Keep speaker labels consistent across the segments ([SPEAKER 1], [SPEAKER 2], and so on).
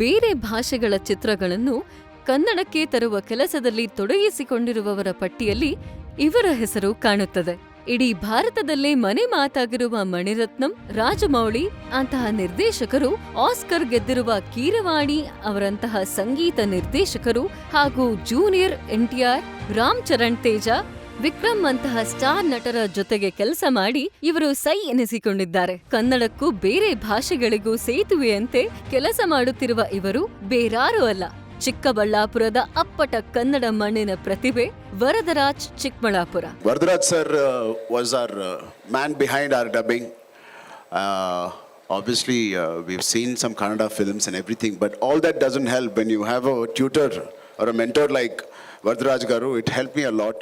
[SPEAKER 1] ಬೇರೆ ಭಾಷೆಗಳ ಚಿತ್ರಗಳನ್ನು ಕನ್ನಡಕ್ಕೆ ತರುವ ಕೆಲಸದಲ್ಲಿ ತೊಡಗಿಸಿಕೊಂಡಿರುವವರ ಪಟ್ಟಿಯಲ್ಲಿ ಇವರ ಹೆಸರು ಕಾಣುತ್ತದೆ. ಇಡೀ ಭಾರತದಲ್ಲೇ ಮನೆ ಮಾತಾಗಿರುವ ಮಣಿರತ್ನಂ, ರಾಜಮೌಳಿ ಅಂತಹ ನಿರ್ದೇಶಕರು, ಆಸ್ಕರ್ ಗೆದ್ದಿರುವ ಕೀರವಾಣಿ ಅವರಂತಹ ಸಂಗೀತ ನಿರ್ದೇಶಕರು ಹಾಗೂ ಜೂನಿಯರ್ ಎನ್ಟಿಆರ್, ರಾಮ್ ಚರಣ್ ತೇಜ, ವಿಕ್ರಮ್ ಅಂತಹ ಸ್ಟಾರ್ ನಟರ ಜೊತೆಗೆ ಕೆಲಸ ಮಾಡಿ ಇವರು ಸೈ ಎನಿಸಿಕೊಂಡಿದ್ದಾರೆ. ಕನ್ನಡಕ್ಕೂ ಬೇರೆ ಭಾಷೆಗಳಿಗೂ ಸೇತುವೆಯಂತೆ ಕೆಲಸ ಮಾಡುತ್ತಿರುವ ಇವರು ಬೇರಾರೂ ಅಲ್ಲ, ಚಿಕ್ಕಬಳ್ಳಾಪುರದ ಅಪ್ಪಟ ಕನ್ನಡ ಮಣ್ಣಿನ ಪ್ರತಿಭೆ Varadaraj Chikkaballapur.
[SPEAKER 2] Varadaraj sir was our man behind our dubbing. Obviously, we've seen some Kannada films and everything, but all that doesn't help when you have a tutor or a mentor like Varadaraj Garu. It helped me a lot.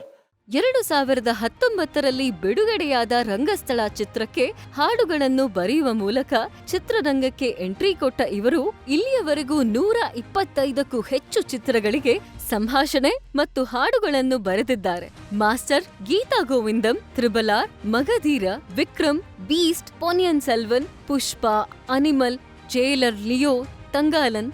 [SPEAKER 1] 2019ರಲ್ಲಿ ಬಿಡುಗಡೆಯಾದ ರಂಗಸ್ಥಳ ಚಿತ್ರಕ್ಕೆ ಹಾಡುಗಳನ್ನು ಬರೆಯುವ ಮೂಲಕ ಚಿತ್ರರಂಗಕ್ಕೆ entry ಕೊಟ್ಟ ಇವರು ಇಲ್ಲಿಯವರೆಗೂ 125ಕ್ಕೂ ಹೆಚ್ಚು ಚಿತ್ರಗಳಿಗೆ ಸಂಭಾಷಣೆ ಮತ್ತು ಹಾಡುಗಳನ್ನು ಬರೆದಿದ್ದಾರೆ. ಮಾಸ್ಟರ್, ಗೀತಾ ಗೋವಿಂದಂ, ತ್ರಿಬಲಾರ್, ಮಗಧೀರ, ವಿಕ್ರಮ್, ಬೀಸ್ಟ್, ಪೊನ್ನಿಯಿನ್ ಸೆಲ್ವನ್, ಪುಷ್ಪ, ಅನಿಮಲ್, ಜೈಲರ್, ಲಿಯೋ, ತಂಗಾಲನ್,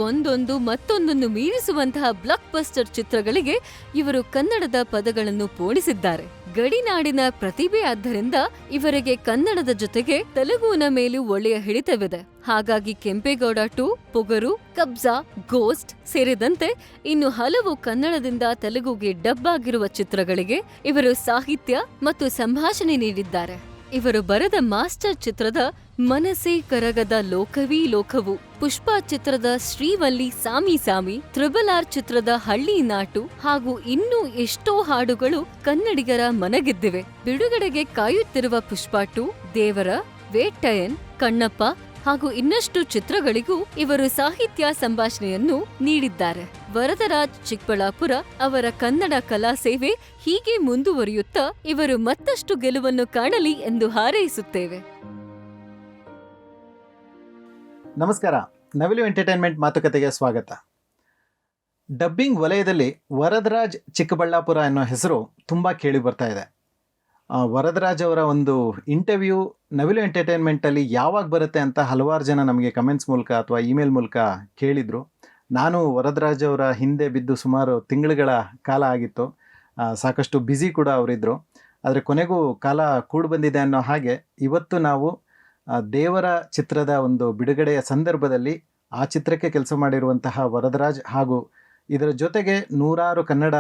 [SPEAKER 1] ಒಂದೊಂದು ಮತ್ತೊಂದನ್ನು ಮೀರಿಸುವಂತಹ ಬ್ಲಾಕ್ ಬಸ್ಟರ್ ಚಿತ್ರಗಳಿಗೆ ಇವರು ಕನ್ನಡದ ಪದಗಳನ್ನು ಪೋಣಿಸಿದ್ದಾರೆ. ಗಡಿನಾಡಿನ ಪ್ರತಿಭೆ ಆದ್ದರಿಂದ ಇವರಿಗೆ ಕನ್ನಡದ ಜೊತೆಗೆ ತೆಲುಗುವಿನ ಮೇಲೂ ಒಳ್ಳೆಯ ಹಿಡಿತವಿದೆ. ಹಾಗಾಗಿ ಕೆಂಪೇಗೌಡ 2, ಪೊಗರು, ಕಬ್ಜಾ, ಗೋಸ್ಟ್ ಸೇರಿದಂತೆ ಇನ್ನು ಹಲವು ಕನ್ನಡದಿಂದ ತೆಲುಗುಗೆ ಡಬ್ ಆಗಿರುವ ಚಿತ್ರಗಳಿಗೆ ಇವರು ಸಾಹಿತ್ಯ ಮತ್ತು ಸಂಭಾಷಣೆ ನೀಡಿದ್ದಾರೆ. ಇವರು ಬರೆದ ಮಾಸ್ಟರ್ ಚಿತ್ರದ ಮನಸೇ ಕರಗದ ಲೋಕವೀ ಲೋಕವು, ಪುಷ್ಪ ಚಿತ್ರದ ಶ್ರೀವಲ್ಲಿ ಸಾಮಿ ಸಾಮಿ, ತ್ರಿಬಲಾರ್ ಚಿತ್ರದ ಹಳ್ಳಿ ನಾಟು ಹಾಗೂ ಇನ್ನೂ ಎಷ್ಟೋ ಹಾಡುಗಳು ಕನ್ನಡಿಗರ ಮನಗೆದ್ದಿವೆ. ಬಿಡುಗಡೆಗೆ ಕಾಯುತ್ತಿರುವ ಪುಷ್ಪ 2, ದೇವರ, ವೇಟ್ಟಯನ್, ಕಣ್ಣಪ್ಪ ಹಾಗೂ ಇನ್ನಷ್ಟು ಚಿತ್ರಗಳಿಗೂ ಇವರು ಸಾಹಿತ್ಯ ಸಂಭಾಷಣೆಯನ್ನು ನೀಡಿದ್ದಾರೆ. ವರದರಾಜ್ ಚಿಕ್ಕಬಳ್ಳಾಪುರ ಅವರ ಕನ್ನಡ ಕಲಾ ಸೇವೆ ಹೀಗೆ ಮುಂದುವರಿಯುತ್ತಾ ಇವರು ಮತ್ತಷ್ಟು ಗೆಲುವನ್ನು ಕಾಣಲಿ ಎಂದು ಹಾರೈಸುತ್ತೇವೆ.
[SPEAKER 3] ನಮಸ್ಕಾರ, ನವಿಲು ಎಂಟರ್ಟೈನ್ಮೆಂಟ್ ಮಾತುಕತೆಗೆ ಸ್ವಾಗತ. ಡಬ್ಬಿಂಗ್ ವಲಯದಲ್ಲಿ ವರದರಾಜ್ ಚಿಕ್ಕಬಳ್ಳಾಪುರ ಅನ್ನೋ ಹೆಸರು ತುಂಬ ಕೇಳಿ ಬರ್ತಾ ಇದೆ. ವರದರಾಜ್ ಅವರ ಒಂದು ಇಂಟರ್ವ್ಯೂ ನವಿಲು ಎಂಟರ್ಟೈನ್ಮೆಂಟಲ್ಲಿ ಯಾವಾಗ ಬರುತ್ತೆ ಅಂತ ಹಲವಾರು ಜನ ನಮಗೆ ಕಮೆಂಟ್ಸ್ ಮೂಲಕ ಅಥವಾ ಇಮೇಲ್ ಮೂಲಕ ಕೇಳಿದರು. ನಾನು ವರದರಾಜ್ ಅವರ ಹಿಂದೆ ಬಿದ್ದು ಸುಮಾರು ತಿಂಗಳುಗಳ ಕಾಲ ಆಗಿತ್ತು. ಸಾಕಷ್ಟು ಬ್ಯುಸಿ ಕೂಡ ಅವರಿದ್ದರು. ಆದರೆ ಕೊನೆಗೂ ಕಾಲ ಕೂಡಿ ಬಂದಿದೆ ಅನ್ನೋ ಹಾಗೆ ಇವತ್ತು ನಾವು ದೇವರ ಚಿತ್ರದ ಒಂದು ಬಿಡುಗಡೆಯ ಸಂದರ್ಭದಲ್ಲಿ ಆ ಚಿತ್ರಕ್ಕೆ ಕೆಲಸ ಮಾಡಿರುವಂತಹ ವರದರಾಜ್ ಹಾಗೂ ಇದರ ಜೊತೆಗೆ ನೂರಾರು ಕನ್ನಡ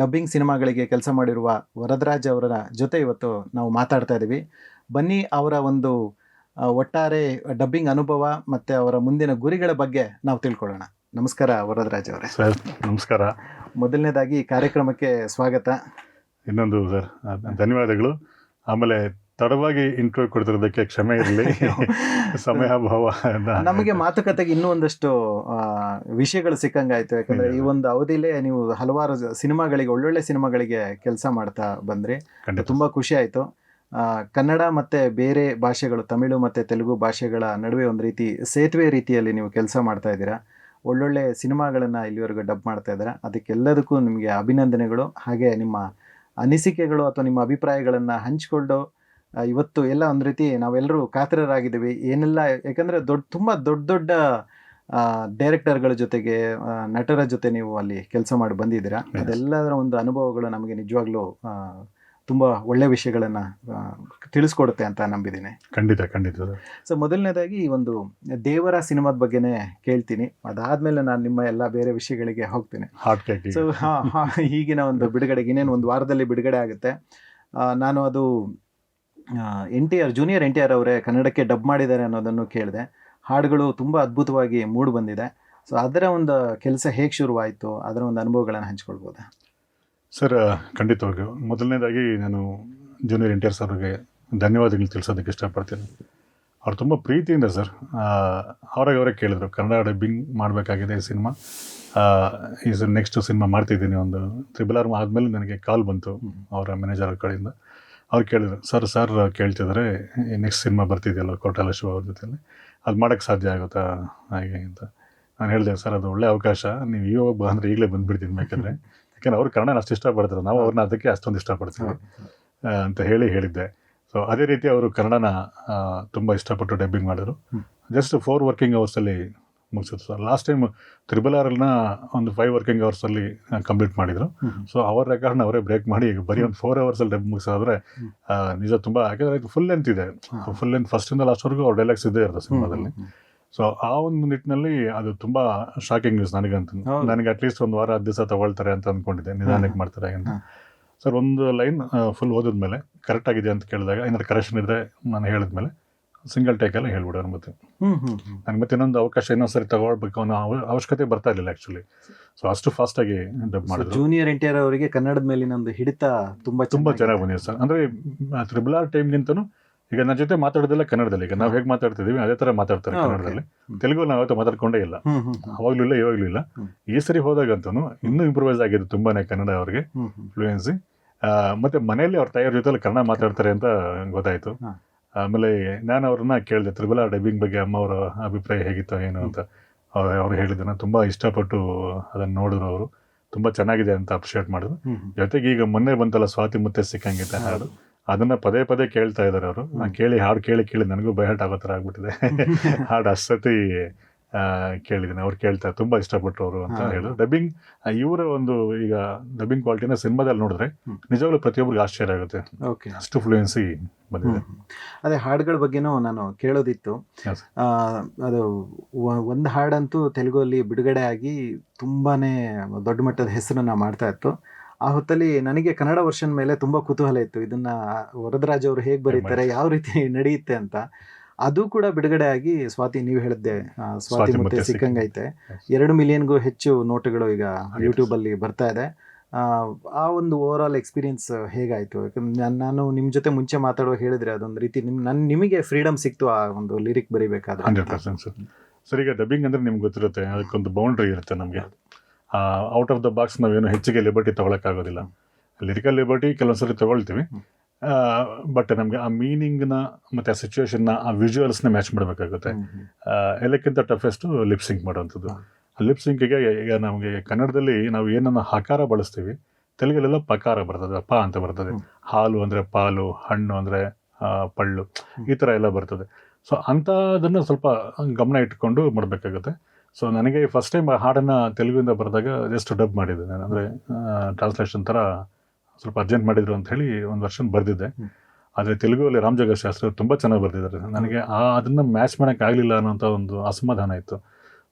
[SPEAKER 3] ಡಬ್ಬಿಂಗ್ ಸಿನಿಮಾಗಳಿಗೆ ಕೆಲಸ ಮಾಡಿರುವ ವರದರಾಜ್ ಅವರ ಜೊತೆ ಇವತ್ತು ನಾವು ಮಾತಾಡ್ತಾ ಇದ್ದೀವಿ. ಬನ್ನಿ ಅವರ ಒಂದು ಒಟ್ಟಾರೆ ಡಬ್ಬಿಂಗ್ ಅನುಭವ ಮತ್ತು ಅವರ ಮುಂದಿನ ಗುರಿಗಳ ಬಗ್ಗೆ ನಾವು ತಿಳ್ಕೊಳ್ಳೋಣ. ನಮಸ್ಕಾರ ವರದರಾಜ್ ಅವರೇ.
[SPEAKER 4] ಸರ್ ನಮಸ್ಕಾರ.
[SPEAKER 3] ಮೊದಲನೇದಾಗಿ ಕಾರ್ಯಕ್ರಮಕ್ಕೆ ಸ್ವಾಗತ.
[SPEAKER 4] ಇನ್ನೊಂದು ಸರ್ ಧನ್ಯವಾದಗಳು. ಆಮೇಲೆ ತಡವಾಗಿ ಇಂಟರ್ವ್ಯೂ ಕೊಡ್ತಿರೋದಕ್ಕೆ ಕ್ಷಮೆ ಇರಲಿ, ಸಮಯಾಭಾವ.
[SPEAKER 3] ನಮಗೆ ಮಾತುಕತೆಗೆ ಇನ್ನೂ ಒಂದಷ್ಟು ವಿಷಯಗಳು ಸಿಕ್ಕಂಗಾಯ್ತು. ಯಾಕಂದರೆ ಈ ಒಂದು ಅವಧಿಲೇ ನೀವು ಹಲವಾರು ಸಿನಿಮಾಗಳಿಗೆ, ಒಳ್ಳೊಳ್ಳೆ ಸಿನಿಮಾಗಳಿಗೆ ಕೆಲಸ ಮಾಡ್ತಾ ಬಂದ್ರಿ. ತುಂಬ ಖುಷಿ ಆಯಿತು. ಕನ್ನಡ ಮತ್ತು ಬೇರೆ ಭಾಷೆಗಳು, ತಮಿಳು ಮತ್ತು ತೆಲುಗು ಭಾಷೆಗಳ ನಡುವೆ ಒಂದು ರೀತಿ ಸೇತುವೆ ರೀತಿಯಲ್ಲಿ ನೀವು ಕೆಲಸ ಮಾಡ್ತಾ ಇದ್ದೀರಾ. ಒಳ್ಳೊಳ್ಳೆ ಸಿನಿಮಾಗಳನ್ನು ಇಲ್ಲಿವರೆಗೂ ಡಬ್ ಮಾಡ್ತಾ ಇದ್ದೀರಾ. ಅದಕ್ಕೆಲ್ಲದಕ್ಕೂ ನಿಮಗೆ ಅಭಿನಂದನೆಗಳು. ಹಾಗೆ ನಿಮ್ಮ ಅನಿಸಿಕೆಗಳು ಅಥವಾ ನಿಮ್ಮ ಅಭಿಪ್ರಾಯಗಳನ್ನು ಹಂಚಿಕೊಂಡು ಇವತ್ತು ಎಲ್ಲ ಒಂದು ರೀತಿ ನಾವೆಲ್ಲರೂ ಕಾತರರಾಗಿದ್ದೀವಿ. ಏನೆಲ್ಲ, ಯಾಕಂದರೆ ತುಂಬ ದೊಡ್ಡ ಡೈರೆಕ್ಟರ್ಗಳ ಜೊತೆಗೆ, ನಟರ ಜೊತೆ ನೀವು ಅಲ್ಲಿ ಕೆಲಸ ಮಾಡಿ ಬಂದಿದ್ದೀರಾ. ಅದೆಲ್ಲದರ ಒಂದು ಅನುಭವಗಳು ನಮಗೆ ನಿಜವಾಗ್ಲೂ ತುಂಬ ಒಳ್ಳೆಯ ವಿಷಯಗಳನ್ನು ತಿಳಿಸ್ಕೊಡುತ್ತೆ ಅಂತ ನಂಬಿದ್ದೀನಿ.
[SPEAKER 4] ಖಂಡಿತ.
[SPEAKER 3] ಸೊ ಮೊದಲನೇದಾಗಿ ಈ ಒಂದು ದೇವರ ಸಿನಿಮಾದ ಬಗ್ಗೆನೇ ಕೇಳ್ತೀನಿ. ಅದಾದಮೇಲೆ ನಾನು ನಿಮ್ಮ ಎಲ್ಲ ಬೇರೆ ವಿಷಯಗಳಿಗೆ ಹೋಗ್ತೀನಿ. ಸೊ ಈಗಿನ ಒಂದು ಬಿಡುಗಡೆಗೆ ಇನ್ನೇನು ಒಂದು ವಾರದಲ್ಲಿ ಬಿಡುಗಡೆ ಆಗುತ್ತೆ. ನಾನು ಅದು ಜೂನಿಯರ್ ಎನ್ ಟಿ ಆರ್ ಅವರೇ ಕನ್ನಡಕ್ಕೆ ಡಬ್ ಮಾಡಿದ್ದಾರೆ ಅನ್ನೋದನ್ನು ಕೇಳಿದೆ. ಹಾಡುಗಳು ತುಂಬ ಅದ್ಭುತವಾಗಿ ಮೂಡಿ ಬಂದಿದೆ. ಸೊ ಅದರ ಒಂದು ಕೆಲಸ ಹೇಗೆ ಶುರುವಾಯಿತು, ಅದರ ಒಂದು ಅನುಭವಗಳನ್ನು ಹಂಚ್ಕೊಳ್ಬೋದಾ?
[SPEAKER 4] ಸರ್ ಖಂಡಿತವಾಗಿಯೂ ಮೊದಲನೇದಾಗಿ ನಾನು ಜೂನಿಯರ್ ಎನ್ ಟಿ ಆರ್ ಸರ್ಗೆ ಧನ್ಯವಾದಗಳು ತಿಳಿಸೋದಕ್ಕೆ ಇಷ್ಟಪಡ್ತೀನಿ. ಅವ್ರು ತುಂಬ ಪ್ರೀತಿಯಿಂದ ಸರ್ ಅವರೇ ಕೇಳಿದ್ರು, ಕನ್ನಡ ಡಬ್ಬಿಂಗ್ ಮಾಡಬೇಕಾಗಿದೆ ಈ ಸಿನಿಮಾ, ಈ ನೆಕ್ಸ್ಟ್ ಸಿನಿಮಾ ಮಾಡ್ತಿದ್ದೀನಿ. ಒಂದು ತ್ರಿಬಲಾರ್ ಆದಮೇಲೆ ನನಗೆ ಕಾಲ್ ಬಂತು ಅವರ ಮ್ಯಾನೇಜರ್ ಕಡೆಯಿಂದ. ಅವ್ರು ಕೇಳಿದ್ರು, ಸರ್ ಕೇಳ್ತಿದ್ದಾರೆ ನೆಕ್ಸ್ಟ್ ಸಿನಿಮಾ ಬರ್ತಿದೆಯಲ್ಲ ಕೋಟಾಲ ಶಿವ ಅವ್ರ ಜೊತೆಯಲ್ಲಿ, ಅದು ಮಾಡೋಕ್ಕೆ ಸಾಧ್ಯ ಆಗುತ್ತಾ ಹಾಗೆ ಅಂತ. ನಾನು ಹೇಳಿದೆ, ಸರ್ ಅದು ಒಳ್ಳೆ ಅವಕಾಶ, ನೀವು ಇವಾಗ ಬಂದರೆ ಈಗಲೇ ಬಂದುಬಿಡ್ತೀನಿ ಬೇಕಂದರೆ, ಯಾಕೆಂದರೆ ಅವ್ರು ಕನ್ನಡನ ಅಷ್ಟು ಇಷ್ಟಪಡ್ತಾರೆ, ನಾವು ಅವ್ರನ್ನ ಅದಕ್ಕೆ ಅಷ್ಟೊಂದು ಇಷ್ಟಪಡ್ತೀವಿ ಅಂತ ಹೇಳಿದ್ದೆ. ಸೊ ಅದೇ ರೀತಿ ಅವರು ಕನ್ನಡನ ತುಂಬ ಇಷ್ಟಪಟ್ಟು ಡಬ್ಬಿಂಗ್ ಮಾಡಿದ್ರು. ಜಸ್ಟ್ 4 ವರ್ಕಿಂಗ್ ಅವರ್ಸಲ್ಲಿ ಮುಗಿಸಿದ್ರು ಸರ್. ಲಾಸ್ಟ್ ಟೈಮ್ ತ್ರಿಬಲ್ ಒಂದು 5 ವರ್ಕಿಂಗ್ ಅವರ್ಸಲ್ಲಿ ಕಂಪ್ಲೀಟ್ ಮಾಡಿದರು. ಸೊ ಅವರ ರೆಕಾರ್ಡ್ನ ಅವರೇ ಬ್ರೇಕ್ ಮಾಡಿ ಈಗ ಬರೀ ಒಂದು 4 ಅವರ್ಸಲ್ಲಿ ಡಬ್ ಮುಗಿಸೋದ್ರೆ ನಿಜ ತುಂಬ, ಯಾಕೆಂದರೆ ಫುಲ್ ಲೆಂತ್ ಇದೆ. ಫುಲ್ ಲೆಂತ್ ಫಸ್ಟಿಂದ ಲಾಸ್ಟ್ವರೆಗೂ ಅವ್ರ ಡೈಲಾಗ್ಸ್ ಇದ್ದೇ ಇರುತ್ತೆ ಸಿನಿಮಾದಲ್ಲಿ. ಸೊ ಆ ಒಂದು ನಿಟ್ಟಿನಲ್ಲಿ ಅದು ತುಂಬ ಶಾಕಿಂಗ್ ನ್ಯೂಸ್ ನನಗಂತ. ನನಗೆ ಅಟ್ಲೀಸ್ಟ್ ಒಂದು ವಾರ 10 ದಿವಸ ತಗೊಳ್ತಾರೆ ಅಂತ ಅಂದ್ಕೊಂಡಿದ್ದೆ, ನಿಧಾನಕ್ಕೆ ಮಾಡ್ತಾರೆ ಅಂತ. ಸರ್ ಒಂದು ಲೈನ್ ಫುಲ್ ಓದಿದ್ಮೇಲೆ ಕರೆಕ್ಟ್ ಆಗಿದೆ ಅಂತ ಕೇಳಿದಾಗ ಏನಾದ್ರು ಕರೆಕ್ಷನ್ ಇದ್ದರೆ ನಾನು ಹೇಳಿದ್ಮೇಲೆ ಸಿಂಗಲ್ ಟೇಕಲ್ಲಿ ಹೇಳ್ಬಿಡೋರು. ಮತ್ತೆ ನನಗೆ ಮತ್ತೆ ಇನ್ನೊಂದು ಅವಕಾಶ ಇನ್ನೊಂದ್ಸರಿ ತಗೊಳ್ಬೇಕು ಅನ್ನೋ ಅವಶ್ಯಕತೆ ಬರ್ತಾ ಇರಲಿಲ್ಲ ಆ್ಯಕ್ಚುಲಿ. ಸೊ ಅಷ್ಟು ಫಾಸ್ಟಾಗಿ ಡಬ್ ಮಾಡಿದ್ರು.
[SPEAKER 3] ಜೂನಿಯರ್ ಎನ್ಟಿಆರ್ ಅವರಿಗೆ ಕನ್ನಡದ ಮೇಲಿನ ಒಂದು ಹಿಡಿತ ತುಂಬ
[SPEAKER 4] ಚೆನ್ನಾಗಿ ಬಂದಿದೆ ಸರ್. ಅಂದರೆ ತ್ರಿಬಲ್ ಟೈಮ್ಗಿಂತನೂ ಈಗ ನನ್ನ ಜೊತೆ ಮಾತಾಡೋದಿಲ್ಲ ಕನ್ನಡದಲ್ಲಿ. ಈಗ ನಾವು ಹೇಗೆ ಮಾತಾಡ್ತಿದ್ದೀವಿ ಅದೇ ಥರ ಮಾತಾಡ್ತಾರೆ ಕನ್ನಡದಲ್ಲಿ. ತೆಲುಗು ನಾವು ಯಾವತ್ತೂ ಮಾತಾಡ್ಕೊಂಡೇ ಇಲ್ಲ, ಅವಾಗಲೂ ಇಲ್ಲ ಇವಾಗಲೂ ಇಲ್ಲ. ಈ ಸರಿ ಹೋದಾಗಂತೂ ಇನ್ನೂ ಇಂಪ್ರೂವೈಸ್ ಆಗಿದೆ ತುಂಬಾ ಕನ್ನಡ ಅವ್ರಿಗೆ ಫ್ಲೂಯೆನ್ಸಿ. ಮತ್ತು ಮನೆಯಲ್ಲಿ ಅವ್ರ ತಾಯಿಯವ್ರ ಜೊತೆಲಿ ಕನ್ನಡ ಮಾತಾಡ್ತಾರೆ ಅಂತ ಗೊತ್ತಾಯಿತು. ಆಮೇಲೆ ನಾನು ಅವ್ರನ್ನ ಕೇಳಿದೆ ತ್ರಿಬಲ್ ಡಬ್ಬಿಂಗ್ ಬಗ್ಗೆ ಅಮ್ಮ ಅವರ ಅಭಿಪ್ರಾಯ ಹೇಗಿತ್ತು ಏನು ಅಂತ. ಅವ್ರು ಹೇಳಿದ್ದನ್ನು ತುಂಬ ಇಷ್ಟಪಟ್ಟು ಅದನ್ನು ನೋಡಿದ್ರು. ಅವರು ತುಂಬ ಚೆನ್ನಾಗಿದೆ ಅಂತ ಅಪ್ರಿಷಿಯೇಟ್ ಮಾಡಿದ್ರು. ಜೊತೆಗೆ ಈಗ ಮೊನ್ನೆ ಬಂತಲ್ಲ ಸ್ವಾತಿ ಮುತ್ತೆ ಸಿಕ್ಕಂಗಿತ್ತ ಹಾಡು, ಅದನ್ನು ಪದೇ ಪದೇ ಕೇಳ್ತಾ ಇದ್ದಾರೆ ಅವರು. ನಾನು ಕೇಳಿ ಹಾಡು ಕೇಳಿ ನನಗೂ ಬೈಹಾಟ್ ಆಗೋ ಥರ ಆಗ್ಬಿಟ್ಟಿದೆ. ಹಾಡು ಅಷ್ಟೊತ್ತಿ ಕೇಳಿದ್ದೀನಿ, ಅವ್ರು ಕೇಳ್ತಾರೆ ತುಂಬ ಇಷ್ಟಪಟ್ಟರು ಅವರು ಅಂತ ಹೇಳಿದ್ರು. ಡಬ್ಬಿಂಗ್ ಇವರ ಒಂದು ಈಗ ಡಬ್ಬಿಂಗ್ ಕ್ವಾಲಿಟಿನ ಸಿನಿಮಾದಲ್ಲಿ ನೋಡಿದ್ರೆ ನಿಜವಾಗ್ಲೂ ಪ್ರತಿಯೊಬ್ಬರಿಗೆ ಆಶ್ಚರ್ಯ ಆಗುತ್ತೆ, ಅಷ್ಟು ಫ್ಲೂಯೆನ್ಸಿ ಬಂದಿದೆ.
[SPEAKER 3] ಅದೇ ಹಾಡುಗಳ ಬಗ್ಗೆನೂ ನಾನು ಕೇಳೋದಿತ್ತು. ಅದು ಒಂದು ಹಾಡಂತೂ ತೆಲುಗಲ್ಲಿ ಬಿಡುಗಡೆ ಆಗಿ ತುಂಬಾ ದೊಡ್ಡ ಮಟ್ಟದ ಹೆಸರನ್ನು ಮಾಡ್ತಾ ಇತ್ತು. ಆ ಹೊತ್ತಲ್ಲಿ ನನಗೆ ಕನ್ನಡ ವರ್ಷನ್ ಮೇಲೆ ತುಂಬ ಕುತೂಹಲ ಇತ್ತು, ಇದನ್ನು ವರದರಾಜ್ ಅವರು ಹೇಗೆ ಬರೀತಾರೆ, ಯಾವ ರೀತಿ ನಡೆಯುತ್ತೆ ಅಂತ. ಅದು ಕೂಡ ಬಿಡುಗಡೆ ಆಗಿ ಸ್ವಾತಿ, ನೀವು ಹೇಳಿದ್ದೆ ಸ್ವಾತಿ ಮುತ್ತೆ ಸಿಕ್ಕಂಗೈತೆ, 2 ಮಿಲಿಯನ್ಗೂ ಹೆಚ್ಚು ನೋಟುಗಳು ಈಗ ಯೂಟ್ಯೂಬಲ್ಲಿ ಬರ್ತಾ ಇದೆ. ಆ ಒಂದು ಓವರ್ ಆಲ್ ಎಕ್ಸ್ಪೀರಿಯನ್ಸ್ ಹೇಗಾಯಿತು? ಯಾಕಂದ್ರೆ ನಾನು ನಿಮ್ಮ ಜೊತೆ ಮುಂಚೆ ಮಾತಾಡುವ ಹೇಳಿದ್ರೆ ಅದೊಂದು ರೀತಿ ನಿಮಗೆ ಫ್ರೀಡಮ್ ಸಿಕ್ತು ಆ ಒಂದು ಲಿರಿಕ್ ಬರೀಬೇಕಾದ್ರೆ.
[SPEAKER 4] 100% ಸರ್. ಈಗ ಡಬ್ಬಿಂಗ್ ಅಂದರೆ ನಿಮ್ಗೆ ಗೊತ್ತಿರುತ್ತೆ, ಅದಕ್ಕೊಂದು ಬೌಂಡ್ರಿ ಇರುತ್ತೆ ನಮಗೆ. ಔಟ್ ಆಫ್ ದ ಬಾಕ್ಸ್ ನಾವೇನು ಹೆಚ್ಚಿಗೆ ಲಿಬರ್ಟಿ ತೊಗೊಳಕ್ಕಾಗೋದಿಲ್ಲ. ಲಿರಿಕಲ್ ಲಿಬರ್ಟಿ ಕೆಲವೊಂದ್ಸರಿ ತೊಗೊಳ್ತೀವಿ, ಬಟ್ ನಮಗೆ ಆ ಮೀನಿಂಗ್ನ ಮತ್ತು ಆ ಸಿಚುವೇಶನ್ನ ಆ ವಿಜುವಲ್ಸ್ನ ಮ್ಯಾಚ್ ಮಾಡಬೇಕಾಗುತ್ತೆ. ಎಲ್ಲಕ್ಕಿಂತ ಟಫೆಸ್ಟು ಲಿಪ್ ಸಿಂಕ್ ಮಾಡುವಂಥದ್ದು. ಲಿಪ್ ಸಿಂಕಿಗೆ ಈಗ ನಮಗೆ ಕನ್ನಡದಲ್ಲಿ ನಾವು ಏನನ್ನು ಹಕಾರ ಬಳಸ್ತೀವಿ, ತೆಲುಗಲ್ಲೆಲ್ಲ ಪಕಾರ ಬರ್ತದೆ, ಪ ಅಂತ ಬರ್ತದೆ. ಹಾಲು ಅಂದರೆ ಪಾಲು, ಹಣ್ಣು ಅಂದರೆ ಪಳ್ಳು, ಈ ಥರ ಎಲ್ಲ ಬರ್ತದೆ. ಸೊ ಅಂಥದನ್ನು ಸ್ವಲ್ಪ ಗಮನ ಇಟ್ಕೊಂಡು ಮಾಡಬೇಕಾಗುತ್ತೆ. ಸೊ ನನಗೆ ಫಸ್ಟ್ ಟೈಮ್ ಹಾಡನ್ನು ತೆಲುಗಿಂದ ಬರೆದಾಗ ಜಸ್ಟ್ ಡಬ್ ಮಾಡಿದ್ದೆ ನಾನು. ಅಂದರೆ ಟ್ರಾನ್ಸ್ಲೇಷನ್ ಥರ ಸ್ವಲ್ಪ ಅರ್ಜೆಂಟ್ ಮಾಡಿದ್ರು ಅಂತ ಹೇಳಿ ಒಂದು ವರ್ಷನ್ ಬರೆದಿದ್ದೆ. ಆದರೆ ತೆಲುಗಲ್ಲಿ ರಾಮ್ ಜಗತ್ ಶಾಸ್ತ್ರಿ ತುಂಬ ಚೆನ್ನಾಗಿ ಬರೆದಿದ್ದಾರೆ. ನನಗೆ ಅದನ್ನು ಮ್ಯಾಚ್ ಮಾಡೋಕ್ಕಾಗಲಿಲ್ಲ ಅನ್ನೋಂಥ ಒಂದು ಅಸಮಾಧಾನ ಇತ್ತು.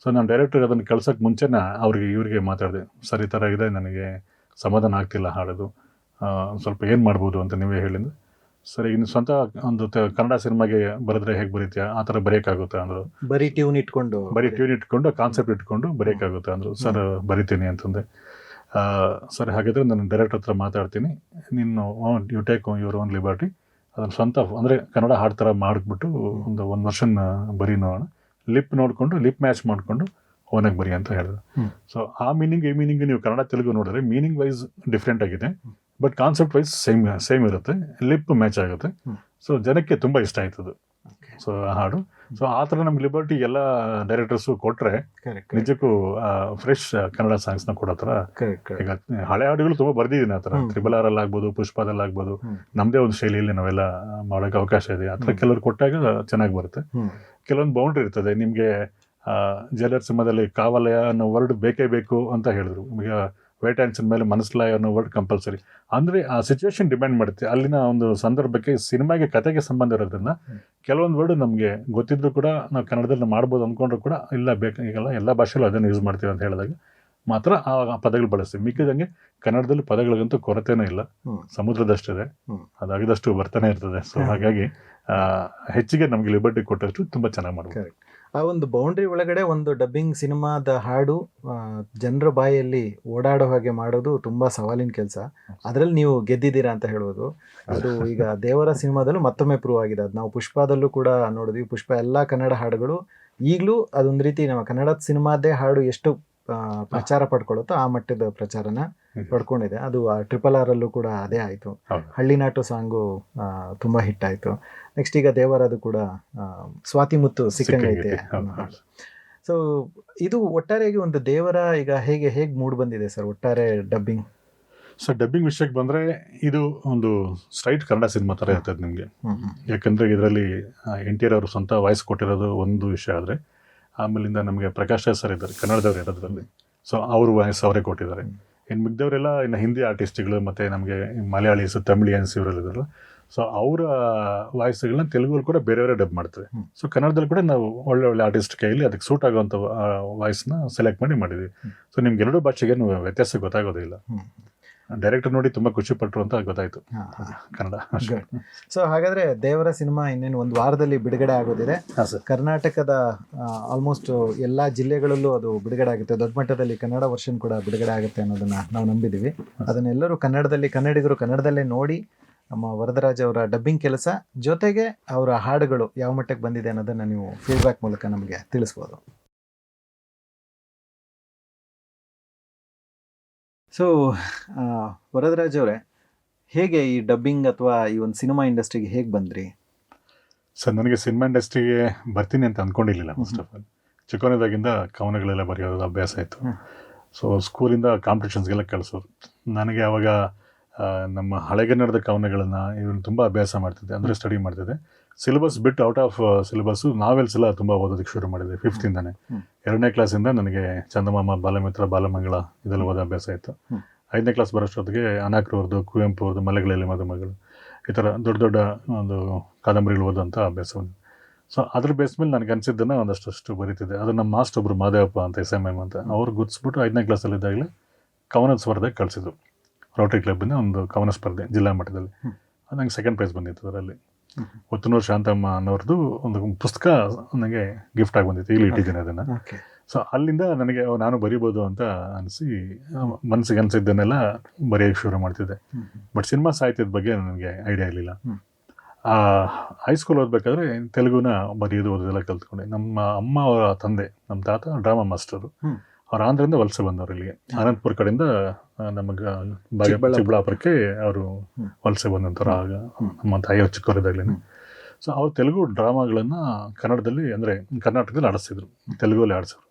[SPEAKER 4] ಸೊ ನಾನು ಡೈರೆಕ್ಟ್ರಿಗೆ ಅದನ್ನು ಕಳ್ಸೋಕ್ಕೆ ಮುಂಚೆನೇ ಇವರಿಗೆ ಮಾತಾಡಿದೆ, ಸರ್ ಈ ಥರ ಇದೆ, ನನಗೆ ಸಮಾಧಾನ ಆಗ್ತಿಲ್ಲ ಹಾಡೋದು, ಸ್ವಲ್ಪ ಏನು ಮಾಡ್ಬೋದು ಅಂತ ನೀವೇ ಹೇಳಿದ್ದು. ಸರಿ, ಇನ್ನು ಸ್ವಂತ ಒಂದು ಕನ್ನಡ ಸಿನಿಮಾಗೆ ಬರೆದ್ರೆ ಹೇಗೆ ಬರೀತೀಯ, ಆ ಥರ ಬರೆಯೋಕ್ಕಾಗುತ್ತೆ ಅಂದರು.
[SPEAKER 3] ಬರೀ ಟ್ಯೂನ್ ಇಟ್ಕೊಂಡು
[SPEAKER 4] ಕಾನ್ಸೆಪ್ಟ್ ಇಟ್ಕೊಂಡು ಬರೆಯೋಕ್ಕಾಗುತ್ತೆ ಅಂದರು. ಸರ್ ಬರಿತೀನಿ ಅಂತಂದೆ. ಸರಿ, ಹಾಗಿದ್ರೆ ನಾನು ಡೈರೆಕ್ಟರ್ ಹತ್ರ ಮಾತಾಡ್ತೀನಿ, ನೀನು you take your own liberty, ಅದನ್ನು ಸ್ವಂತ ಅಂದರೆ ಕನ್ನಡ ಹಾಡು ಥರ ಮಾಡಿಬಿಟ್ಟು ಒಂದು ವರ್ಷನ್ ಬರೀ ನೋಡೋಣ, ಲಿಪ್ ನೋಡಿಕೊಂಡು ಲಿಪ್ ಮ್ಯಾಚ್ ಮಾಡಿಕೊಂಡು ಓನಾಗಿ ಬರಿ ಅಂತ ಹೇಳಿದ್ರು. ಸೊ ಆ ಮೀನಿಂಗ್ ಈ ಮೀನಿಂಗ್ ನೀವು ಕನ್ನಡ ತೆಲುಗು ನೋಡಿದ್ರೆ ಮೀನಿಂಗ್ ವೈಸ್ ಡಿಫ್ರೆಂಟ್ ಆಗಿದೆ, ಬಟ್ ಕಾನ್ಸೆಪ್ಟ್ ವೈಸ್ ಸೇಮ್ ಇರುತ್ತೆ, ಲಿಪ್ ಮ್ಯಾಚ್ ಆಗುತ್ತೆ. ಸೊ ಜನಕ್ಕೆ ತುಂಬ ಇಷ್ಟ ಆಯ್ತದು ಸೊ ಆ ಹಾಡು. ಸೊ ಆ ಥರ ನಮ್ಗೆ ಲಿಬರ್ಟಿ ಎಲ್ಲ ಡೈರೆಕ್ಟರ್ಸು ಕೊಟ್ಟರೆ ನಿಜಕ್ಕೂ ಫ್ರೆಶ್ ಕನ್ನಡ ಸಾಂಗ್ಸ್ನ ಕೊಡೋ ಥರ. ಈಗ ಹಳೆ ಹಾಡುಗಳು ತುಂಬ ಬರ್ದಿದ್ದೀನಿ ಆ ಥರ, ತ್ರಿಬಲ್ ಆರಲ್ಲಿ ಆಗ್ಬೋದು, ಪುಷ್ಪದಲ್ಲಿ ಆಗ್ಬೋದು, ನಮ್ಮದೇ ಒಂದು ಶೈಲಿಯಲ್ಲಿ ನಾವೆಲ್ಲ ಮಾಡೋಕ್ಕೆ ಅವಕಾಶ ಇದೆ. ಆ ಥರ ಕೆಲವ್ರು ಕೊಟ್ಟಾಗ ಚೆನ್ನಾಗಿ ಬರುತ್ತೆ. ಕೆಲವೊಂದು ಬೌಂಡ್ರಿ ಇರ್ತದೆ ನಿಮಗೆ. ಜೈಲರ್ ಸಿನಿಮಾದಲ್ಲಿ ಕಾವಲಯ ಅನ್ನೋ ವರ್ಡ್ ಬೇಕೇ ಬೇಕು ಅಂತ ಹೇಳಿದ್ರು. ಈಗ ವೈಟ್ ಆ್ಯಂಡ್ ಮೇಲೆ ಮನಸ್ಲಾಯ ಅನ್ನೋ ವರ್ಡ್ ಕಂಪಲ್ಸರಿ. ಅಂದರೆ ಆ ಸಿಚುವೇಶನ್ ಡಿಮ್ಯಾಂಡ್ ಮಾಡುತ್ತೆ, ಅಲ್ಲಿನ ಒಂದು ಸಂದರ್ಭಕ್ಕೆ, ಸಿನಿಮಾಗೆ, ಕತೆಗೆ ಸಂಬಂಧ ಇರೋದ್ರಿಂದ ಕೆಲವೊಂದು ವರ್ಡ್ ನಮಗೆ ಗೊತ್ತಿದ್ರು ಕೂಡ ನಾವು ಕನ್ನಡದಲ್ಲಿ ಮಾಡ್ಬೋದು ಅಂದ್ಕೊಂಡ್ರು ಕೂಡ ಇಲ್ಲ ಈಗೆಲ್ಲ ಎಲ್ಲ ಭಾಷೆಯಲ್ಲೂ ಅದನ್ನು ಯೂಸ್ ಮಾಡ್ತೀವಿ ಅಂತ ಹೇಳಿದಾಗ ಮಾತ್ರ ಆ ಪದಗಳು ಬಳಸ್ತೀವಿ. ಮಿಕ್ಕಿದಂಗೆ ಕನ್ನಡದಲ್ಲಿ ಪದಗಳಿಗಂತೂ ಕೊರತೆನೂ ಇಲ್ಲ, ಸಮುದ್ರದಷ್ಟಿದೆ, ಅದಾಗದಷ್ಟು ಬರ್ತಾನೆ ಇರ್ತದೆ. ಸೊ ಹಾಗಾಗಿ ಹೆಚ್ಚಿಗೆ ನಮಗೆ ಲಿಬರ್ಟಿ ಕೊಟ್ಟಷ್ಟು ತುಂಬ ಚೆನ್ನಾಗಿ ಮಾಡ್ಬೋದು.
[SPEAKER 3] ಆ ಒಂದು ಬೌಂಡ್ರಿ ಒಳಗಡೆ ಒಂದು ಡಬ್ಬಿಂಗ್ ಸಿನಿಮಾದ ಹಾಡು ಜನರ ಬಾಯಲ್ಲಿ ಓಡಾಡೋ ಹಾಗೆ ಮಾಡೋದು ತುಂಬ ಸವಾಲಿನ ಕೆಲಸ. ಅದರಲ್ಲಿ ನೀವು ಗೆದ್ದಿದ್ದೀರಾ ಅಂತ ಹೇಳ್ಬೋದು. ಅದು ಈಗ ದೇವರ ಸಿನಿಮಾದಲ್ಲೂ ಮತ್ತೊಮ್ಮೆ ಪ್ರೂವ್ ಆಗಿದೆ. ಅದು ನಾವು ಪುಷ್ಪದಲ್ಲೂ ಕೂಡ ನೋಡಿದ್ವಿ. ಪುಷ್ಪ ಎಲ್ಲ ಕನ್ನಡ ಹಾಡುಗಳು ಈಗಲೂ ಅದೊಂದು ರೀತಿ ನಮ್ಮ ಕನ್ನಡದ ಸಿನಿಮಾದೇ ಹಾಡು ಎಷ್ಟು ಪ್ರಚಾರ ಪಡ್ಕೊಳ್ಳುತ್ತೋ ಆ ಮಟ್ಟದ ಪ್ರಚಾರನ ಪಡ್ಕೊಂಡಿದೆ. ಅದು RRR ಅಲ್ಲೂ ಕೂಡ ಅದೇ ಆಯಿತು. ಹಳ್ಳಿನಾಟು ಸಾಂಗು ತುಂಬ ಹಿಟ್ ಆಯಿತು. ನೆಕ್ಸ್ಟ್ ಈಗ ದೇವರದು ಕೂಡ ಸ್ವಾತಿ ಮುತ್ತು ಸಿಕ್ಕಂಗೈತೆ. ಸೊ ಇದು ಒಟ್ಟಾರೆಯಾಗಿ ಒಂದು ದೇವರ ಈಗ ಹೇಗೆ ಮೂಡ್ ಬಂದಿದೆ ಸರ್ ಒಟ್ಟಾರೆ ಡಬ್ಬಿಂಗ್?
[SPEAKER 4] ಸೊ ಡಬ್ಬಿಂಗ್ ವಿಷಯಕ್ಕೆ ಬಂದರೆ ಇದು ಒಂದು ಸ್ಟ್ರೈಟ್ ಕನ್ನಡ ಸಿನಿಮಾ ಥರ ಇರ್ತದೆ ನಿಮಗೆ. ಯಾಕಂದರೆ ಇದರಲ್ಲಿ NTR ಅವರು ಸ್ವಂತ ವಾಯ್ಸ್ ಕೊಟ್ಟಿರೋದು ಒಂದು ವಿಷಯ ಆದರೆ, ಆಮೇಲಿಂದ ನಮಗೆ ಪ್ರಕಾಶ್ ರಾಜ್ ಸರ್ ಇದ್ದಾರೆ ಕನ್ನಡದವ್ರು ಇರೋದ್ರಲ್ಲಿ. ಸೊ ಅವ್ರ ವಾಯ್ಸ್ ಅವರೇ ಕೊಟ್ಟಿದ್ದಾರೆ. ಇನ್ನು ಮಿಗ್ದವರೆಲ್ಲ ಇನ್ನು ಹಿಂದಿ ಆರ್ಟಿಸ್ಟ್ಗಳು ಮತ್ತು ನಮಗೆ ಮಲಯಾಳೀಸ್, ತಮಿಳಿಯನ್ಸ್ ಇವರೆಲ್ಲ ಇದ್ದಾರಲ್ಲ, ಸೊ ಅವರ ವಾಯ್ಸ್ಗಳನ್ನ ತೆಲುಗಲ್ಲಿ ಕೂಡ ಬೇರೆಯವರೇ ಡಬ್ ಮಾಡ್ತಾರೆ. ಸೊ ಕನ್ನಡದಲ್ಲಿ ಕೂಡ ನಾವು ಒಳ್ಳೆ ಒಳ್ಳೆ ಆರ್ಟಿಸ್ಟ್ ಕೈಯಲ್ಲಿ ಅದಕ್ಕೆ ಸೂಟ್ ಆಗುವಂಥ ವಾಯ್ಸ್ನ ಸೆಲೆಕ್ಟ್ ಮಾಡಿದ್ದೀವಿ. ಸೊ ನಿಮ್ಗೆ ಎರಡೂ ಭಾಷೆಗೇನು ವ್ಯತ್ಯಾಸ ಗೊತ್ತಾಗೋದೇ ಇಲ್ಲ. ಡೈರೆಕ್ಟರ್ ನೋಡಿ ತುಂಬ ಖುಷಿ ಪಟ್ಟರು ಅಂತ ಗೊತ್ತಾಯ್ತು ಕನ್ನಡ.
[SPEAKER 3] ಸೊ ಹಾಗಾದ್ರೆ ದೇವರ ಸಿನಿಮಾ ಇನ್ನೇನು ಒಂದು ವಾರದಲ್ಲಿ ಬಿಡುಗಡೆ ಆಗೋದಿದೆ. ಕರ್ನಾಟಕದ ಆಲ್ಮೋಸ್ಟ್ ಎಲ್ಲ ಜಿಲ್ಲೆಗಳಲ್ಲೂ ಅದು ಬಿಡುಗಡೆ ಆಗುತ್ತೆ. ದೊಡ್ಡ ಮಟ್ಟದಲ್ಲಿ ಕನ್ನಡ ವರ್ಷನ್ ಕೂಡ ಬಿಡುಗಡೆ ಆಗುತ್ತೆ ಅನ್ನೋದನ್ನ ನಾವು ನಂಬಿದ್ದೀವಿ. ಅದನ್ನೆಲ್ಲರೂ ಕನ್ನಡಿಗರು ಕನ್ನಡದಲ್ಲೇ ನೋಡಿ ನಮ್ಮ ವರದರಾಜ್ ಅವರ ಡಬ್ಬಿಂಗ್ ಕೆಲಸ ಜೊತೆಗೆ ಅವರ ಹಾಡುಗಳು ಯಾವ ಮಟ್ಟಕ್ಕೆ ಬಂದಿದೆ ಅನ್ನೋದನ್ನು ನೀವು ಫೀಡ್ಬ್ಯಾಕ್ ಮೂಲಕ ನಮಗೆ ತಿಳಿಸ್ಬೋದು. ಸೊ ವರದರಾಜ್ ಅವರೇ, ಹೇಗೆ ಈ ಡಬ್ಬಿಂಗ್ ಅಥವಾ ಈ ಒಂದು ಸಿನಿಮಾ ಇಂಡಸ್ಟ್ರಿಗೆ ಹೇಗೆ ಬಂದ್ರಿ?
[SPEAKER 4] ಸರ್, ನನಗೆ ಸಿನಿಮಾ ಇಂಡಸ್ಟ್ರಿಗೆ ಬರ್ತೀನಿ ಅಂತ ಅಂದ್ಕೊಂಡಿರಲಿಲ್ಲ. ಫಸ್ಟ್ ಆಫ್ ಆಲ್ ಚಿಕ್ಕವನಿದ್ದಾಗಿಂದ ಕವನಗಳೆಲ್ಲ ಬರೆಯೋದು ಅಭ್ಯಾಸ ಆಯಿತು. ಸೊ ಸ್ಕೂಲಿಂದ ಕಾಂಪಿಟೇಷನ್ಸ್ಗೆಲ್ಲ ಕಳಿಸೋರು. ನನಗೆ ಆವಾಗ ನಮ್ಮ ಹಳೆಗನ್ನಡದ ಕವನಗಳನ್ನು ಇವನು ತುಂಬ ಅಭ್ಯಾಸ ಮಾಡ್ತಿದ್ದೆ, ಅಂದರೆ ಸ್ಟಡಿ ಮಾಡ್ತಿದ್ದೆ. ಸಿಲೆಬಸ್ ಬಿಟ್ಟು ಔಟ್ ಆಫ್ ಸಿಲೆಬಸ್ಸು ನಾವೆಲ್ಸ್ ಎಲ್ಲ ತುಂಬ ಓದೋದಕ್ಕೆ ಶುರು ಮಾಡಿದೆ 5th ಇಂದನೇ. 2ನೇ ಕ್ಲಾಸಿಂದ ನನಗೆ ಚಂದಮಾಮ, ಬಾಲಮಿತ್ರ, ಬಾಲಮಂಗಳ ಇದೆಲ್ಲ ಓದೋ ಅಭ್ಯಾಸ ಇತ್ತು. 5ನೇ ಕ್ಲಾಸ್ ಬರೋಷ್ಟೊತ್ತಿಗೆ ಅನಾಕ್ರವ್ರದ್ದು, ಕುವೆಂಪು ಅವ್ರದ್ದು ಮಲೆಗಳಲ್ಲಿ ಮದುಮಗಳು, ಈ ಥರ ದೊಡ್ಡ ದೊಡ್ಡ ಒಂದು ಕಾದಂಬರಿಗಳು ಓದೋಂಥ ಅಭ್ಯಾಸ ಬಂದಿದೆ. ಸೊ ಅದ್ರ ಬೇಸ್ ಮೇಲೆ ನನಗೆ ಅನಿಸಿದ್ದನ್ನು ಒಂದಷ್ಟು ಬರೀತಿದ್ದೆ. ಅದು ನಮ್ಮ ಮಾಸ್ಟರ್ ಒಬ್ಬರು ಮಾದೇವಪ್ಪ ಅಂತ SMM ಅಂತ, ಅವ್ರು ಗುರ್ಸ್ಬಿಟ್ಟು 5ನೇ ಕ್ಲಾಸಲ್ಲಿದ್ದಾಗಲೇ ಕವನದ ಸ್ಪರ್ಧೆಗೆ ಕಳಿಸಿದ್ರು. ರೋಟರಿ ಕ್ಲಬ್ಬಿಂದ ಒಂದು ಕವನ ಸ್ಪರ್ಧೆ ಜಿಲ್ಲಾ ಮಟ್ಟದಲ್ಲಿ. ಅದು ನಂಗೆ 2nd ಪ್ರೈಸ್ ಬಂದಿತ್ತು. ಅದರಲ್ಲಿ ಒತ್ತನೂರು ಶಾಂತಮ್ಮ ಅನ್ನೋರ್ದು ಒಂದು ಪುಸ್ತಕ ನನಗೆ ಗಿಫ್ಟ್ ಆಗಿ ಬಂದಿತ್ತು. ಇಲ್ಲಿ ಇಟ್ಟಿದ್ದೀನಿ ಅದನ್ನು. ಸೊ ಅಲ್ಲಿಂದ ನನಗೆ ನಾನು ಬರಿಬೋದು ಅಂತ ಅನಿಸಿ ಮನಸ್ಸಿಗೆ ಅನಿಸಿದ್ದನ್ನೆಲ್ಲ ಬರೆಯೋಕ್ಕೆ ಶುರು ಮಾಡ್ತಿದ್ದೆ. ಬಟ್ ಸಿನಿಮಾ ಸಾಹಿತ್ಯದ ಬಗ್ಗೆ ನನಗೆ ಐಡಿಯಾ ಇರಲಿಲ್ಲ. ಹೈಸ್ಕೂಲ್ ಓದಬೇಕಾದ್ರೆ ತೆಲುಗುನ ಬರೆಯೋದು ಓದೋದೆಲ್ಲ ಕಲ್ತ್ಕೊಂಡೆ. ನಮ್ಮ ಅಮ್ಮ ಅವರ ತಂದೆ, ನಮ್ಮ ತಾತ ಡ್ರಾಮಾ ಮಾಸ್ಟರು. ಅವ್ರು ಆಂಧ್ರದಿಂದ ವಲಸೆ ಬಂದವರು ಇಲ್ಲಿಗೆ. ಅನಂತಪುರ ಕಡೆಯಿಂದ ನಮಗೆ ಚಿಕ್ಕಬಳ್ಳಾಪುರಕ್ಕೆ ಅವರು ವಲಸೆ ಬಂದಂಥವ್ರು ಆಗ ನಮ್ಮ ತಾಯಿಯವ್ರು ಚಿಕ್ಕವರಿದ್ದಾಗಲೇ. ಸೊ ಅವ್ರು ತೆಲುಗು ಡ್ರಾಮಾಗಳನ್ನು ಕನ್ನಡದಲ್ಲಿ, ಅಂದರೆ ಕರ್ನಾಟಕದಲ್ಲಿ ಆಡಿಸ್ತಿದ್ರು, ತೆಲುಗಲ್ಲಿ ಆಡಿಸಿದ್ರು.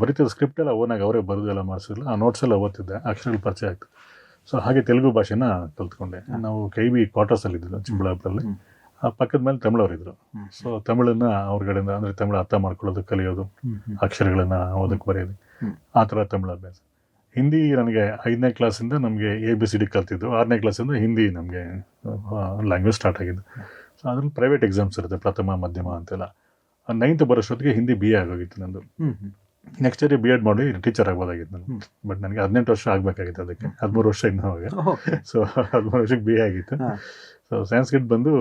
[SPEAKER 4] ಬರೀತಿದ್ದ ಸ್ಕ್ರಿಪ್ಟ್ ಎಲ್ಲ ಓನಾಗಿ ಅವರೇ ಬರೋದೆಲ್ಲ ಮಾಡಿಸಿದ್ರು. ಆ ನೋಟ್ಸ್ ಎಲ್ಲ ಓದ್ತಿದ್ದೆ, ಅಕ್ಷರಗಳು ಪರಿಚಯ ಆಗ್ತದೆ. ಸೊ ಹಾಗೆ ತೆಲುಗು ಭಾಷೆನ ಕಲ್ತ್ಕೊಂಡೆ. ನಾವು KB ಕ್ವಾರ್ಟರ್ಸಲ್ಲಿ ಇದ್ದಿದ್ದು ಚಿಕ್ಕಬಳ್ಳಾಪುರಲ್ಲಿ. ಪಕ್ಕದ ಮೇಲೆ ತಮಿಳವರಿದ್ದರು. ಸೊ ತಮಿಳನ್ನು ಅವ್ರಗಡೆಯಿಂದ, ಅಂದರೆ ತಮಿಳು ಅರ್ಥ ಮಾಡ್ಕೊಳ್ಳೋದು, ಕಲಿಯೋದು, ಅಕ್ಷರಗಳನ್ನು ಓದಕ್ಕೆ ಬರೆಯೋದು, ಆ ಥರ ತಮಿಳು ಅಭ್ಯಾಸ. ಹಿಂದಿ ನನಗೆ 5ನೇ ಕ್ಲಾಸಿಂದ ನಮಗೆ ABCD ಕಲ್ತಿದ್ದು. 6ನೇ ಕ್ಲಾಸಿಂದ ಹಿಂದಿ ನಮಗೆ ಲ್ಯಾಂಗ್ವೇಜ್ ಸ್ಟಾರ್ಟ್ ಆಗಿದ್ದು. ಸೊ ಅದ್ರಲ್ಲಿ ಪ್ರೈವೇಟ್ ಎಕ್ಸಾಮ್ಸ್ ಇರುತ್ತೆ, ಪ್ರಥಮ ಮಧ್ಯಮ ಅಂತೆಲ್ಲ. 9th ಬರೋಷ್ಟೊತ್ತಿಗೆ ಹಿಂದಿ BA ಆಗೋಗಿತ್ತು ನಂದು. ನೆಕ್ಸ್ಟ್ ಇಯರ್ B.Ed ಮಾಡಿ ಟೀಚರ್ ಆಗ್ಬೋದಾಗಿತ್ತು ನಾನು. ಬಟ್ ನನಗೆ 18 ವರ್ಷ ಆಗಬೇಕಾಗಿತ್ತು, ಅದಕ್ಕೆ 13 ವರ್ಷ ಇನ್ನೂ ಅವಾಗ. ಸೊ 13 ವರ್ಷಕ್ಕೆ BA ಆಗಿತ್ತು. ಸೊ ಸಂಸ್ಕೃತ್ ಬಂದು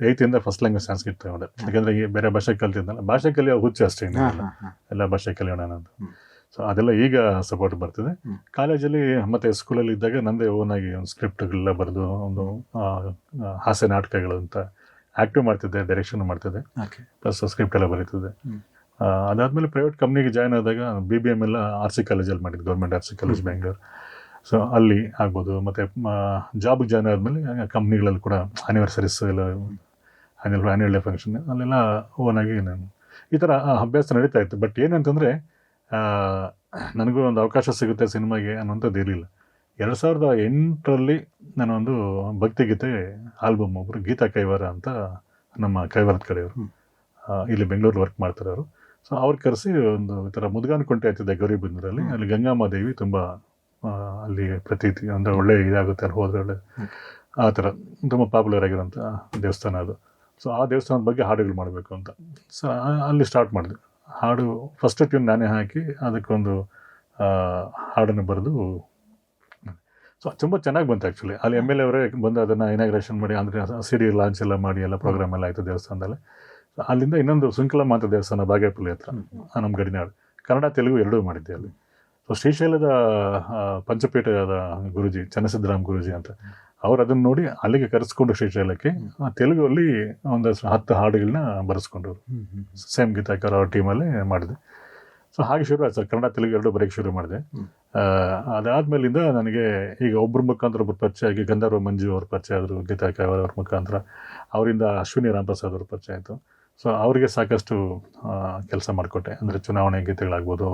[SPEAKER 4] 8th ಇಂದ ಫಸ್ಟ್ ಲ್ಯಾಂಗ್ವೇಜ್ ಸಂಸ್ಕೃತ್ ತಗೊಂಡೆ. ಯಾಕಂದರೆ ಬೇರೆ ಭಾಷೆ ಕಲ್ತಿದ್ನಲ್ಲ, ಭಾಷೆ ಕಲಿಯೋ ಹುಚ್ಚು ಅಷ್ಟೇ, ಎಲ್ಲ ಭಾಷೆ ಕಲಿಯೋಣ ಅಂತ. ಸೊ ಅದೆಲ್ಲ ಈಗ ಸಪೋರ್ಟ್ ಬರ್ತಿದೆ. ಕಾಲೇಜಲ್ಲಿ ಮತ್ತು ಸ್ಕೂಲಲ್ಲಿ ಇದ್ದಾಗ ನಂದೇ ಓನಾಗಿ ಒಂದು ಸ್ಕ್ರಿಪ್ಟ್ಗಳೆಲ್ಲ ಬರೆದು ಒಂದು ಹಾಸ್ಯ ನಾಟಕಗಳು ಅಂತ ಆ್ಯಕ್ಟಿವ್ ಮಾಡ್ತಿದ್ದೆ, ಡೈರೆಕ್ಷನ್ ಮಾಡ್ತಿದ್ದೆ, ಪ್ಲಸ್ ಸ್ಕ್ರಿಪ್ಟ್ ಎಲ್ಲ ಬರೀತಿದ್ದೆ. ಅದಾದಮೇಲೆ ಪ್ರೈವೇಟ್ ಕಂಪ್ನಿಗೆ ಜಾಯ್ನ್ ಆದಾಗ BBM ಎಲ್ಲ RC ಕಾಲೇಜಲ್ಲಿ ಮಾಡಿದ್ದು, government RC college Bengaluru. So ಅಲ್ಲಿ ಆಗ್ಬೋದು. ಮತ್ತು ಜಾಬ್ಗೆ ಜಾಯ್ನ್ ಆದಮೇಲೆ ಕಂಪ್ನಿಗಳಲ್ಲಿ ಕೂಡ ಆ್ಯನಿವರ್ಸರೀಸ್ ಎಲ್ಲ, ಆ್ಯನ್ಯುವಲ್ ಡೇ ಫಂಕ್ಷನ್ ಅಲ್ಲೆಲ್ಲ ಓನಾಗಿ ನಾನು ಈ ಥರ ಅಭ್ಯಾಸ ನಡೀತಾ ಇತ್ತು. ಬಟ್ ಏನಂತಂದರೆ ನನಗೂ ಒಂದು ಅವಕಾಶ ಸಿಗುತ್ತೆ ಸಿನಿಮಾಗೆ ಅನ್ನೋಂಥದ್ದು ಇರಲಿಲ್ಲ. 2008ರಲ್ಲಿ ನಾನೊಂದು ಭಕ್ತಿಗೀತೆ ಆಲ್ಬಮ್, ಒಬ್ಬರು ಗೀತಾ ಕೈವಾರ ಅಂತ ನಮ್ಮ ಕೈವಾರದ ಕಡೆಯವರು, ಇಲ್ಲಿ ಬೆಂಗಳೂರಲ್ಲಿ ವರ್ಕ್ ಮಾಡ್ತಾರೆ ಅವರು. ಸೊ ಅವ್ರು ಕರೆಸಿ ಒಂದು ಈ ಥರ ಮುದ್ಗಾನಕುಂಟೆ ಆಗ್ತಿದೆ ಗೌರಿಬಿದನೂರಲ್ಲಿ. ಅಲ್ಲಿ ಗಂಗಾಮ್ಮ ದೇವಿ ತುಂಬ ಅಲ್ಲಿ ಪ್ರತೀತಿ, ಅಂದರೆ ಒಳ್ಳೆ ಇದಾಗುತ್ತೆ ಅಲ್ಲಿ ಹೋದರೆ ಒಳ್ಳೆ, ಆ ಥರ ತುಂಬ ಪಾಪ್ಯುಲರ್ ಆಗಿರೋಂಥ ದೇವಸ್ಥಾನ ಅದು. ಸೊ ಆ ದೇವಸ್ಥಾನದ ಬಗ್ಗೆ ಹಾಡುಗಳು ಮಾಡಬೇಕು ಅಂತ. ಸೊ ಅಲ್ಲಿ ಸ್ಟಾರ್ಟ್ ಮಾಡಿದೆ. ಹಾಡು ಫಸ್ಟ್ ಟ್ಯೂನ್ ನಾನೇ ಹಾಕಿ ಅದಕ್ಕೊಂದು ಹಾಡನ್ನು ಬರೆದು, ಸೊ ತುಂಬ ಚೆನ್ನಾಗಿ ಬಂತು ಆ್ಯಕ್ಚುಲಿ. ಅಲ್ಲಿ MLA ಅವರೇ ಬಂದು ಅದನ್ನು ಇನಾಗ್ರೇಷನ್ ಮಾಡಿ, ಅಂದರೆ CD ಲಾಂಚ್ ಎಲ್ಲ ಮಾಡಿ ಎಲ್ಲ ಪ್ರೋಗ್ರಾಮ್ ಎಲ್ಲ ಆಯಿತು ದೇವಸ್ಥಾನದಲ್ಲಿ. ಅಲ್ಲಿಂದ ಇನ್ನೊಂದು ಸುಂಕಲಮ್ಮ ಅಂತ ದೇವಸ್ಥಾನ ಬಾಗೇಪಲ್ಲಿ ಹತ್ರ, ನಮ್ಮ ಗಡಿನಾಡು, ಕನ್ನಡ ತೆಲುಗು ಎರಡೂ ಮಾಡಿದ್ದೆ ಅಲ್ಲಿ. ಸೊ ಶ್ರೀಶೈಲದ ಪಂಚಪೀಠದ ಗುರುಜಿ ಚನ್ನಸಿದ್ದರಾಮ್ ಗುರುಜಿ ಅಂತ, ಅವ್ರು ಅದನ್ನು ನೋಡಿ ಅಲ್ಲಿಗೆ ಕರೆಸ್ಕೊಂಡು ಶ್ರೀಶೈಲಕ್ಕೆ ತೆಲುಗಲ್ಲಿ ಒಂದಷ್ಟು 10 ಹಾಡುಗಳನ್ನ ಬರೆಸ್ಕೊಂಡವ್ರು. ಸೇಮ್ ಗೀತಾಕರ್ ಅವ್ರ ಟೀಮಲ್ಲೇ ಮಾಡಿದೆ. ಸೊ ಹಾಗೆ ಶುರು ಆಯ್ತು ಸರ್, ಕನ್ನಡ ತೆಲುಗು ಎರಡೂ ಬರೆಯೋಕ್ಕೆ ಶುರು ಮಾಡಿದೆ. ಅದಾದಮೇಲಿಂದ ನನಗೆ ಈಗ ಒಬ್ಬರ ಮುಖಾಂತರ ಒಬ್ಬರು ಪರಿಚಯ ಆಗಿ, ಗಂಧರ್ವ ಮಂಜು ಅವ್ರ ಪರಿಚಯ ಆದರು, ಗೀತಾಕರ್ ಅವ್ರ ಮುಖಾಂತರ, ಅವರಿಂದ ಅಶ್ವಿನಿ ರಾಮಪ್ರಸಾದ್ ಅವ್ರ ಪರಿಚಯ ಆಯಿತು. ಸೊ ಅವರಿಗೆ ಸಾಕಷ್ಟು ಕೆಲಸ ಮಾಡಿಕೊಟ್ಟೆ. ಅಂದರೆ ಚುನಾವಣೆ ಗೀತೆಗಳಾಗ್ಬೋದು,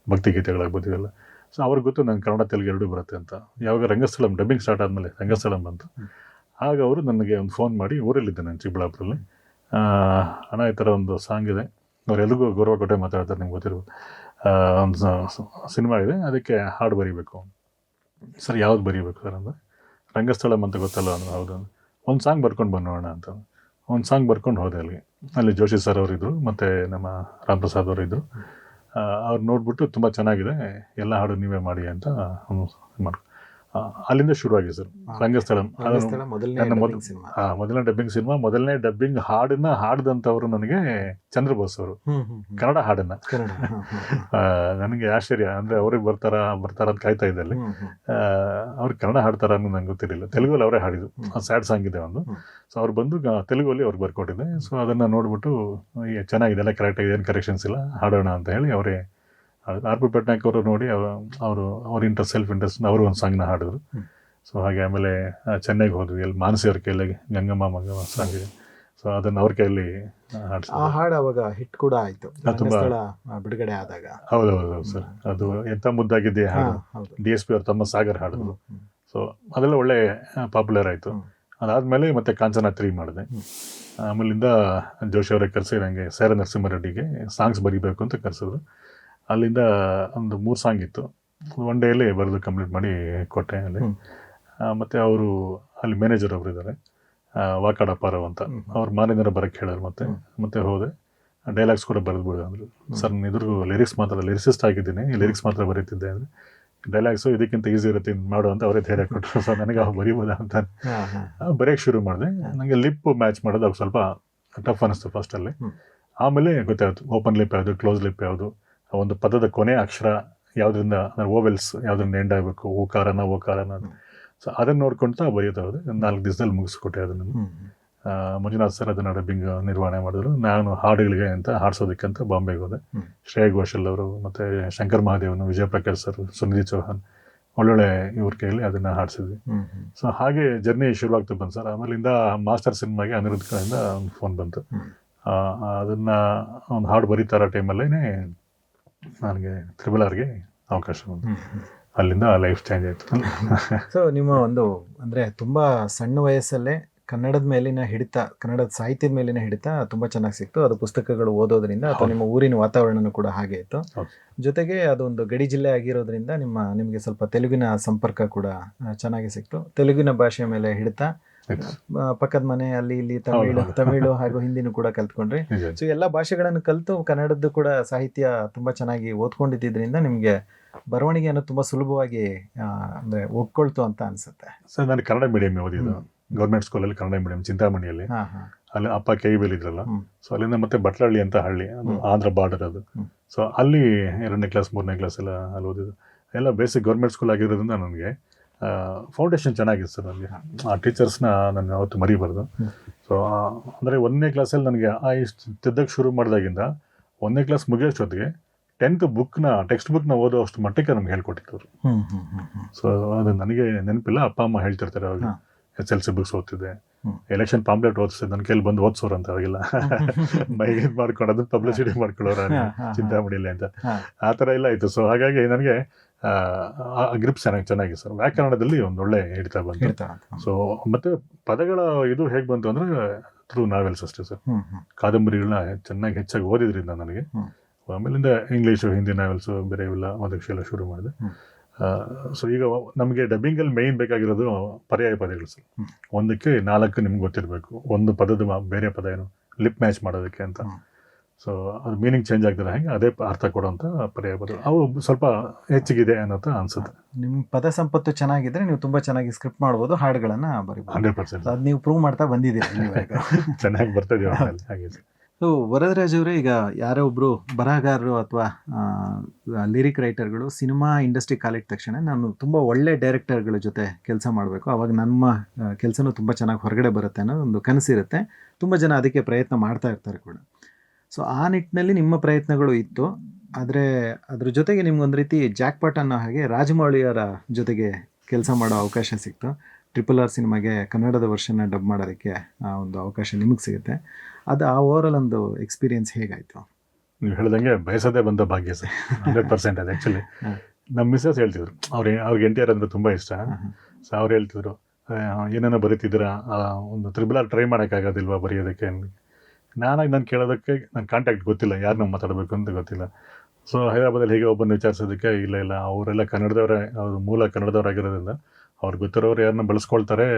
[SPEAKER 4] ಭಕ್ತಿ ಗೀತೆಗಳಾಗ್ಬೋದು, ಇವೆಲ್ಲ ಸೊ ಅವ್ರಿಗೆ ಗೊತ್ತು ನಂಗೆ ಕನ್ನಡ ತೆಲುಗು ಎರಡೂ ಬರುತ್ತೆ ಅಂತ. ಯಾವಾಗ ರಂಗಸ್ಥಳಂ ಡಬ್ಬಿಂಗ್ ಸ್ಟಾರ್ಟ್ ಆದಮೇಲೆ ರಂಗಸ್ಥಳಂ ಬಂತು, ಆಗ ಅವರು ನನಗೆ ಒಂದು ಫೋನ್ ಮಾಡಿ, ಊರಲ್ಲಿದ್ದೆ ನಾನು ಚಿಕ್ಕಬಳ್ಳಾಪುರಲ್ಲಿ, ಅಣ್ಣ ಈ ಥರ ಒಂದು ಸಾಂಗ್ ಇದೆ, ಅವರೆಲ್ಲರಿಗೂ ಗೌರವ ಕೊಟ್ಟೆ ಮಾತಾಡ್ತಾರೆ, ನಿಮ್ಗೆ ಗೊತ್ತಿರ್ಬೋದು, ಒಂದು ಸಿನಿಮಾ ಇದೆ, ಅದಕ್ಕೆ ಹಾಡು ಬರೀಬೇಕು. ಸರ್ ಯಾವ್ದು ಬರೀಬೇಕು ಸರ್ ಅಂದರೆ, ರಂಗಸ್ಥಳಂ ಅಂತ ಗೊತ್ತಲ್ಲ ಅಂದ್ರೆ, ಹೌದು, ಒಂದು ಸಾಂಗ್ ಬರ್ಕೊಂಡು ಬನ್ನೋಣ ಅಂತ. ಒಂದು ಸಾಂಗ್ ಬರ್ಕೊಂಡು ಹೋದೆ ಅಲ್ಲಿ ಜೋಶಿ ಸರ್ ಅವರಿದ್ದರು ಮತ್ತು ನಮ್ಮ ರಾಮ್ ಪ್ರಸಾದ್ ಅವರಿದ್ದರು. ಅವ್ರು ನೋಡ್ಬಿಟ್ಟು ತುಂಬ ಚೆನ್ನಾಗಿದೆ, ಎಲ್ಲ ಹಾಡು ನೀವೇ ಮಾಡಿ ಅಂತ ಮಾಡಿ ಅಲ್ಲಿಂದ ಶುರುವಾಗಿದೆ ಸರ್ ರಂಗಸ್ಥಳಂ. ಮೊದಲನೇ ಡಬ್ಬಿಂಗ್ ಸಿನಿಮಾ, ಮೊದಲನೇ ಡಬ್ಬಿಂಗ್ ಹಾಡನ್ನ ಹಾಡಿದಂಥವ್ರು ನನಗೆ ಚಂದ್ರಬೋಸ್ ಅವರು, ಕನ್ನಡ ಹಾಡನ್ನ. ನನಗೆ ಆಶ್ಚರ್ಯ, ಅಂದರೆ ಅವ್ರಿಗೆ ಬರ್ತಾರ ಅಂತ ಕಾಯ್ತಾ ಇದ್ದೆ ಅಲ್ಲಿ. ಅವ್ರಿಗೆ ಕನ್ನಡ ಹಾಡ್ತಾರ ಅನ್ನೋದು ನಂಗೆ ಗೊತ್ತಿರಲಿಲ್ಲ. ತೆಲುಗಲ್ಲಿ ಅವರೇ ಹಾಡಿದ್ರು, ಸ್ಯಾಡ್ ಸಾಂಗ್ ಇದೆ ಒಂದು. ಸೊ ಅವ್ರು ಬಂದು ತೆಲುಗಲ್ಲಿ ಅವ್ರಿಗೆ ಬರ್ಕೊಟ್ಟಿದ್ದೆ. ಸೊ ಅದನ್ನು ನೋಡ್ಬಿಟ್ಟು ಚೆನ್ನಾಗಿದೆ, ಎಲ್ಲ ಕರೆಕ್ಟಾಗಿದೆ, ಏನು ಕರೆಕ್ಷನ್ಸ್ ಇಲ್ಲ, ಹಾಡೋಣ ಅಂತ ಹೇಳಿ ಅವರೇ ಆರ್ ಪಿ ಪಟ್ನಾಯಕ್ ಅವರು ನೋಡಿ ಅವ್ರ ಇಂಟ್ರೆಸ್ಟ್, ಸೆಲ್ಫ್ ಇಂಟ್ರೆಸ್ಟ್, ಅವರು ಒಂದು ಸಾಂಗ್ನ ಹಾಡಿದ್ರು. ಸೊ ಹಾಗೆ ಆಮೇಲೆ ಚೆನ್ನೈಗೆ ಹೋದ್ವಿ, ಅಲ್ಲಿ ಮಾನಸಿ ಅವ್ರ ಕೈಯಲ್ಲಿ ಗಂಗಮ್ಮ ಮಗ ಸಾಂಗ್ ಇದೆ. ಸೊ ಅದನ್ನು ಅವ್ರ ಕೈಯಲ್ಲಿ
[SPEAKER 3] ಆ ಹಾಡು ಅವಾಗ ಹಿಟ್ ಕೂಡ ಆಯಿತು, ತುಂಬ ಬಿಡುಗಡೆ ಆದಾಗ.
[SPEAKER 4] ಹೌದೌದು ಸರ್, ಅದು ಎಂಥ ಮುದ್ದಾಗಿದ್ದೆ ಹಾಡು, DSP ಅವ್ರ ತಮ್ಮ ಸಾಗರ್ ಹಾಡಿದ್ರು. ಸೊ ಅದೆಲ್ಲ ಒಳ್ಳೆ ಪಾಪ್ಯುಲರ್ ಆಯಿತು. ಅದಾದಮೇಲೆ ಮತ್ತೆ ಕಾಂಚನ 3 ಮಾಡಿದೆ. ಆಮೇಲಿಂದ ಜೋಶಿ ಅವರೇ ಕರೆಸಿ ನನಗೆ ಸೇರ ನರಸಿಂಹರೆಡ್ಡಿಗೆ ಸಾಂಗ್ಸ್ ಬರೀಬೇಕು ಅಂತ ಕರೆಸಿದ್ರು. ಅಲ್ಲಿಂದ ಒಂದು 3 ಸಾಂಗ್ ಇತ್ತು, ಒನ್ ಡೇಯಲ್ಲಿ ಬರೆದು ಕಂಪ್ಲೀಟ್ ಮಾಡಿ ಕೊಟ್ಟೆ ಅಲ್ಲಿ. ಮತ್ತು ಅವರು ಅಲ್ಲಿ ಮ್ಯಾನೇಜರ್ ಅವರು ಇದ್ದಾರೆ, ವಾಕಾಡ್ ಅಪ್ಪಾರಾವ್ ಅಂತ, ಅವ್ರು ಮಾನಿಂದ ಬರೋಕ್ಕೆ ಹೇಳೋರು. ಮತ್ತೆ ಹೋದೆ, ಡೈಲಾಗ್ಸ್ ಕೂಡ ಬರೆದ್ಬಿಡು ಅಂದರು. ಸರ್ ಇದ್ರಿಗೂ ಲಿರಿಸಿಸ್ಟ್ ಆಗಿದ್ದೀನಿ, ಲಿರಿಕ್ಸ್ ಮಾತ್ರ ಬರೀತಿದ್ದೆ ಅಂದರೆ, ಡೈಲಾಗ್ಸು ಇದಕ್ಕಿಂತ ಈಸಿ ಇರುತ್ತೆ ಮಾಡು ಅಂತ ಅವರೇ ಧೈರ್ಯ ಕೊಟ್ಟರು. ಸೊ ನನಗೆ ಅವ್ರು ಬರೀಬೋದ ಅಂತ ಬರೆಯೋಕ್ಕೆ ಶುರು ಮಾಡಿದೆ. ನನಗೆ ಲಿಪ್ ಮ್ಯಾಚ್ ಮಾಡೋದು ಅವ್ರು ಸ್ವಲ್ಪ ಟಫ್ ಅನ್ನಿಸ್ತು ಫಸ್ಟಲ್ಲಿ. ಆಮೇಲೆ ಗೊತ್ತಾಯ್ತು ಓಪನ್ ಲಿಪ್ ಯಾವುದು, ಕ್ಲೋಸ್ ಲಿಪ್ ಯಾವುದು, ಒಂದು ಪದದ ಕೊನೆ ಅಕ್ಷರ ಯಾವುದರಿಂದ, ಅಂದರೆ ಓವೆಲ್ಸ್ ಯಾವುದರಿಂದ ಎಂಡ್ ಆಗಬೇಕು, ಓಕಾರನ. ಸೊ ಅದನ್ನು ನೋಡ್ಕೊಳ್ತಾ ಬರೆಯೋದು ಹೋದೆ. 4 ದಿವಸದಲ್ಲಿ ಮುಗಿಸ್ಕೊಟ್ಟೆ ಅದನ್ನು. ಮಂಜುನಾಥ್ ಸರ್ ಅದನ್ನು ಡಬ್ಬಿಂಗ್ ನಿರ್ವಹಣೆ ಮಾಡಿದ್ರು. ನಾನು ಹಾಡುಗಳಿಗೆ ಅಂತ ಹಾಡ್ಸೋದಕ್ಕಂತ ಬಾಂಬೆಗೆ ಹೋದೆ. ಶ್ರೇಯಾ ಘೋಷಲ್ ಅವರು, ಮತ್ತು ಶಂಕರ್ ಮಹಾದೇವನು, ವಿಜಯ್ ಪ್ರಕಾಶ್ ಸರ್, ಸುನಿಧಿ ಚೌಹಾನ್, ಒಳ್ಳೊಳ್ಳೆ ಇವ್ರ ಕೈಯಲ್ಲಿ ಅದನ್ನು ಹಾಡಿಸಿದ್ವಿ. ಸೊ ಹಾಗೆ ಜರ್ನಿ ಶುರುವಾಗ್ತಾ ಬಂತು ಸರ್. ಆಮೇಲಿಂದ ಮಾಸ್ಟರ್ ಸಿನಿಮಾಗೆ ಅನಿರುದ್ಧ ಕಡೆಯಿಂದ ಒಂದು ಫೋನ್ ಬಂತು. ಅದನ್ನು ಒಂದು ಹಾಡು ಬರೀತಾರ ಟೈಮಲ್ಲೇ ನನಗೆ RRRಗೆ ಅವಕಾಶ ಬಂತು. ಅಲ್ಲಿಂದ ಲೈಫ್ ಚೇಂಜ್ ಆಯಿತು.
[SPEAKER 3] ಸೊ ನಿಮ್ಮ ಒಂದು ಅಂದರೆ ತುಂಬ ಸಣ್ಣ ವಯಸ್ಸಲ್ಲೇ ಕನ್ನಡದ ಮೇಲಿನ ಹಿಡಿತ, ಕನ್ನಡದ ಸಾಹಿತ್ಯದ ಮೇಲಿನ ಹಿಡಿತ ತುಂಬ ಚೆನ್ನಾಗಿ ಸಿಕ್ತು. ಅದು ಪುಸ್ತಕಗಳು ಓದೋದ್ರಿಂದ, ಅಥವಾ ನಿಮ್ಮ ಊರಿನ ವಾತಾವರಣನೂ ಕೂಡ ಹಾಗೆ ಇತ್ತು. ಜೊತೆಗೆ ಅದೊಂದು ಗಡಿ ಜಿಲ್ಲೆ ಆಗಿರೋದ್ರಿಂದ ನಿಮಗೆ ಸ್ವಲ್ಪ ತೆಲುಗಿನ ಸಂಪರ್ಕ ಕೂಡ ಚೆನ್ನಾಗಿ ಸಿಕ್ತು. ತೆಲುಗಿನ ಭಾಷೆಯ ಮೇಲೆ ಹಿಡಿತ, ಪಕ್ಕದ ಮನೆ ಅಲ್ಲಿ ಇಲ್ಲಿ ತಮಿಳು ಹಾಗೂ ಹಿಂದಿನೂ ಕೂಡ ಕಲ್ತ್ಕೊಂಡ್ರಿ. ಸೊ ಎಲ್ಲ ಭಾಷೆಗಳನ್ನು ಕಲಿತು ಕನ್ನಡದ್ದು ಕೂಡ ಸಾಹಿತ್ಯ ತುಂಬಾ ಚೆನ್ನಾಗಿ ಓದ್ಕೊಂಡಿದ್ದರಿಂದ ನಿಮ್ಗೆ ಬರವಣಿಗೆ ಅನ್ನೋದು ತುಂಬಾ ಸುಲಭವಾಗಿ ಅಂದ್ರೆ ಒಪ್ಕೊಳ್ತು ಅಂತ ಅನ್ಸುತ್ತೆ.
[SPEAKER 4] ಸರ್ ನಾನು ಕನ್ನಡ ಮೀಡಿಯಂ ಓದಿದ್ದು, ಗೌರ್ಮೆಂಟ್ ಸ್ಕೂಲಲ್ಲಿ ಕನ್ನಡ ಮೀಡಿಯಂ ಚಿಂತಾಮಣಿಯಲ್ಲಿ. ಅಲ್ಲಿ ಅಪ್ಪ KVL ಇದ್ರಲ್ಲ, ಸೊ ಅಲ್ಲಿಂದ ಮತ್ತೆ ಬಟ್ಲಹಳ್ಳಿ ಅಂತ ಹಳ್ಳಿ, ಅದು ಆಂಧ್ರ ಬಾರ್ಡರ್ ಅದು. ಸೊ ಅಲ್ಲಿ 2ನೇ ಕ್ಲಾಸ್ 3ನೇ ಕ್ಲಾಸ್ ಎಲ್ಲ ಅಲ್ಲಿ ಓದಿದ್ದು. ಎಲ್ಲ ಬೇಸಿಕ್ ಗೌರ್ಮೆಂಟ್ ಸ್ಕೂಲ್ ಆಗಿರೋದ್ರಿಂದ ನನಗೆ ಫೌಂಡೇಶನ್ ಚೆನ್ನಾಗಿತ್ತು ಸರ್. ನನಗೆ ಆ ಟೀಚರ್ಸ್ನ ನಾನು ಅವತ್ತು ಮರಿಬಾರ್ದು. ಸೊ ಅಂದರೆ 1ನೇ ಕ್ಲಾಸಲ್ಲಿ ನನಗೆ ಇಷ್ಟು ತಿದ್ದಕ್ಕೆ ಶುರು ಮಾಡಿದಾಗಿಂದ 1ನೇ ಕ್ಲಾಸ್ ಮುಗಿಯೋಷ್ಟೊತ್ತಿಗೆ 10th ಟೆಕ್ಸ್ಟ್ ಬುಕ್ನ ಓದೋ ಅಷ್ಟು ಮಟ್ಟಕ್ಕೆ ನಮ್ಗೆ ಹೇಳ್ಕೊಟ್ಟಿದ್ರು. ಸೊ ಅದು ನನಗೆ ನೆನಪಿಲ್ಲ, ಅಪ್ಪ ಅಮ್ಮ ಹೇಳ್ತಿರ್ತಾರೆ. ಅವಾಗ SLC ಬುಕ್ಸ್ ಓದ್ತಿದ್ದೆ, ಎಲೆಕ್ಷನ್ ಪಾಂಪ್ಲೆಟ್ ಓದಿಸಿದೆ, ನನ್ನ ಕೈಲಿ ಬಂದು ಓದಿಸೋರು ಅಂತ ಅವಾಗೆಲ್ಲ ಮೈಗೆ ಮಾಡ್ಕೊಂಡು ಅದನ್ನು ಪಬ್ಲಿಸಿಟಿ ಮಾಡ್ಕೊಳ್ಳೋರು ಚಿಂತಾಮಣಿಯಲ್ಲಿ ಅಂತ, ಆ ಥರ ಎಲ್ಲ ಇತ್ತು. ಸೊ ಹಾಗಾಗಿ ನನಗೆ ಗ್ರಿಪ್ ಚೆನ್ನಾಗಿ ಸರ್. ವ್ಯಾಕರಣದಲ್ಲಿ ಒಂದು ಒಳ್ಳೆ ಹಿಡಿತ ಬಂತು. ಸೊ ಮತ್ತೆ ಪದಗಳ ಇದು ಹೇಗೆ ಬಂತು ಅಂದರೆ ಥ್ರೂ ನಾವೆಲ್ಸ್ ಅಷ್ಟೇ ಸರ್. ಕಾದಂಬರಿಗಳನ್ನ ಹೆಚ್ಚಾಗಿ ಓದಿದ್ರಿಂದ ನನಗೆ. ಆಮೇಲಿಂದ ಇಂಗ್ಲೀಷು, ಹಿಂದಿ ನಾವೆಲ್ಸು ಬೇರೆ ಇವೆಲ್ಲ ಓದಕ್ಕೆ ಎಲ್ಲ ಶುರು ಮಾಡಿದೆ. ಸೊ ಈಗ ನಮಗೆ ಡಬ್ಬಿಂಗಲ್ಲಿ ಮೇಯ್ನ್ ಬೇಕಾಗಿರೋದು ಪರ್ಯಾಯ ಪದಗಳು ಸರ್. 1ಕ್ಕೆ 4 ನಿಮ್ಗೆ ಗೊತ್ತಿರಬೇಕು, ಒಂದು ಪದದ ಬೇರೆ ಪದ ಏನು ಲಿಪ್ ಮ್ಯಾಚ್ ಮಾಡೋದಕ್ಕೆ ಅಂತ. ಸೊ ಅದು ಮೀನಿಂಗ್ ಚೇಂಜ್ ಆಗ್ತದೆ, ಹಾಗೆ ಅದೇ ಅರ್ಥ ಕೊಡೋಂಥ ಪರ್ಯಾಯ ಪದ ಅವು ಸ್ವಲ್ಪ ಹೆಚ್ಚಿಗಿದೆ ಅನ್ನೋಂಥ ಅನ್ಸುತ್ತೆ.
[SPEAKER 3] ನಿಮ್ಮ ಪದ ಸಂಪತ್ತು ಚೆನ್ನಾಗಿದ್ರೆ ನೀವು ತುಂಬ ಚೆನ್ನಾಗಿ ಸ್ಕ್ರಿಪ್ಟ್ ಮಾಡ್ಬೋದು, ಹಾಡುಗಳನ್ನು ಬರೀಬೋದು.
[SPEAKER 4] 100%
[SPEAKER 3] ಅದು ನೀವು ಪ್ರೂವ್ ಮಾಡ್ತಾ ಬಂದಿದ್ದೀರಿ.
[SPEAKER 4] ಚೆನ್ನಾಗಿ ಬರ್ತದೆ ಹಾಗೆ.
[SPEAKER 3] ಸೊ ವರದರಾಜ್ ಅವರೇ, ಈಗ ಯಾರೋ ಒಬ್ಬರು ಬರಹಗಾರರು ಅಥವಾ ಲಿರಿಕ್ ರೈಟರ್ಗಳು ಸಿನಿಮಾ ಇಂಡಸ್ಟ್ರಿ ಕಾಲಿಟ್ಟ ತಕ್ಷಣ ನಾನು ತುಂಬ ಒಳ್ಳೆ ಡೈರೆಕ್ಟರ್ಗಳ ಜೊತೆ ಕೆಲಸ ಮಾಡಬೇಕು, ಆವಾಗ ನಮ್ಮ ಕೆಲಸನೂ ತುಂಬ ಚೆನ್ನಾಗಿ ಹೊರಗಡೆ ಬರುತ್ತೆ ಅನ್ನೋ ಒಂದು ಕನಸಿರುತ್ತೆ. ತುಂಬ ಜನ ಅದಕ್ಕೆ ಪ್ರಯತ್ನ ಮಾಡ್ತಾ ಇರ್ತಾರೆ ಕೂಡ. ಸೊ ಆ ನಿಟ್ಟಿನಲ್ಲಿ ನಿಮ್ಮ ಪ್ರಯತ್ನಗಳು ಇತ್ತು. ಆದರೆ ಅದ್ರ ಜೊತೆಗೆ ನಿಮ್ಗೊಂದು ರೀತಿ ಜಾಕ್ಪಾಟ್ ಅನ್ನೋ ಹಾಗೆ ರಾಜಮೌಳಿಯವರ ಜೊತೆಗೆ ಕೆಲಸ ಮಾಡೋ ಅವಕಾಶ ಸಿಕ್ತು. RRR ಸಿನಿಮಾಗೆ ಕನ್ನಡದ ವರ್ಷನ ಡಬ್ ಮಾಡೋದಕ್ಕೆ ಒಂದು ಅವಕಾಶ ನಿಮಗೆ ಸಿಗುತ್ತೆ. ಅದು ಆ ಓವರಾಲ್ ಒಂದು ಎಕ್ಸ್ಪೀರಿಯನ್ಸ್ ಹೇಗಾಯಿತು?
[SPEAKER 4] ನೀವು ಹೇಳ್ದಂಗೆ ಬಯಸೋದೇ ಬಂದ ಭಾಗ್ಯ ಸರ್. 100% ಅದು ಆ್ಯಕ್ಚುಲಿ ನಮ್ಮ ಮಿಸ್ಸಸ್ ಹೇಳ್ತಿದ್ರು, ಅವ್ರಿಗೆ NTR ಅಂದರೆ ತುಂಬ ಇಷ್ಟ. ಸೊ ಅವ್ರು ಹೇಳ್ತಿದ್ರು, ಏನೇನೋ ಬರೀತಿದ್ದೀರಾ, ಒಂದು RRR ಟ್ರೈ ಮಾಡೋಕ್ಕಾಗೋದಿಲ್ವಾ ಬರೆಯೋದಕ್ಕೆ. ನಾನು ಕೇಳೋದಕ್ಕೆ ನನ್ನ ಕಾಂಟ್ಯಾಕ್ಟ್ ಗೊತ್ತಿಲ್ಲ, ಯಾರು ನಾವು ಮಾತಾಡಬೇಕು ಅಂತ ಗೊತ್ತಿಲ್ಲ. ಸೊ ಹೈದರಾಬಾದಲ್ಲಿ ಹೇಗೆ ಒಬ್ಬನ ವಿಚಾರಿಸೋದಕ್ಕೆ ಇಲ್ಲ ಅವರೆಲ್ಲ ಕನ್ನಡದವರೇ, ಅವ್ರು ಮೂಲ ಕನ್ನಡದವರಾಗಿರೋದ್ರಿಂದ ಅವ್ರಿಗೆ ಗೊತ್ತಿರೋರು ಯಾರನ್ನ ಬಳಸ್ಕೊಳ್ತಾರೆ,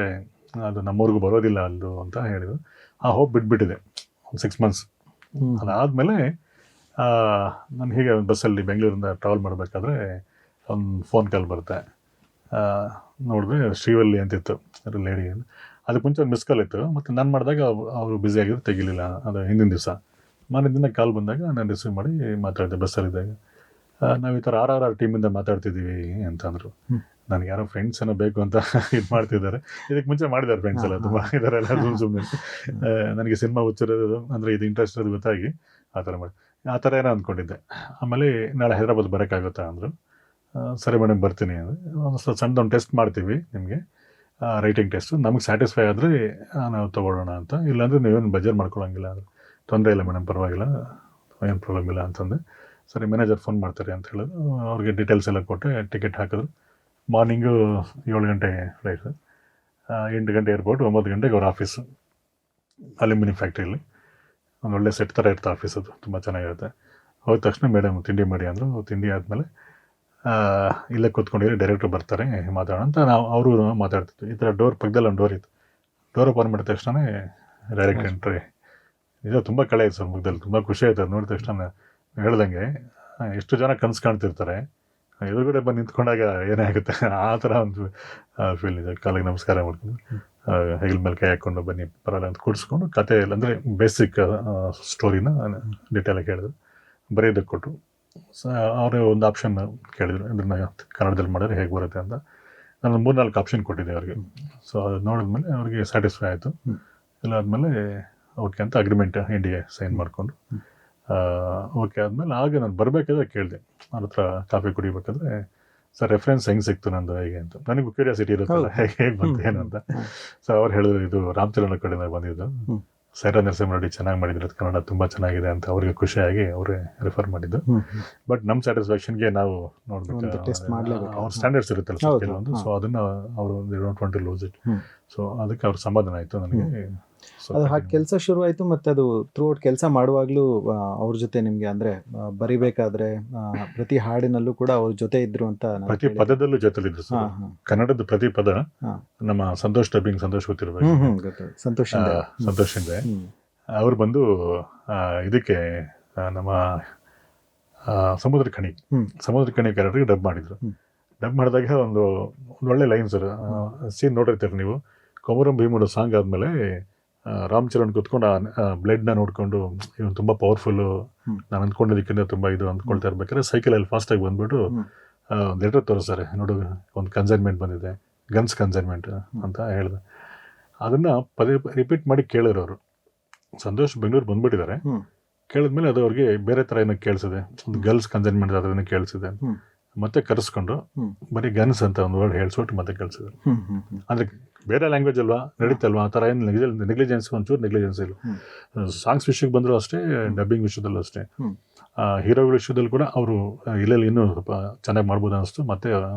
[SPEAKER 4] ಅದು ನಮ್ಮವ್ರಿಗೂ ಬರೋದಿಲ್ಲ ಅಲ್ಲೂ ಅಂತ ಹೇಳಿದ್ರು. ಆ ಹೋಪ್ ಬಿಟ್ಬಿಟ್ಟಿದೆ ಒಂದು 6 months. ಅದಾದಮೇಲೆ ನಾನು ಹೀಗೆ ಬಸ್ಸಲ್ಲಿ ಬೆಂಗಳೂರಿಂದ ಟ್ರಾವೆಲ್ ಮಾಡಬೇಕಾದ್ರೆ ಒಂದು ಫೋನ್ ಕಾಲ್ ಬರುತ್ತೆ. ನೋಡಿದ್ರೆ ಶ್ರೀವಲ್ಲಿ ಅಂತಿತ್ತು ಲೇಡಿ. ಅದಕ್ಕೆ ಮುಂಚೆ ಒಂದು ಮಿಸ್ ಕಾಲ್ ಇತ್ತು, ಮತ್ತು ನಾನು ಮಾಡಿದಾಗ ಅವರು ಬ್ಯುಸಿ ಆಗಿದ್ದು ತೆಗಿಲಿಲ್ಲ. ಅದು ಹಿಂದಿನ ದಿವಸ. ಮಾರನೇ ದಿನ ಕಾಲ್ ಬಂದಾಗ ನಾನು ರಿಸೀವ್ ಮಾಡಿ ಮಾತಾಡಿದೆ ಬಸ್ಸಲ್ಲಿದ್ದಾಗ. ನಾವು ಈ ಥರ RRR ಟೀಮಿಂದ ಮಾತಾಡ್ತಿದ್ದೀವಿ ಅಂತಂದರು. ನನಗೆ ಯಾರೋ ಫ್ರೆಂಡ್ಸ್ ಏನೋ ಬೇಕು ಅಂತ ಇದು ಮಾಡ್ತಿದ್ದಾರೆ. ಇದಕ್ಕೆ ಮುಂಚೆ ಮಾಡಿದ್ದಾರೆ ಫ್ರೆಂಡ್ಸ್ ಎಲ್ಲ ತುಂಬ ಇದ್ದಾರೆ, ಎಲ್ಲ ಸುಮ್ಮನೆ ನನಗೆ ಸಿನಿಮಾ ಹುಚ್ಚಿರೋದು ಅಂದರೆ ಇದು ಇಂಟ್ರೆಸ್ಟ್ ಇರೋದು ಗೊತ್ತಾಗಿ ಆ ಥರ ಏನೋ ಅಂದ್ಕೊಂಡಿದ್ದೆ. ಆಮೇಲೆ ನಾಳೆ ಹೈದರಾಬಾದ್ ಬರೋಕ್ಕಾಗುತ್ತಾ ಅಂದರು. ಸರಿ ಮೇಡಮ್ ಬರ್ತೀನಿ ಅಂದರೆ, ಒಂದು ಸಣ್ಣದೊಂದು ಟೆಸ್ಟ್ ಮಾಡ್ತೀವಿ ನಿಮಗೆ, ರೈಟಿಂಗ್ ಟೆಸ್ಟು. ನಮಗೆ ಸ್ಯಾಟಿಸ್ಫೈ ಆದರೆ ನಾವು ತೊಗೊಳ್ಳೋಣ ಅಂತ, ಇಲ್ಲಾಂದರೆ ನೀವೇನು ಬೇಜಾರು ಮಾಡ್ಕೊಳ್ಳೋಂಗಿಲ್ಲ ಅಂದರೆ ತೊಂದರೆ ಇಲ್ಲ ಮೇಡಮ್, ಪರವಾಗಿಲ್ಲ, ಏನು ಪ್ರಾಬ್ಲಮ್ ಇಲ್ಲ ಅಂತಂದೆ. ಸರಿ ಮ್ಯಾನೇಜರ್ ಫೋನ್ ಮಾಡ್ತಾರೆ ಅಂತ ಹೇಳಿದ್ರು. ಅವ್ರಿಗೆ ಡೀಟೇಲ್ಸ್ ಎಲ್ಲ ಕೊಟ್ಟೆ, ಟಿಕೆಟ್ ಹಾಕಿದ್ರು. ಮಾರ್ನಿಂಗು 7 ಗಂಟೆ ಫ್ಲೈಟ್, 8 ಗಂಟೆ ಏರ್ಪೋರ್ಟ್, 9 ಗಂಟೆಗೆ ಅವ್ರ ಆಫೀಸು ಅಲ್ಯೂಮಿನಿಯಂ ಫ್ಯಾಕ್ಟ್ರಿಯಲ್ಲಿ. ಒಂದು ಒಳ್ಳೆ ಸೆಟ್ ಥರ ಇರುತ್ತೆ ಆಫೀಸ್, ಅದು ತುಂಬ ಚೆನ್ನಾಗಿರುತ್ತೆ. ಹೋದ ತಕ್ಷಣ ಮೇಡಮ್ ತಿಂಡಿ ಮಾಡಿ ಅಂದರು. ತಿಂಡಿ ಆದಮೇಲೆ ಇಲ್ಲೇ ಕೂತ್ಕೊಂಡಿರಿ, ಡೈರೆಕ್ಟ್ರು ಬರ್ತಾರೆ ಮಾತಾಡೋಣ ಅಂತ ಅವರು ಮಾತಾಡ್ತಿದ್ವಿ. ಈ ಥರ ಡೋರ್ ಪಕ್ಕದಲ್ಲಿ ಒಂದು ಡೋರ್ ಇತ್ತು. ಡೋರ್ ಓಪನ್ ಮಾಡಿದ ತಕ್ಷಣ ಡೈರೆಕ್ಟ್ ಎಂಟ್ರಿ. ಇದು ತುಂಬ ಕಳೆ ಇತ್ತು ಸರ್ ಮುಖದಲ್ಲಿ, ತುಂಬ ಖುಷಿ ಆಯ್ತು ಅದು ನೋಡಿದ ತಕ್ಷಣ. ಹೇಳ್ದಂಗೆ ಎಷ್ಟು ಜನ ಕನಸು ಕಾಣ್ತಿರ್ತಾರೆ, ಎದುರುಗಡೆ ಬಂದು ನಿಂತ್ಕೊಂಡಾಗ ಏನೇ ಆಗುತ್ತೆ ಆ ಥರ ಒಂದು ಫೀಲ್ ಇದೆ. ಕಾಲಿಗೆ ನಮಸ್ಕಾರ ಮಾಡ್ಕೊಂಡು ಹೆಗಲ ಮೇಲೆ ಕೈ ಹಾಕ್ಕೊಂಡು ಬನ್ನಿ ಪರವಾಗಿಲ್ಲ ಅಂತ ಕೂಡಿಸ್ಕೊಂಡು ಕತೆ ಇಲ್ಲ ಅಂದರೆ ಬೇಸಿಕ್ ಸ್ಟೋರಿನ ಡೀಟೇಲಾಗಿ ಹೇಳಿದ್ರು. ಬರೆಯೋದಕ್ಕೆ ಕೊಟ್ಟರು. ಅವರು ಒಂದು ಆಪ್ಷನ್ ಕೇಳಿದ್ರು, ಇದನ್ನು ಕನ್ನಡದಲ್ಲಿ ಮಾಡಿದ್ರೆ ಹೇಗೆ ಬರುತ್ತೆ ಅಂತ. ನಾನು 3-4 ಆಪ್ಷನ್ ಕೊಟ್ಟಿದ್ದೆ ಅವ್ರಿಗೆ. ಸೊ ಅದು ನೋಡಿದ್ಮೇಲೆ ಅವ್ರಿಗೆ ಸ್ಯಾಟಿಸ್ಫೈ ಆಯಿತು. ಇಲ್ಲ ಆದಮೇಲೆ ಓಕೆ ಅಂತ ಅಗ್ರಿಮೆಂಟ್ ಇಂಡಿಯಾ ಸೈನ್ ಮಾಡಿಕೊಂಡು ಓಕೆ ಆದಮೇಲೆ ಆಗ ನಾನು ಬರಬೇಕಾದ್ರೆ ಕೇಳಿದೆ, ನನ್ನ ಹತ್ರ ಕಾಫಿ ಕುಡಿಬೇಕಾದ್ರೆ, ಸರ್ ರೆಫರೆನ್ಸ್ ಹೆಂಗೆ ಸಿಕ್ತು ನಂದು ಹೇಗೆ ಅಂತ. ನನಗೂ ಕ್ಯೂರಿಯಾಸಿಟಿ ಇರುತ್ತಲ್ಲ, ಹೇಗೆ ಬಂತು ಏನು ಅಂತ. ಸೊ ಅವ್ರು ಹೇಳಿದ್ರು, ಇದು ರಾಮಚಂದ್ರನ ಕಡೆಯಿಂದ ಬಂದಿದ್ದು, ಸೈರಾ ನರಸಿಂಹರೆಡ್ಡಿ ಚೆನ್ನಾಗಿ ಮಾಡಿದ್ರು ಕನ್ನಡ, ತುಂಬ ಚೆನ್ನಾಗಿದೆ ಅಂತ. ಅವ್ರಿಗೆ ಖುಷಿಯಾಗಿ ಅವರೇ ರೆಫರ್ ಮಾಡಿದ್ದು. ಬಟ್ ನಮ್ಮ ಸ್ಯಾಟಿಸ್ಫ್ಯಾಕ್ಷನ್ಗೆ ನಾವು ನೋಡ್ಬೇಕು, ಅವ್ರ ಸ್ಟ್ಯಾಂಡರ್ಡ್ಸ್ ಇರುತ್ತಲ್ಲ ಕೆಲವೊಂದು. ಸೊ ಅದನ್ನು ಅವರು don't want to lose it. So ಅದಕ್ಕೆ ಅವ್ರ ಸಮಾಧಾನ ಆಯಿತು ನನಗೆ.
[SPEAKER 3] ಅದು ಹಾಗೆ ಕೆಲಸ ಶುರು ಆಯಿತು. ಮತ್ತು ಅದು ಥ್ರೂ ಔಟ್ ಕೆಲಸ ಮಾಡುವಾಗಲೂ ಅವ್ರ ಜೊತೆ ನಿಮಗೆ ಅಂದರೆ ಬರಿಬೇಕಾದ್ರೆ ಪ್ರತಿ ಹಾಡಿನಲ್ಲೂ ಕೂಡ ಅವ್ರ ಜೊತೆ ಇದ್ರು ಅಂತ.
[SPEAKER 4] ಪ್ರತಿ ಪದದಲ್ಲೂ ಜೊತೆಲಿದ್ರು ಸರ್. ಕನ್ನಡದ ಪ್ರತಿ ಪದ ನಮ್ಮ ಸಂತೋಷ್ ಡಬ್ಬಿಂಗ್, ಸಂತೋಷ್ ಗೊತ್ತಿರಬೇಕು, ಸಂತೋಷ್ ಶಿಂದೆ ಅವ್ರು ಬಂದು ಇದಕ್ಕೆ ನಮ್ಮ ಸಮುದ್ರ ಕಣಿ ಕ್ಯಾರೆಕ್ಟರ್ಗೆ ಡಬ್ ಮಾಡಿದ್ರು. ಡಬ್ ಮಾಡಿದಾಗ ಒಂದು ಒಳ್ಳೆ ಲೈನ್ ಸರ್, ಸೀನ್ ನೋಡಿರ್ತೀರಿ ನೀವು. ಕೊಮರಂ ಭೀಮುಡು ಸಾಂಗ್ ಆದಮೇಲೆ ರಾಮಚರಣ್ ಕೂತ್ಕೊಂಡು ಬ್ಲಡ್ನ ನೋಡಿಕೊಂಡು ಇವನು ತುಂಬ ಪವರ್ಫುಲ್ಲು, ನಾನು ಅಂದ್ಕೊಂಡಿದ್ದಕ್ಕಿಂತ ತುಂಬ ಇದು ಅಂದ್ಕೊಳ್ತಾ ಇರ್ಬೇಕಾದ್ರೆ ಸೈಕಲಲ್ಲಿ ಫಾಸ್ಟಾಗಿ ಬಂದ್ಬಿಟ್ಟು ಲೆಟರ್ ತೋರಿಸ್ತಾರೆ, ನೋಡು ಒಂದು ಕನ್ಸೈನ್ಮೆಂಟ್ ಬಂದಿದೆ, ಗನ್ಸ್ ಕನ್ಸೈನ್ಮೆಂಟ್ ಅಂತ ಹೇಳಿದೆ. ಅದನ್ನು ಪದೇ ರಿಪೀಟ್ ಮಾಡಿ ಕೇಳಿದ್ರು ಅವರು. ಸಂತೋಷ್ ಬೆಂಗಳೂರು ಬಂದ್ಬಿಟ್ಟಿದ್ದಾರೆ. ಕೇಳಿದ್ಮೇಲೆ ಅದು ಅವ್ರಿಗೆ ಬೇರೆ ಥರ ಏನೋ ಕೇಳಿಸಿದೆ, ಒಂದು ಗರ್ಲ್ಸ್ ಕನ್ಸೈನ್ಮೆಂಟ್ ಅದನ್ನು ಕೇಳಿಸಿದೆ. ಮತ್ತೆ ಕರೆಸ್ಕೊಂಡು ಬರೀ ಗನ್ಸ್ ಅಂತ ಒಂದು ವರ್ಡ್ ಹೇಳಿಸ್ಬಿಟ್ಟು ಮತ್ತೆ ಕಳಿಸಿದ್ರು. ಅಂದರೆ ಬೇರೆ ಲ್ಯಾಂಗ್ವೇಜ್ ಅಲ್ವಾ, ನಡೀತಲ್ವಾ, ಆ ಥರ ಏನು ನೆಗ್ಲಿಜೆನ್ಸ್, ಒಂಚೂರು ನೆಗ್ಲಿಜೆನ್ಸ್ ಇಲ್ಲ. ಸಾಂಗ್ಸ್ ವಿಷಯಕ್ಕೆ ಬಂದರೂ ಅಷ್ಟೇ, ಡಬ್ಬಿಂಗ್ ವಿಷಯದಲ್ಲೂ ಅಷ್ಟೇ, ಹೀರೋಗಳ ವಿಷಯದಲ್ಲಿ ಕೂಡ ಅವರು ಇಲ್ಲೆಲ್ಲಿ ಇನ್ನೂ ಸ್ವಲ್ಪ ಚೆನ್ನಾಗಿ ಮಾಡ್ಬೋದು ಅನ್ನಿಸ್ತು. ಮತ್ತೆ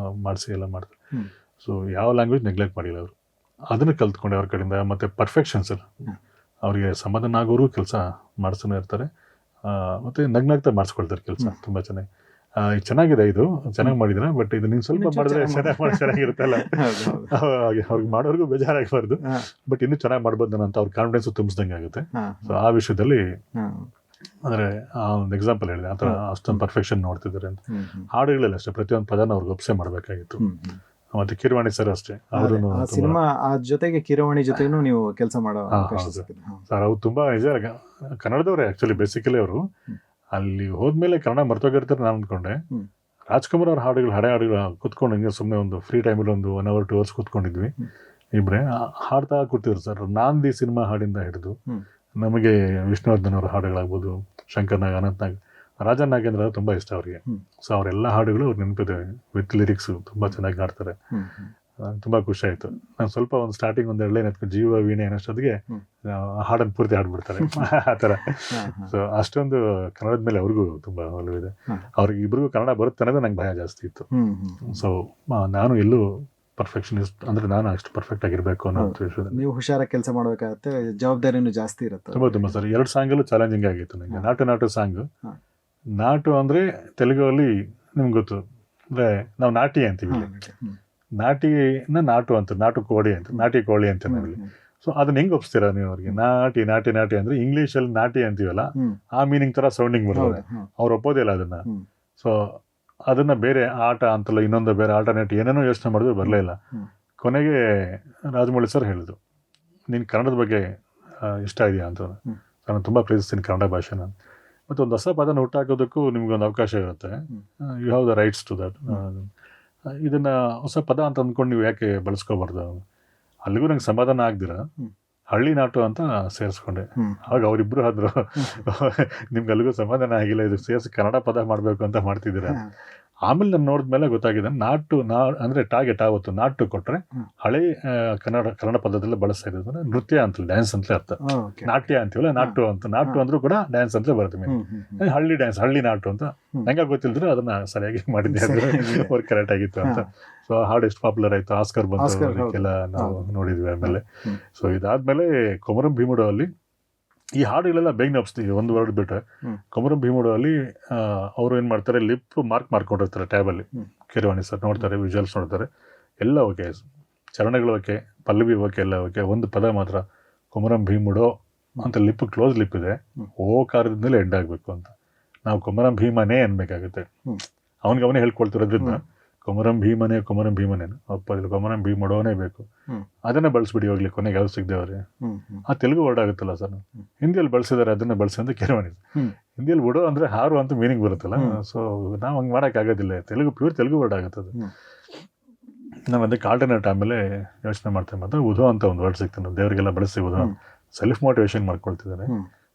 [SPEAKER 4] ಮಾಡಿಸಿ ಎಲ್ಲ ಮಾಡ್ತಾರೆ. ಸೊ ಯಾವ ಲ್ಯಾಂಗ್ವೇಜ್ ನೆಗ್ಲೆಕ್ಟ್ ಮಾಡಿಲ್ಲ ಅವರು. ಅದನ್ನು ಕಲ್ತ್ಕೊಂಡೆ ಅವ್ರ ಕಡೆಯಿಂದ. ಮತ್ತು ಪರ್ಫೆಕ್ಷನ್ ಸರ್, ಅವರಿಗೆ ಸಮಾಧಾನ ಆಗೋರು ಕೆಲಸ ಮಾಡಿಸ್ತಾನೆ ಇರ್ತಾರೆ. ಮತ್ತು ನಗ್ನಾಗ್ತಾ ಮಾಡಿಸ್ಕೊಳ್ತಾರೆ ಕೆಲಸ ತುಂಬ ಚೆನ್ನಾಗಿ. ಚೆನ್ನಾಗಿದೆ, ಇದು ಚೆನ್ನಾಗಿ ಮಾಡಿದ್ರೆ. ಬಟ್ ಇದು ನೀನು ಸ್ವಲ್ಪ ಮಾಡಿದ್ರೆ ಚೆನ್ನಾಗಿರುತ್ತಲ್ಲ, ಅವ್ರಿಗೆ ಮಾಡೋರ್ಗೂ ಬೇಜಾರಾಗಬಾರ್ದು. ಬಟ್ ಇನ್ನೂ ಚೆನ್ನಾಗಿ ಮಾಡ್ಬೋದು ಅಂತ ಅವ್ರ ಕಾನ್ಫಿಡೆನ್ಸ್ ತುಂಬಿಸ್ದಂಗೆ ಆಗುತ್ತೆ. ಸೊ ಆ ವಿಷಯದಲ್ಲಿ ಅಂದರೆ ಆ ಒಂದು ಎಕ್ಸಾಂಪಲ್ ಹೇಳಿದೆ, ಆ ಥರ ಅಷ್ಟೊಂದು ಪರ್ಫೆಕ್ಷನ್ ನೋಡ್ತಿದ್ದಾರೆ ಅಂತ. ಹಾಡುಗಳೆಲ್ಲ ಅಷ್ಟೇ, ಪ್ರತಿಯೊಂದು ಪದನ ಅವ್ರಿಗೆ ಒಪ್ಸೆ ಮಾಡಬೇಕಾಗಿತ್ತು. ಮತ್ತೆ ಕಿರವಾಣಿ ಸರ್ ಅಷ್ಟೇ, ಅವರು
[SPEAKER 3] ಸಿನಿಮಾ ಜೊತೆಗೆ ಕಿರವಾಣಿ ಜೊತೆನೂ ನೀವು ಕೆಲಸ ಮಾಡೋ
[SPEAKER 4] ಸರ್. ಅವ್ರು ತುಂಬ ನಿಜ ಕನ್ನಡದವರೇ ಆ್ಯಕ್ಚುಲಿ. ಬೇಸಿಕಲಿ ಅವರು ಅಲ್ಲಿ ಹೋದ್ಮೇಲೆ ಕನ್ನಡ ಮರ್ತೋಗಿರ್ತಾರೆ ನಾನು ಅಂದ್ಕೊಂಡೆ. ರಾಜ್ಕುಮಾರ್ ಅವ್ರ ಹಾಡುಗಳು ಕೂತ್ಕೊಂಡು ಹಿಂಗೆ ಸುಮ್ಮನೆ ಒಂದು ಫ್ರೀ ಟೈಮಲ್ಲಿ ಒಂದು 1 hour 2 hours ಕೂತ್ಕೊಂಡಿದ್ವಿ ಇಬ್ಬರೇ, ಹಾಡ್ತಾ ಕೂತಿದ್ರು ಸರ್. ನಾಂದಿ ಸಿನಿಮಾ ಹಾಡಿಂದ ಹಿಡಿದು ನಮಗೆ ವಿಷ್ಣುವರ್ಧನ್ ಅವರ ಹಾಡುಗಳಾಗ್ಬೋದು, ಶಂಕರ್ ನಾಗ್, ಅನಂತ್ ನಾಗ್, ರಾಜನ್ ನಾಗೇಂದ್ರ ತುಂಬ ಇಷ್ಟ ಅವರಿಗೆ. ಸೊ ಅವರೆಲ್ಲ ಹಾಡುಗಳು ಅವ್ರು ನೆನಪಿದೆ, ವಿತ್ ಲಿರಿಕ್ಸು ತುಂಬ ಚೆನ್ನಾಗಿ ಹಾಡ್ತಾರೆ. ನಂಗೆ ತುಂಬ ಖುಷಿ ಆಯಿತು. ನಾನು ಸ್ವಲ್ಪ ಒಂದು ಸ್ಟಾರ್ಟಿಂಗ್ ಒಂದು 2 ಲೈನ್ ಎತ್ಕೊಂಡು ಜೀವ ವೀಣೆ ಅನ್ನೋಷ್ಟೊತ್ತಿಗೆ ಹಾಡನ್ನು ಪೂರ್ತಿ ಹಾಡ್ಬಿಡ್ತಾರೆ ಆ ಥರ. ಸೊ ಅಷ್ಟೊಂದು ಕನ್ನಡದ ಮೇಲೆ ಅವ್ರಿಗೂ ತುಂಬ ಒಲವಿದೆ. ಅವ್ರಿಗೆ ಇಬ್ರಿಗೂ ಕನ್ನಡ ಬರುತ್ತೆ ಅನ್ನೋದು ನಂಗೆ ಭಯ ಜಾಸ್ತಿ ಇತ್ತು. ಸೊ ನಾನು ಎಲ್ಲೂ ಪರ್ಫೆಕ್ಷನಿಸ್ಟ್ ಅಂದರೆ ನಾನು ಅಷ್ಟು ಪರ್ಫೆಕ್ಟ್ ಆಗಿರಬೇಕು ಅನ್ನೋ ವಿಷಯದಲ್ಲಿ
[SPEAKER 3] ನೀವು ಹುಷಾರಾಗಿ ಕೆಲಸ ಮಾಡಬೇಕಾಗತ್ತೆ, ಜವಾಬ್ದಾರಿನೂ ಜಾಸ್ತಿ ಇರುತ್ತೆ.
[SPEAKER 4] ತುಂಬ ಸರ್ 2 ಸಾಂಗಲ್ಲೂ ಚಾಲೆಂಜಿಂಗ್ ಆಗಿತ್ತು ನನಗೆ. ನಾಟು ಸಾಂಗು, ನಾಟು ಅಂದರೆ ತೆಲುಗಲ್ಲಿ ನಿಮ್ಗೆ ಗೊತ್ತು, ಅಂದರೆ ನಾವು ನಾಟಿ ಅಂತೀವಿ, ನಾಟಿನ ನಾಟು ಅಂತ, ನಾಟು ಕೋಳಿ ಅಂತ, ನಾಟಿ ಕೋಳಿ ಅಂತ ನಾವಿಲ್ಲಿ. ಸೊ ಅದನ್ನ ಹೆಂಗೆ ಒಪ್ಸ್ತೀರಾ ನೀವು ಅವ್ರಿಗೆ? ನಾಟಿ ನಾಟಿ ನಾಟಿ ಅಂದರೆ ಇಂಗ್ಲೀಷಲ್ಲಿ ನಾಟಿ ಅಂತೀವಲ್ಲ, ಆ ಮೀನಿಂಗ್ ಥರ ಸೌಂಡಿಂಗ್ ಬರೋದು. ಅವ್ರು ಒಪ್ಪೋದಿಲ್ಲ ಅದನ್ನು. ಸೊ ಅದನ್ನು ಬೇರೆ ಆಟ ಅಂತಲ್ಲ, ಇನ್ನೊಂದು ಬೇರೆ ಆಲ್ಟರ್ನೇಟ್ ಏನೇನೋ ಯೋಚನೆ ಮಾಡಿದ್ರು ಬರಲೇ ಇಲ್ಲ. ಕೊನೆಗೆ ರಾಜಮೌಳಿ ಸರ್ ಹೇಳಿದ್ರು, ನೀನು ಕನ್ನಡದ ಬಗ್ಗೆ ಇಷ್ಟ ಇದೆಯಾ ಅಂತ. ನಾನು ತುಂಬ ಪ್ರೀತಿಸ್ತೀನಿ ಕನ್ನಡ ಭಾಷೆನ. ಮತ್ತು ಒಂದು ಹೊಸ ಪದನ ಹುಟ್ಟಾಕೋದಕ್ಕೂ ನಿಮ್ಗೊಂದು ಅವಕಾಶ ಇರುತ್ತೆ. You have the rights to that. ಇದನ್ನು ಹೊಸ ಪದ ಅಂತ ಅಂದ್ಕೊಂಡು ನೀವು ಯಾಕೆ ಬಳಸ್ಕೋಬಾರ್ದು? ಅಲ್ಲಿಗೂ ನಂಗೆ ಸಮಾಧಾನ ಆಗ್ದಿರ ಹಳ್ಳಿ ನಾಟು ಅಂತ ಸೇರಿಸ್ಕೊಂಡೆ. ಆಗ ಅವರಿಬ್ಬರು ಆದ್ರು, ನಿಮ್ಗೆ ಅಲ್ಲಿಗೂ ಸಮಾಧಾನ ಆಗಿಲ್ಲ, ಇದು ಸೇರಿಸಿ ಕನ್ನಡ ಪದ ಮಾಡಬೇಕು ಅಂತ ಮಾಡ್ತಿದ್ದೀರಾ. ಆಮೇಲೆ ನಾನು ನೋಡಿದ್ಮೇಲೆ ಗೊತ್ತಾಗಿದೆ, ನಾಟು ಅಂದರೆ ಟಾಗೆ ಟಾವತ್ತು ನಾಟು ಕೊಟ್ಟರೆ ಹಳೆ ಕನ್ನಡ ಪದದಲ್ಲೇ ಬಳಸ್ತಾ ಇರೋದು ನೃತ್ಯ ಅಂತಲೇ, ಡ್ಯಾನ್ಸ್ ಅಂತಲೇ ಅರ್ಥ. ನಾಟ್ಯ ಅಂತೀವಲ್ಲ, ನಾಟು ಅಂತ, ನಾಟು ಅಂದ್ರೂ ಕೂಡ ಡ್ಯಾನ್ಸ್ ಅಂತಲೇ ಬರುತ್ತೆ. ಹಳ್ಳಿ ಡ್ಯಾನ್ಸ್, ಹಳ್ಳಿ ನಾಟು ಅಂತ ನಂಗೆ ಗೊತ್ತಿಲ್ದ್ರೆ ಅದನ್ನ ಸರಿಯಾಗಿ ಮಾಡಿದ್ದೆ, ಅವ್ರಿಗೆ ಕರೆಕ್ಟ್ ಆಗಿತ್ತು ಅಂತ. ಸೊ ಹಾಡು ಎಷ್ಟು ಪಾಪ್ಯುಲರ್ ಆಯಿತು, ಆಸ್ಕರ್ ಬಂತು, ಅದಕ್ಕೆಲ್ಲ ನಾವು ನೋಡಿದ್ವಿ ಆಮೇಲೆ. ಸೊ ಇದಾದ್ಮೇಲೆ ಕೊಮರಂ ಭೀಮುಡು ಅಲ್ಲಿ ಈ ಹಾಡುಗಳೆಲ್ಲ ಬೇಗನೆ ಒಪ್ಸ್ತೀವಿ. ಒಂದು ವರ್ಡ್ ಬಿಟ್ಟರೆ ಕೊಮರಂ ಭೀಮುಡು ಅಲ್ಲಿ ಅವರು ಏನು ಮಾಡ್ತಾರೆ, ಲಿಪ್ ಮಾರ್ಕ್ ಮಾಡ್ಕೊಂಡಿರ್ತಾರೆ ಟ್ಯಾಬಲ್ಲಿ. ಕಿರವಾಣಿ ಸರ್ ನೋಡ್ತಾರೆ, ವಿಜುವಲ್ಸ್ ನೋಡ್ತಾರೆ, ಎಲ್ಲ ಓಕೆ, ಚರಣಗಳು ಓಕೆ, ಪಲ್ಲವಿ ಓಕೆ, ಎಲ್ಲ ಓಕೆ. ಒಂದು ಪದ ಮಾತ್ರ ಕೊಮರಂ ಭೀಮುಡೋ ಅಂತ ಲಿಪ್ ಕ್ಲೋಸ್ ಲಿಪ್ ಇದೆ, ಓ ಕಾರದಿಂದಲೇ ಎಂಡ್ ಆಗಬೇಕು ಅಂತ. ನಾವು ಕೊಮರಂ ಭೀಮನೇ ಅನ್ಬೇಕಾಗುತ್ತೆ. ಅವನೇ ಹೇಳ್ಕೊಳ್ತಿರೋದ್ರಿಂದ ಕೊಮರಂ ಭೀಮನೇ ಒಪ್ಪದಿಲ್ಲ, ಕೊಮರಂ ಭೀಮುಡೋನೇ ಬೇಕು. ಅದನ್ನೇ ಬಳಸ್ಬಿಡಿ ಹೋಗ್ಲಿ, ಕೊನೆಗೆ ಯಾವ್ದು ಸಿಗ್ದೇವ್ರೆ. ಆ ತೆಲುಗು ವರ್ಡ್ ಆಗುತ್ತಲ್ಲ ಸರ್, ಹಿಂದಿಯಲ್ಲಿ ಬಳಸಿದಾರೆ, ಅದನ್ನ ಬಳಸಿ ಅಂತ ಕಿರವಾಣಿ. ಹಿಂದಿಯಲ್ಲಿ ಉಡೋ ಅಂದರೆ ಹಾರು ಅಂತ ಮೀನಿಂಗ್ ಬರುತ್ತಲ್ಲ. ಸೊ ನಾವು ಹಂಗೆ ಮಾಡೋಕ್ಕಾಗೋದಿಲ್ಲ, ಪ್ಯೂರ್ ತೆಲುಗು ವರ್ಡ್ ಆಗುತ್ತದೆ. ನಾವು ಅದಕ್ಕೆ ಆಲ್ಟರ್ನೇಟ್ ಆಮೇಲೆ ಯೋಚನೆ ಮಾಡ್ತಾ ಉದೋ ಅಂತ ಒಂದು ವರ್ಡ್ ಸಿಗ್ತಾನೆ, ದೇವರಿಗೆಲ್ಲ ಬಳಸಿ Udho, self motivation ಮಾಡ್ಕೊಳ್ತಿದ್ದಾರೆ.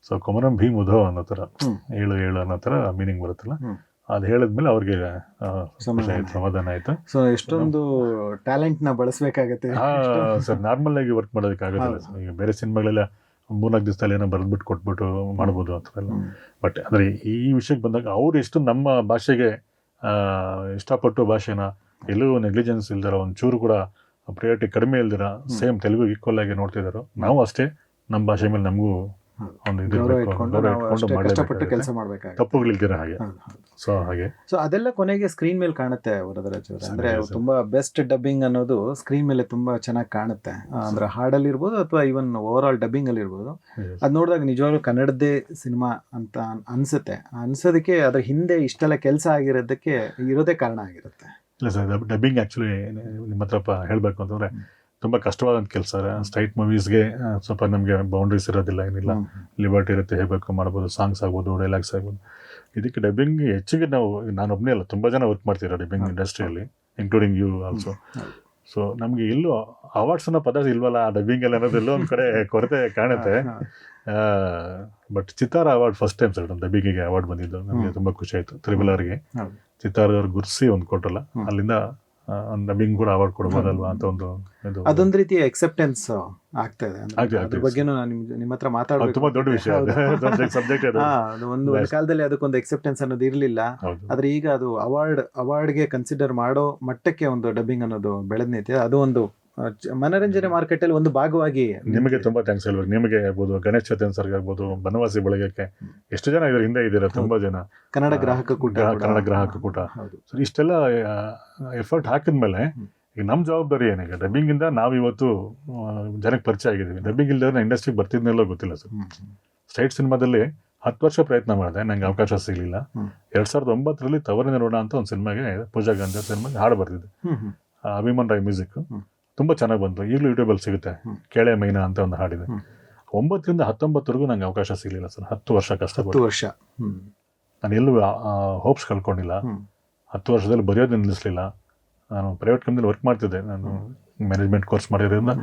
[SPEAKER 4] So ಕೊಮರಂ Bhim Udho ಅನ್ನೋ ಥರ, ಏಳು ಅನ್ನೋ ಥರ ಮೀನಿಂಗ್ ಬರುತ್ತಲ್ಲ, ಅದು ಹೇಳಿದ್ಮೇಲೆ ಅವ್ರಿಗೆ ಸಮಾಧಾನ ಆಯ್ತು.
[SPEAKER 3] ಸೊ ಎಷ್ಟೊಂದು ಟ್ಯಾಲೆಂಟ್ ನ ಬಳಸಬೇಕಾಗತ್ತೆ
[SPEAKER 4] ಸರ್. ನಾರ್ಮಲ್ ಆಗಿ ವರ್ಕ್ ಮಾಡೋದಕ್ಕಾಗೋದಿಲ್ಲ ಸರ್. ಈಗ ಬೇರೆ ಸಿನಿಮಾಗಳೆಲ್ಲ 3-4 ದಿವಸದಲ್ಲಿ ಏನೋ ಬರೆದ್ಬಿಟ್ಟು ಕೊಟ್ಬಿಟ್ಟು ಮಾಡ್ಬೋದು ಆ ಥರ ಎಲ್ಲ. ಬಟ್ ಅಂದರೆ ಈ ವಿಷಯಕ್ಕೆ ಬಂದಾಗ ಅವ್ರು ಎಷ್ಟು ನಮ್ಮ ಭಾಷೆಗೆ ಇಷ್ಟಪಟ್ಟು ಭಾಷೆನ ಎಲ್ಲೂ ನೆಗ್ಲಿಜೆನ್ಸ್ ಇಲ್ದಿರ, ಒಂಚೂರು ಕೂಡ ಪ್ರಯಾರಿಟಿ ಕಡಿಮೆ ಇಲ್ದಿರ, ಸೇಮ್ ತೆಲುಗು ಈಕ್ವಲ್ ಆಗಿ ನೋಡ್ತಿದ್ದಾರೆ. ನಾವು ಅಷ್ಟೇ ನಮ್ಮ ಭಾಷೆ ಮೇಲೆ ನಮಗೂ ಒಂದು
[SPEAKER 3] ಕೆಲಸ ಮಾಡಬೇಕಾಗುತ್ತೆ,
[SPEAKER 4] ತಪ್ಪುಗಳಿಲ್ದಿರ ಹಾಗೆ. ಸೊ ಹಾಗೆ
[SPEAKER 3] ಅದೆಲ್ಲ ಕೊನೆಗೆ ಸ್ಕ್ರೀನ್ ಮೇಲೆ ಕಾಣುತ್ತೆ ವರದರಾಜ್ ಅವರೇ. ಅಂದ್ರೆ ತುಂಬಾ ಬೆಸ್ಟ್ ಡಬ್ಬಿಂಗ್ ಅನ್ನೋದು ಸ್ಕ್ರೀನ್ ಮೇಲೆ ತುಂಬಾ ಚೆನ್ನಾಗಿ ಕಾಣುತ್ತೆ. ಅಂದ್ರೆ ಹಾಡಲ್ಲಿ ಇರ್ಬೋದು ಅಥವಾ ಈವನ್ ಓವರ್ ಆಲ್ ಡಬ್ಬಿಂಗ್ ಅಲ್ಲಿ ಇರ್ಬೋದು. ಅದ್ ನೋಡಿದಾಗ ನಿಜವಾಗ್ಲೂ ಕನ್ನಡದ್ದೇ ಸಿನಿಮಾ ಅಂತ ಅನ್ಸೋದಕ್ಕೆ ಅದ್ರ ಹಿಂದೆ ಇಷ್ಟೆಲ್ಲ ಕೆಲಸ ಆಗಿರೋದಕ್ಕೆ ಇರೋದೇ ಕಾರಣ ಆಗಿರುತ್ತೆ.
[SPEAKER 4] ಇಲ್ಲ ಸರ್, ಡಬ್ಬಿಂಗ್ ಆ್ಯಕ್ಚುಲಿ ನಿಮ್ಮ ಹತ್ರ ಹೇಳಬೇಕು ಅಂತಂದರೆ ತುಂಬ ಕಷ್ಟವಾದಂಥ ಕೆಲಸ. ಸ್ಟ್ರೈಟ್ ಮೂವೀಸ್ಗೆ ಸ್ವಲ್ಪ ನಮಗೆ ಬೌಂಡ್ರೀಸ್ ಇರೋದಿಲ್ಲ, ಏನಿಲ್ಲ, ಲಿಬರ್ಟಿ ಇರುತ್ತೆ, ಹೇಳಬೇಕು ಮಾಡ್ಬೋದು, ಸಾಂಗ್ಸ್ ಆಗ್ಬೋದು, ಡೈಲಾಗ್ಸ್ ಆಗ್ಬೋದು. ಇದಕ್ಕೆ ಡಬ್ಬಿಂಗ್ ಹೆಚ್ಚಿಗೆ ನಾನು ಒಬ್ಬನೇ ಅಲ್ಲ, ತುಂಬ ಜನ ವರ್ಕ್ ಮಾಡ್ತೀರಾ ಡಬ್ಬಿಂಗ್ ಇಂಡಸ್ಟ್ರಿಯಲ್ಲಿ, ಇನ್ಕ್ಲೂಡಿಂಗ್ ಯು ಆಲ್ಸೋ. ಸೊ ನಮಗೆ ಎಲ್ಲೂ ಅವಾರ್ಡ್ಸ್ ಅನ್ನೋ ಪದ ಇಲ್ವಲ್ಲ ಆ ಡಬ್ಬಿಂಗಲ್ಲಿ ಅನ್ನೋದು ಎಲ್ಲೋ ಒಂದು ಕಡೆ ಕೊರತೆ ಕಾಣುತ್ತೆ. But Chittara award first time sir ಡಬ್ಬಿಂಗಿಗೆ ಅವಾರ್ಡ್ ಬಂದಿದ್ದು, ನಮಗೆ ತುಂಬ ಖುಷಿ ಆಯಿತು. ತ್ರಿಬಲರ್ಗೆ ಚಿತ್ತಾರದವ್ರು ಗುರ್ಸಿ ಒಂದು ಕೊಟ್ಟಲ್ಲ, ಅಲ್ಲಿಂದ ಡಬ್ಬಿಂಗ್ ಕೂಡ ಅವಾರ್ಡ್ ಕೊಡ್ಬೋದಲ್ವಾ ಅಂತ
[SPEAKER 3] ಅದೊಂದು ರೀತಿಯ ಎಕ್ಸೆಪ್ಟೆನ್ಸ್ ಆಗ್ತಾ ಇದೆ. ಅದ್ರ ಬಗ್ಗೆ ನಿಮ್ಮ ಹತ್ರ ಮಾತಾಡೋದು
[SPEAKER 4] ತುಂಬಾ ದೊಡ್ಡ ವಿಷಯ, ಸಬ್ಜೆಕ್ಟ್.
[SPEAKER 3] ಒಂದು ಕಾಲದಲ್ಲಿ ಅದಕ್ಕೊಂದು ಎಕ್ಸೆಪ್ಟೆನ್ಸ್ ಅನ್ನೋದು ಇರಲಿಲ್ಲ, ಆದ್ರೆ ಈಗ ಅದು ಅವಾರ್ಡ್ಗೆ ಕನ್ಸಿಡರ್ ಮಾಡೋ ಮಟ್ಟಕ್ಕೆ ಒಂದು ಡಬ್ಬಿಂಗ್ ಅನ್ನೋದು ಬೆಳೆದ್ ನಿಂತಿದೆ. ಅದು ಒಂದು ಮನರಂಜನೆ ಮಾರ್ಕೆಟ್ ಅಲ್ಲಿ ಒಂದು ಭಾಗವಾಗಿ.
[SPEAKER 4] ನಿಮಗೆ ತುಂಬಾ ಥ್ಯಾಂಕ್ಸ್ ಹೇಳ್ಬೇಕು. ನಿಮಗೆ ಆಗ್ಬೋದು, ಗಣೇಶ್ ಚೇತನ್ ಸರ್ಗೆ ಆಗ್ಬೋದು, ಬನವಾಸಿ ಬಳಗಕ್ಕೆ ಎಷ್ಟು ಜನ ಇದ್ರ ಹಿಂದೆ ಇದ್ದೀರಾ, ತುಂಬಾ ಜನ.
[SPEAKER 3] ಕನ್ನಡ ಗ್ರಾಹಕ
[SPEAKER 4] ಕೂಟ ಇಷ್ಟೆಲ್ಲ ಎಫರ್ಟ್ ಹಾಕಿದ್ಮೇಲೆ ಈಗ ನಮ್ಮ ಜವಾಬ್ದಾರಿ ಏನೀಗ, ಡಬ್ಬಿಂಗ್ ಇಂದ ನಾವು ಇವತ್ತು ಜನಕ್ಕೆ ಪರಿಚಯ ಆಗಿದ್ದೀವಿ. ಡಬ್ಬಿಂಗ್ ಇಲ್ಲದ್ರೆ ಇಂಡಸ್ಟ್ರಿಗೆ ಬರ್ತಿದ್ನೆಲ್ಲೋ ಗೊತ್ತಿಲ್ಲ ಸರ್. ಸ್ಟ್ರೈಟ್ ಸಿನಿಮಾದಲ್ಲಿ 10 ವರ್ಷ ಪ್ರಯತ್ನ ಮಾಡಿದೆ, ನಂಗೆ ಅವಕಾಶ ಸಿಗಲಿಲ್ಲ. 2009ರಲ್ಲಿ ತವರಿನ ರೋಣ ಅಂತ ಒಂದು ಸಿನಿಮಾಗೆ, ಪೂಜಾ ಗಾಂಧಿ ಸಿನಿಮಾಗೆ ಹಾಡು ಬರ್ತಿದ್ದೆ, ಅಭಿಮನ್ ರಾಯ್ ಮ್ಯೂಸಿಕ್. ತುಂಬ ಚೆನ್ನಾಗಿ ಬಂತು, ಈಗಲೂ ಯೂಟ್ಯೂಬಲ್ಲಿ ಸಿಗುತ್ತೆ. ಕೇಳೆ ಮೈನಾ ಅಂತ ಒಂದು ಹಾಡಿದೆ. 9ರಿಂದ 19ವರೆಗೂ ನಂಗೆ ಅವಕಾಶ ಸಿಗಲಿಲ್ಲ ಸರ್. 10 ವರ್ಷ ಕಷ್ಟಪಟ್ಟು. ನಾನು ಎಲ್ಲೂ ಹೋಪ್ಸ್ ಕಳ್ಕೊಂಡಿಲ್ಲ. 10 ವರ್ಷದಲ್ಲಿ ಬರೆಯೋದು ನಿಲ್ಲಿಸಲಿಲ್ಲ. ನಾನು ಪ್ರೈವೇಟ್ ಕಂಪ್ನಿಲಿ ವರ್ಕ್ ಮಾಡ್ತಿದ್ದೆ. ನಾನು ಮ್ಯಾನೇಜ್ಮೆಂಟ್ ಕೋರ್ಸ್ ಮಾಡಿರೋದ್ರಿಂದ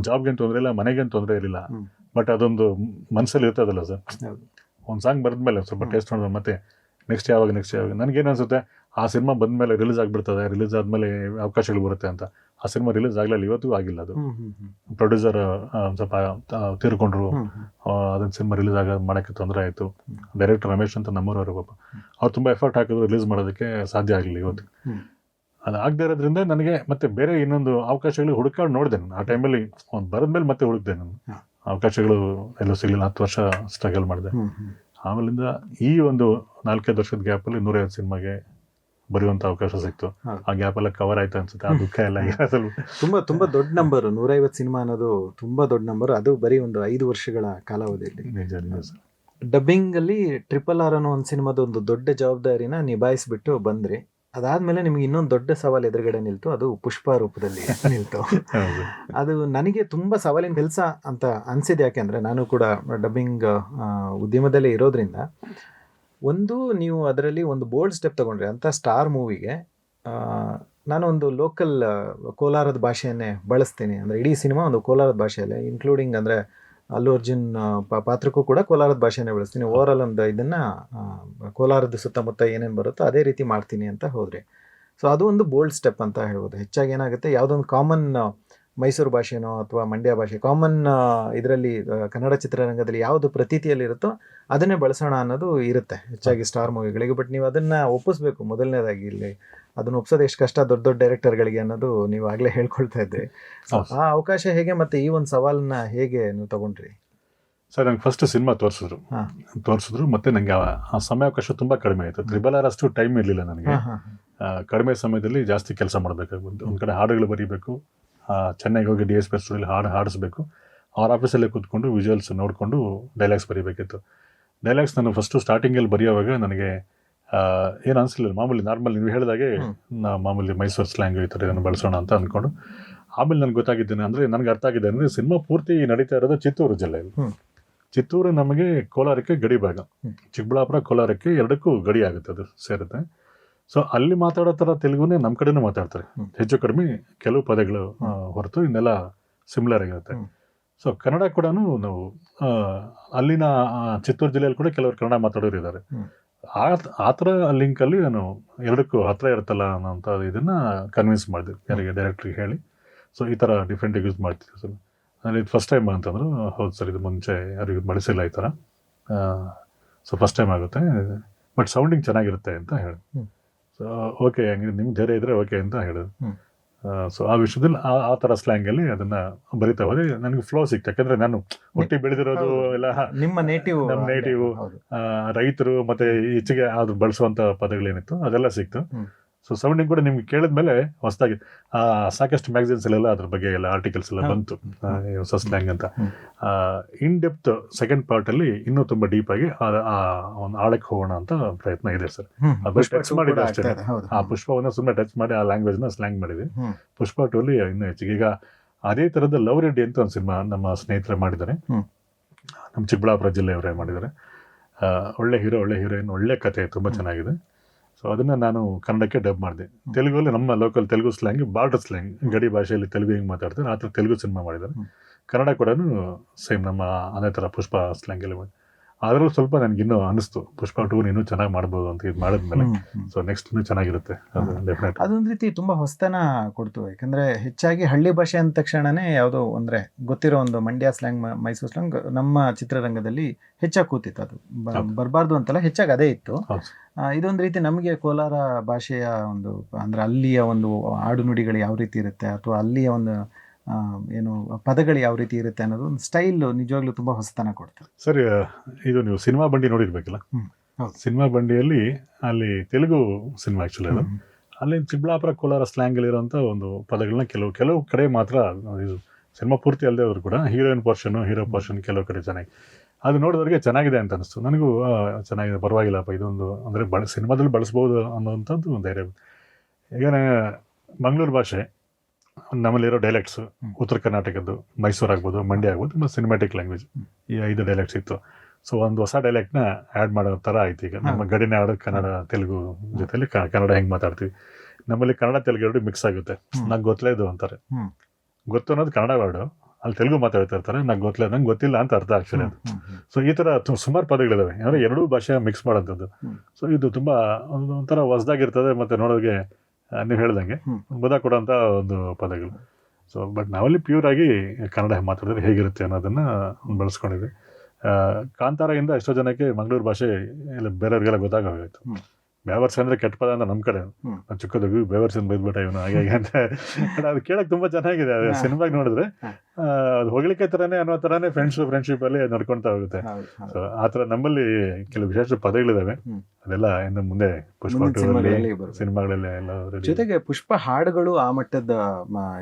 [SPEAKER 4] ಜಾಬ್ಗೇನು ತೊಂದರೆ ಇಲ್ಲ, ಮನೆಗೇನು ತೊಂದರೆ ಇರಲಿಲ್ಲ. ಬಟ್ ಅದೊಂದು ಮನಸ್ಸಲ್ಲಿ ಇರ್ತದಲ್ಲ ಸರ್, ಒಂದು ಸಾಂಗ್ ಬರೆದ್ಮೇಲೆ ಸ್ವಲ್ಪ ಟೇಸ್ಟ್ ಮಾಡಿದ್ರೆ ಮತ್ತೆ ನೆಕ್ಸ್ಟ್ ಯಾವಾಗ ನನಗೇನು ಅನಿಸುತ್ತೆ, ಆ ಸಿನಿಮಾ ಬಂದಮೇಲೆ ರಿಲೀಸ್ ಆಗಿಬಿಡ್ತದೆ, ರಿಲೀಸ್ ಆದಮೇಲೆ ಅವಕಾಶಗಳು ಬರುತ್ತೆ ಅಂತ. ಆ ಸಿನಿಮಾ ರಿಲೀಸ್ ಆಗಲಿಲ್ಲ, ಇವತ್ತಿಗೂ ಆಗಿಲ್ಲ. ಅದು
[SPEAKER 3] ಹ್ಮ್ ಹ್ಮ್ ಹ್ಮ್
[SPEAKER 4] ಪ್ರೊಡ್ಯೂಸರ್ ಸ್ವಲ್ಪ ತೀರ್ಕೊಂಡ್ರು.
[SPEAKER 3] ಹ್ಮ್
[SPEAKER 4] ಅದನ್ನ ಸಿನಿಮಾ ರಿಲೀಸ್ ಮಾಡೋಕ್ಕೆ ತೊಂದರೆ ಆಯಿತು. ಡೈರೆಕ್ಟರ್ ರಮೇಶ್ ಅಂತ ನಮ್ಮೂರವರು ಪಾಪ, ಅವ್ರು ತುಂಬ ಎಫರ್ಟ್ ಹಾಕಿದ್ರು ರಿಲೀಸ್ ಮಾಡೋದಕ್ಕೆ, ಸಾಧ್ಯ ಆಗಲಿಲ್ಲ ಇವತ್ತು.
[SPEAKER 3] ಹ್ಮ್.
[SPEAKER 4] ಅದು ಆಗದೆ ಇರೋದ್ರಿಂದ ನನಗೆ ಮತ್ತೆ ಬೇರೆ ಇನ್ನೊಂದು ಅವಕಾಶಗಳು ಹುಡುಕಾಡಿ ನೋಡಿದೆ ನಾನು. ಆ ಟೈಮಲ್ಲಿ ಒಂದು ಬರೆದ್ಮೇಲೆ ಮತ್ತೆ ಹುಡುಕ್ದೆ ನಾನು.
[SPEAKER 3] ಹಾ.
[SPEAKER 4] ಅವಕಾಶಗಳು ಎಲ್ಲೂ ಸಿಗಲಿಲ್ಲ. 10 ವರ್ಷ ಸ್ಟ್ರಗಲ್ ಮಾಡಿದೆ.
[SPEAKER 3] ಹ್ಮ್ ಹ್ಮ್
[SPEAKER 4] ಆಮೇಲಿಂದ ಈ ಒಂದು 4-5 ವರ್ಷದ ಗ್ಯಾಪಲ್ಲಿ 150 ಸಿನಿಮಾಗೆ ಬರೆಯುವಂಥ ಅವಕಾಶ ಸಿಕ್ತು.
[SPEAKER 3] ಹೌದು.
[SPEAKER 4] ಆ ಗ್ಯಾಪೆಲ್ಲ ಕವರ್ ಆಯ್ತು ಅನ್ಸುತ್ತೆ. ಆ ದುಃಖ ಎಲ್ಲ ಈಗ ಸ್ವಲ್ಪ
[SPEAKER 3] ತುಂಬಾ ದೊಡ್ಡ ನಂಬರ್. 150 ಸಿನಿಮಾ ಅನ್ನೋದು ತುಂಬಾ ದೊಡ್ಡ ನಂಬರ್. ಅದು ಬರೀ ಒಂದು 5 ವರ್ಷಗಳ ಕಾಲಾವಧಿಯಲ್ಲಿ.
[SPEAKER 4] ನಿಜ ನಿಜ ಸರ್.
[SPEAKER 3] ಡಬ್ಬಿಂಗ್ ಅಲ್ಲಿ RRR ಅನ್ನೋ ಒಂದು ಸಿನಿಮಾದ ಒಂದು ದೊಡ್ಡ ಜವಾಬ್ದಾರಿನ ನಿಭಾಯಿಸ್ಬಿಟ್ಟು ಬಂದ್ರಿ. ಅದಾದ್ಮೇಲೆ ನಿಮ್ಗೆ ಇನ್ನೊಂದು ದೊಡ್ಡ ಸವಾಲು ಎದುರುಗಡೆ ನಿಲ್ತು. ಅದು ಪುಷ್ಪ ರೂಪದಲ್ಲಿ ನಿಲ್ತು.
[SPEAKER 4] ಹೌದು.
[SPEAKER 3] ಅದು ನನಗೆ ತುಂಬಾ ಸವಾಲಿನ ಕೆಲಸ ಅಂತ ಅನ್ಸಿದೆ. ಯಾಕೆಂದ್ರೆ ನಾನು ಕೂಡ ಡಬ್ಬಿಂಗ್ ಉದ್ಯಮದಲ್ಲೇ ಇರೋದ್ರಿಂದ, ಒಂದು ನೀವು ಅದರಲ್ಲಿ ಒಂದು ಬೋಲ್ಡ್ ಸ್ಟೆಪ್ ತಗೊಂಡ್ರಿ ಅಂತ ಸ್ಟಾರ್ ಮೂವಿಗೆ. ನಾನು ಒಂದು ಲೋಕಲ್ ಕೋಲಾರದ ಭಾಷೆಯನ್ನೇ ಬಳಸ್ತೀನಿ. ಅಂದರೆ ಇಡೀ ಸಿನಿಮಾ ಒಂದು ಕೋಲಾರದ ಭಾಷೆಯಲ್ಲೇ, ಇನ್ಕ್ಲೂಡಿಂಗ್ ಅಂದರೆ ಅಲ್ಲು ಅರ್ಜುನ್ ಪಾತ್ರಕ್ಕೂ ಕೂಡ ಕೋಲಾರದ ಭಾಷೆನೇ ಬಳಸ್ತೀನಿ. ಓವರ್ ಆಲ್ ಒಂದು ಇದನ್ನು ಕೋಲಾರದ ಸುತ್ತಮುತ್ತ ಏನೇನು ಬರುತ್ತೋ ಅದೇ ರೀತಿ ಮಾಡ್ತೀನಿ ಅಂತ ಹೋದರೆ, ಸೊ ಅದು ಒಂದು ಬೋಲ್ಡ್ ಸ್ಟೆಪ್ ಅಂತ ಹೇಳ್ಬೋದು. ಹೆಚ್ಚಾಗಿ ಏನಾಗುತ್ತೆ, ಯಾವುದೊಂದು ಕಾಮನ್ ಮೈಸೂರು ಭಾಷೆನೋ ಅಥವಾ ಮಂಡ್ಯ ಭಾಷೆ, ಕಾಮನ್ ಇದರಲ್ಲಿ ಕನ್ನಡ ಚಿತ್ರರಂಗದಲ್ಲಿ ಯಾವುದು ಪ್ರತೀತಿಯಲ್ಲಿರುತ್ತೋ ಅದನ್ನೇ ಬಳಸೋಣ ಅನ್ನೋದು ಇರುತ್ತೆ ಹೆಚ್ಚಾಗಿ ಸ್ಟಾರ್ ಮೂವಿಗಳಿಗೆ. ಬಟ್ ನೀವು ಅದನ್ನು ಒಪ್ಪಿಸ್ಬೇಕು ಮೊದಲನೇದಾಗಿ. ಇಲ್ಲಿ ಅದನ್ನು ಒಪ್ಸೋದು ಎಷ್ಟು ಕಷ್ಟ ದೊಡ್ಡ ದೊಡ್ಡ ಡೈರೆಕ್ಟರ್ಗಳಿಗೆ ಅನ್ನೋದು ನೀವು ಆಗಲೇ ಹೇಳ್ಕೊಳ್ತಾ ಇದ್ರಿ. ಆ ಅವಕಾಶ ಹೇಗೆ, ಮತ್ತು ಈ ಒಂದು ಸವಾಲನ್ನ ಹೇಗೆ ನೀವು ತಗೊಂಡ್ರಿ?
[SPEAKER 4] ಸರ್, ನಂಗೆ ಫಸ್ಟ್ ಸಿನಿಮಾ ತೋರಿಸಿದ್ರು. ಮತ್ತೆ ನನಗೆ ಆ ಸಮಯಾವಕಾಶ ತುಂಬ ಕಡಿಮೆ ಆಯಿತು. RRR ಅಷ್ಟು ಟೈಮ್ ಇರಲಿಲ್ಲ ನನಗೆ. ಕಡಿಮೆ ಸಮಯದಲ್ಲಿ ಜಾಸ್ತಿ ಕೆಲಸ ಮಾಡಬೇಕಾಗುತ್ತೆ. ಒಂದು ಕಡೆ ಹಾಡುಗಳು ಬರೀಬೇಕು, ಚೆನ್ನೈಗೆ ಹೋಗಿ DSP ಸ್ಟುಡಿಯೋಲಿ ಹಾಡಿಸ್ಬೇಕು. ಅವ್ರ ಆಫೀಸಲ್ಲೇ ಕೂತ್ಕೊಂಡು ವಿಜುವಲ್ಸ್ ನೋಡಿಕೊಂಡು ಡೈಲಾಗ್ಸ್ ಬರೀಬೇಕಿತ್ತು. ಡೈಲಾಗ್ಸ್ ನಾನು ಫಸ್ಟು ಸ್ಟಾರ್ಟಿಂಗಲ್ಲಿ ಬರೆಯೋವಾಗ ನನಗೆ ಏನು ಅನಿಸ್ಲಿಲ್ಲ. ನಾರ್ಮಲ್ ನೀವು ಹೇಳಿದಾಗೆ ಮಾಮೂಲಿ ಮೈಸೂರು ಸ್ಲ್ಯಾಂಗ್ ಈ ಥರ ಇದನ್ನು ಬಳಸೋಣ ಅಂತ ಅಂದ್ಕೊಂಡು, ಆಮೇಲೆ ನನಗೆ ಗೊತ್ತಾಗಿದ್ದೇನೆ, ಅಂದರೆ ನನಗೆ ಅರ್ಥ ಆಗಿದೆ ಅಂದರೆ ಸಿನಿಮಾ ಪೂರ್ತಿ ನಡೀತಾ ಇರೋದು ಚಿತ್ತೂರು ಜಿಲ್ಲೆಯಲ್ಲಿ. ಚಿತ್ತೂರು ನಮಗೆ ಕೋಲಾರಕ್ಕೆ ಗಡಿ ಭಾಗ, ಚಿಕ್ಕಬಳ್ಳಾಪುರ ಕೋಲಾರಕ್ಕೆ ಎರಡಕ್ಕೂ ಗಡಿ ಆಗುತ್ತೆ, ಅದು ಸೇರುತ್ತೆ. ಸೊ ಅಲ್ಲಿ ಮಾತಾಡೋ ಥರ ತೆಲುಗುನೇ ನಮ್ಮ ಕಡೆನೂ ಮಾತಾಡ್ತಾರೆ, ಹೆಚ್ಚು ಕಡಿಮೆ ಕೆಲವು ಪದಗಳು ಹೊರತು ಇನ್ನೆಲ್ಲ ಸಿಮಿಲರ್ ಆಗಿರುತ್ತೆ. ಸೊ ಕನ್ನಡ ಕೂಡ ನಾವು ಅಲ್ಲಿನ ಚಿತ್ತೂರು ಜಿಲ್ಲೆಯಲ್ಲಿ ಕೂಡ ಕೆಲವರು ಕನ್ನಡ ಮಾತಾಡೋರು ಇದ್ದಾರೆ. ಆ ಥರ ಲಿಂಕಲ್ಲಿ ನಾನು ಎರಡಕ್ಕೂ ಹತ್ರ ಇರುತ್ತಲ್ಲ ಅನ್ನೋಂಥ ಇದನ್ನು ಕನ್ವಿನ್ಸ್ ಮಾಡಿದೆ ಯಾರಿಗೆ, ಡೈರೆಕ್ಟ್ರಿಗೆ ಹೇಳಿ. ಸೊ ಈ ಥರ ಡಿಫ್ರೆಂಟಾಗಿ ಯೂಸ್ ಮಾಡ್ತಿದ್ದೆ ಸರ್. ನಾನು ಇದು ಫಸ್ಟ್ ಟೈಮ್ ಅಂತಂದ್ರು. ಹೌದು ಸರ್, ಇದು ಮುಂಚೆ ಯಾರಿಗೂ ಬಳಸಿಲ್ಲ ಈ ಥರ. ಸೊ ಫಸ್ಟ್ ಟೈಮ್ ಆಗುತ್ತೆ, ಬಟ್ ಸೌಂಡಿಂಗ್ ಚೆನ್ನಾಗಿರುತ್ತೆ ಅಂತ ಹೇಳಿ. ಸೊ ಓಕೆ, ಹಂಗೆ ನಿಮ್ಗೆ ಧೈರ್ಯ ಇದ್ದರೆ ಓಕೆ ಅಂತ ಹೇಳಿದ್ರು. ಸೊ ಆ ವಿಷಯದಲ್ಲಿ ಆ ಥರ ಸ್ಲ್ಯಾಂಗಲ್ಲಿ ಅದನ್ನು ಬರಿತಾ ಹೋದೆ. ನನಗೆ ಫ್ಲೋ ಸಿಕ್ತು, ಯಾಕಂದರೆ ನಾನು ಒಟ್ಟಿಗೆ ಬೆಳೆದಿರೋದು ಎಲ್ಲ
[SPEAKER 3] ನಮ್ಮ ನೇಟಿವ್
[SPEAKER 4] ರೈತರು ಮತ್ತು ಈಚೆಗೆ ಅದು ಬಳಸುವಂಥ ಪದಗಳೇನಿತ್ತು ಅದೆಲ್ಲ ಸಿಕ್ತು. ಸೊ ಸೌಂಡಿಂಗ್ ಕೂಡ ನಿಮ್ಗೆ ಕೇಳಿದ್ಮೇಲೆ ಹೊಸದಾಗಿ ಸಾಕಷ್ಟು ಮ್ಯಾಗಝಿನ್ಸಲ್ಲೆಲ್ಲ ಅದ್ರ ಬಗ್ಗೆ ಎಲ್ಲ ಆರ್ಟಿಕಲ್ಸ್ ಎಲ್ಲ ಬಂತು, ಹೊಸ ಸ್ಲ್ಯಾಂಗ್ ಅಂತ. ಇನ್ ಡೆಪ್ತ್ ಸೆಕೆಂಡ್ ಪಾರ್ಟಲ್ಲಿ ಇನ್ನೂ ತುಂಬ ಡೀಪಾಗಿ ಒಂದು ಆಳಕ್ಕೆ ಹೋಗೋಣ ಅಂತ ಪ್ರಯತ್ನ ಇದೆ ಸರ್. ಅದು ಟಚ್ ಮಾಡಿದೆ ಅಷ್ಟೇ. ಆ ಪುಷ್ಪವನ್ನು ಸುಮ್ಮನೆ ಟಚ್ ಮಾಡಿ ಆ ಲ್ಯಾಂಗ್ವೇಜ್ನ ಸ್ಲ್ಯಾಂಗ್ ಮಾಡಿದೆ. ಪುಷ್ಪ 2 ಇನ್ನೂ ಹೆಚ್ಚಿಗೆ. ಈಗ ಅದೇ ಥರದ ಲವ್ ರೆಡ್ಡಿ ಅಂತ ಒಂದು ಸಿನಿಮಾ ನಮ್ಮ ಸ್ನೇಹಿತರೆ ಮಾಡಿದ್ದಾರೆ, ನಮ್ಮ ಚಿಕ್ಕಬಳ್ಳಾಪುರ ಜಿಲ್ಲೆಯವರೇ ಮಾಡಿದ್ದಾರೆ. ಒಳ್ಳೆ ಹೀರೋ, ಒಳ್ಳೆ ಹೀರೋಯಿನ್, ಒಳ್ಳೆ ಕತೆ, ತುಂಬ ಚೆನ್ನಾಗಿದೆ. ಸೊ ಅದನ್ನು ನಾನು ಕನ್ನಡಕ್ಕೆ ಡಬ್ ಮಾಡಿದೆ. ತೆಲುಗಲ್ಲಿ ನಮ್ಮ local Telugu slang, border slang, ಗಡಿ ಭಾಷೆಯಲ್ಲಿ ತೆಲುಗು ಹೆಂಗೆ ಮಾತಾಡ್ತಾರೆ ಆ ಥರ ತೆಲುಗು ಸಿನಿಮಾ ಮಾಡಿದ್ದಾರೆ. ಕನ್ನಡ ಕೂಡ ಸೇಮ್ ನಮ್ಮ ಅದೇ ಥರ ಪುಷ್ಪ ಸ್ಲ್ಯಾಂಗಲ್ಲಿ ಮಾಡಿ. ಅದರಲ್ಲೂ ಸ್ವಲ್ಪ ನನಗಿನ್ನೂ ಅನ್ನಿಸ್ತು ಪುಷ್ಪ 2 ಇನ್ನೂ ಚೆನ್ನಾಗಿ ಮಾಡ್ಬೋದು ಅಂತ. ಇದು ಮಾಡಿದ್ಮೇಲೆ ಸೊ ನೆಕ್ಸ್ಟ್ ಇನ್ನೂ ಚೆನ್ನಾಗಿರುತ್ತೆ ಅದು ಡೆಫಿನೆಟ್.
[SPEAKER 3] ಅದೊಂದು ರೀತಿ ತುಂಬ ಹೊಸತನ ಕೊಡ್ತು. ಯಾಕಂದರೆ ಹೆಚ್ಚಾಗಿ ಹಳ್ಳಿ ಭಾಷೆ ಅಂದ ತಕ್ಷಣವೇ ಯಾವುದೋ ಅಂದರೆ ಗೊತ್ತಿರೋ ಒಂದು ಮಂಡ್ಯ ಸ್ಲ್ಯಾಂಗ್, ಮೈಸೂರು ಸ್ಲ್ಯಾಂಗ್ ನಮ್ಮ ಚಿತ್ರರಂಗದಲ್ಲಿ ಹೆಚ್ಚಾಗಿ ಕೂತಿತ್ತು. ಅದು ಬರಬಾರ್ದು ಅಂತಲ್ಲ, ಹೆಚ್ಚಾಗಿ ಅದೇ ಇತ್ತು. ಇದೊಂದು ರೀತಿ ನಮಗೆ ಕೋಲಾರ ಭಾಷೆಯ ಒಂದು ಅಂದರೆ ಅಲ್ಲಿಯ ಒಂದು ಆಡುನುಡಿಗಳು ಯಾವ ರೀತಿ ಇರುತ್ತೆ, ಅಥವಾ ಅಲ್ಲಿಯ ಒಂದು ಏನು ಪದಗಳು ಯಾವ ರೀತಿ ಇರುತ್ತೆ ಅನ್ನೋದು ಒಂದು ಸ್ಟೈಲ್ ನಿಜವಾಗ್ಲೂ ತುಂಬ ಹೊಸತನ ಕೊಡ್ತಾರೆ.
[SPEAKER 4] ಸರಿ, ಇದು ನೀವು ಸಿನಿಮಾ ಬಂಡಿ ನೋಡಿರ್ಬೇಕಲ್ಲ. ಸಿನಿಮಾ ಬಂಡಿಯಲ್ಲಿ ಅಲ್ಲಿ ತೆಲುಗು ಸಿನಿಮಾ ಆ್ಯಕ್ಚುಲಿ ಅದು. ಅಲ್ಲಿ ಚಿಕ್ಕಬಳ್ಳಾಪುರ ಕೋಲಾರ ಸ್ಲ್ಯಾಂಗಲ್ಲಿರೋಂಥ ಒಂದು ಪದಗಳನ್ನ ಕೆಲವು ಕಡೆ ಮಾತ್ರ, ಇದು ಸಿನಿಮಾ ಪೂರ್ತಿ ಅಲ್ಲದೆ ಅವರು ಕೂಡ ಹೀರೋ ಪೋರ್ಷನ್ ಕೆಲವು ಕಡೆ ಚೆನ್ನಾಗಿ, ಅದು ನೋಡಿದವ್ರಿಗೆ ಚೆನ್ನಾಗಿದೆ ಅಂತ ಅನಿಸ್ತು. ನನಗೂ ಚೆನ್ನಾಗಿದೆ, ಪರವಾಗಿಲ್ಲಪ್ಪ, ಇದೊಂದು ಅಂದರೆ ಸಿನಿಮಾದಲ್ಲಿ ಬಳಸ್ಬೋದು ಅನ್ನೋವಂಥದ್ದು ಒಂದು ಧೈರ್ಯ. ಈಗ ಮಂಗಳೂರು ಭಾಷೆ, ನಮ್ಮಲ್ಲಿರೋ ಡೈಲೆಕ್ಟ್ಸು, ಉತ್ತರ ಕರ್ನಾಟಕದ್ದು ಮೈಸೂರು ಆಗ್ಬೋದು, ಮಂಡ್ಯ ಆಗ್ಬೋದು, ತುಂಬ ಸಿನಿಮ್ಯಾಟಿಕ್ ಲ್ಯಾಂಗ್ವೇಜ್, ಈ 5 ಡೈಲೆಕ್ಟ್ಸ್ ಇತ್ತು. ಸೊ ಒಂದು ಹೊಸ ಡೈಲೆಕ್ಟ್ನ ಆ್ಯಡ್ ಮಾಡೋ ಥರ ಆಯ್ತು. ಈಗ ನಮ್ಮ ಗಡಿನಾಡು ಕನ್ನಡ ತೆಲುಗು ಜೊತೆಲಿ ಕನ್ನಡ ಹೆಂಗೆ ಮಾತಾಡ್ತೀವಿ, ನಮ್ಮಲ್ಲಿ ಕನ್ನಡ ತೆಲುಗು ಎರಡು ಮಿಕ್ಸ್ ಆಗುತ್ತೆ. ನಂಗೆ ಗೊತ್ತಲೇ ಇದು ಅಂತಾರೆ, ಗೊತ್ತು ಅನ್ನೋದು ಕನ್ನಡ ವರ್ಡು, ಅಲ್ಲಿ ತೆಲುಗು ಮಾತಾಡ್ತಾ ಇರ್ತಾರೆ, ನಂಗೆ ಗೊತ್ತಿಲ್ಲ, ನಂಗೆ ಗೊತ್ತಿಲ್ಲ ಅಂತ ಅರ್ಥ ಆ್ಯಕ್ಚುಲಿ ಅದು. ಸೊ ಈ ಥರ ಸುಮಾರು ಪದಗಳಿದ್ದಾವೆ, ಅಂದರೆ ಎರಡೂ ಭಾಷೆ ಮಿಕ್ಸ್ ಮಾಡೋಂಥದ್ದು. ಸೊ ಇದು ತುಂಬ ಒಂಥರ ಹೊಸದಾಗಿರ್ತದೆ, ಮತ್ತು ನೋಡೋರಿಗೆ ನೀವು ಹೇಳ್ದಂಗೆ ಮುದ ಕೊಡೋಂಥ ಒಂದು ಪದಗಳು. ಸೊ ಬಟ್ ನಾವಲ್ಲಿ ಪ್ಯೂರ್ ಆಗಿ ಕನ್ನಡ ಮಾತಾಡಿದ್ರೆ ಹೇಗಿರುತ್ತೆ ಅನ್ನೋದನ್ನು ಬಳಸ್ಕೊಂಡಿದ್ವಿ. ಕಾಂತಾರದಿಂದ ಎಷ್ಟೋ ಜನಕ್ಕೆ ಮಂಗಳೂರು ಭಾಷೆ ಇಲ್ಲ ಬೇರೆಯವ್ರಿಗೆಲ್ಲ ಗೊತ್ತಾಗೋಗಿತ್ತು. ಬೇವರ್ಸ್ ಅಂದರೆ ಕೆಟ್ಟ ಪದ ಅಂತ ನಮ್ಮ ಕಡೆ ಚಿಕ್ಕದಾಗಿ ಬೇವರ್ಸಿಂದ ಬೈದ್ಬಿಟ್ಟ ಇವನು ಹಾಗೆ ಅಂತ. ಬಟ್ ಅದು ಕೇಳಕ್ಕೆ ತುಂಬ ಚೆನ್ನಾಗಿದೆ. ಅದು ಸಿನಿಮಾಗೆ ನೋಡಿದ್ರೆ ಅದು ಹೊಗಳಿಕೆ ಥರನೇ ಅನ್ನೋ ಥರನೇ ಫ್ರೆಂಡ್ಶಿಪ್ಪಲ್ಲಿ ನಡ್ಕೊಳ್ತಾ ಹೋಗುತ್ತೆ. ಸೊ ಆ ಥರ ನಮ್ಮಲ್ಲಿ ಕೆಲವು ವಿಶೇಷ ಪದಗಳಿದ್ದಾವೆ. ಅದೆಲ್ಲ ಇನ್ನು ಮುಂದೆ ಪುಷ್ಪ ಸಿನಿಮಾಗಳೆಲ್ಲ ಎಲ್ಲ
[SPEAKER 3] ಜೊತೆಗೆ ಪುಷ್ಪ ಹಾಡುಗಳು ಆ ಮಟ್ಟದ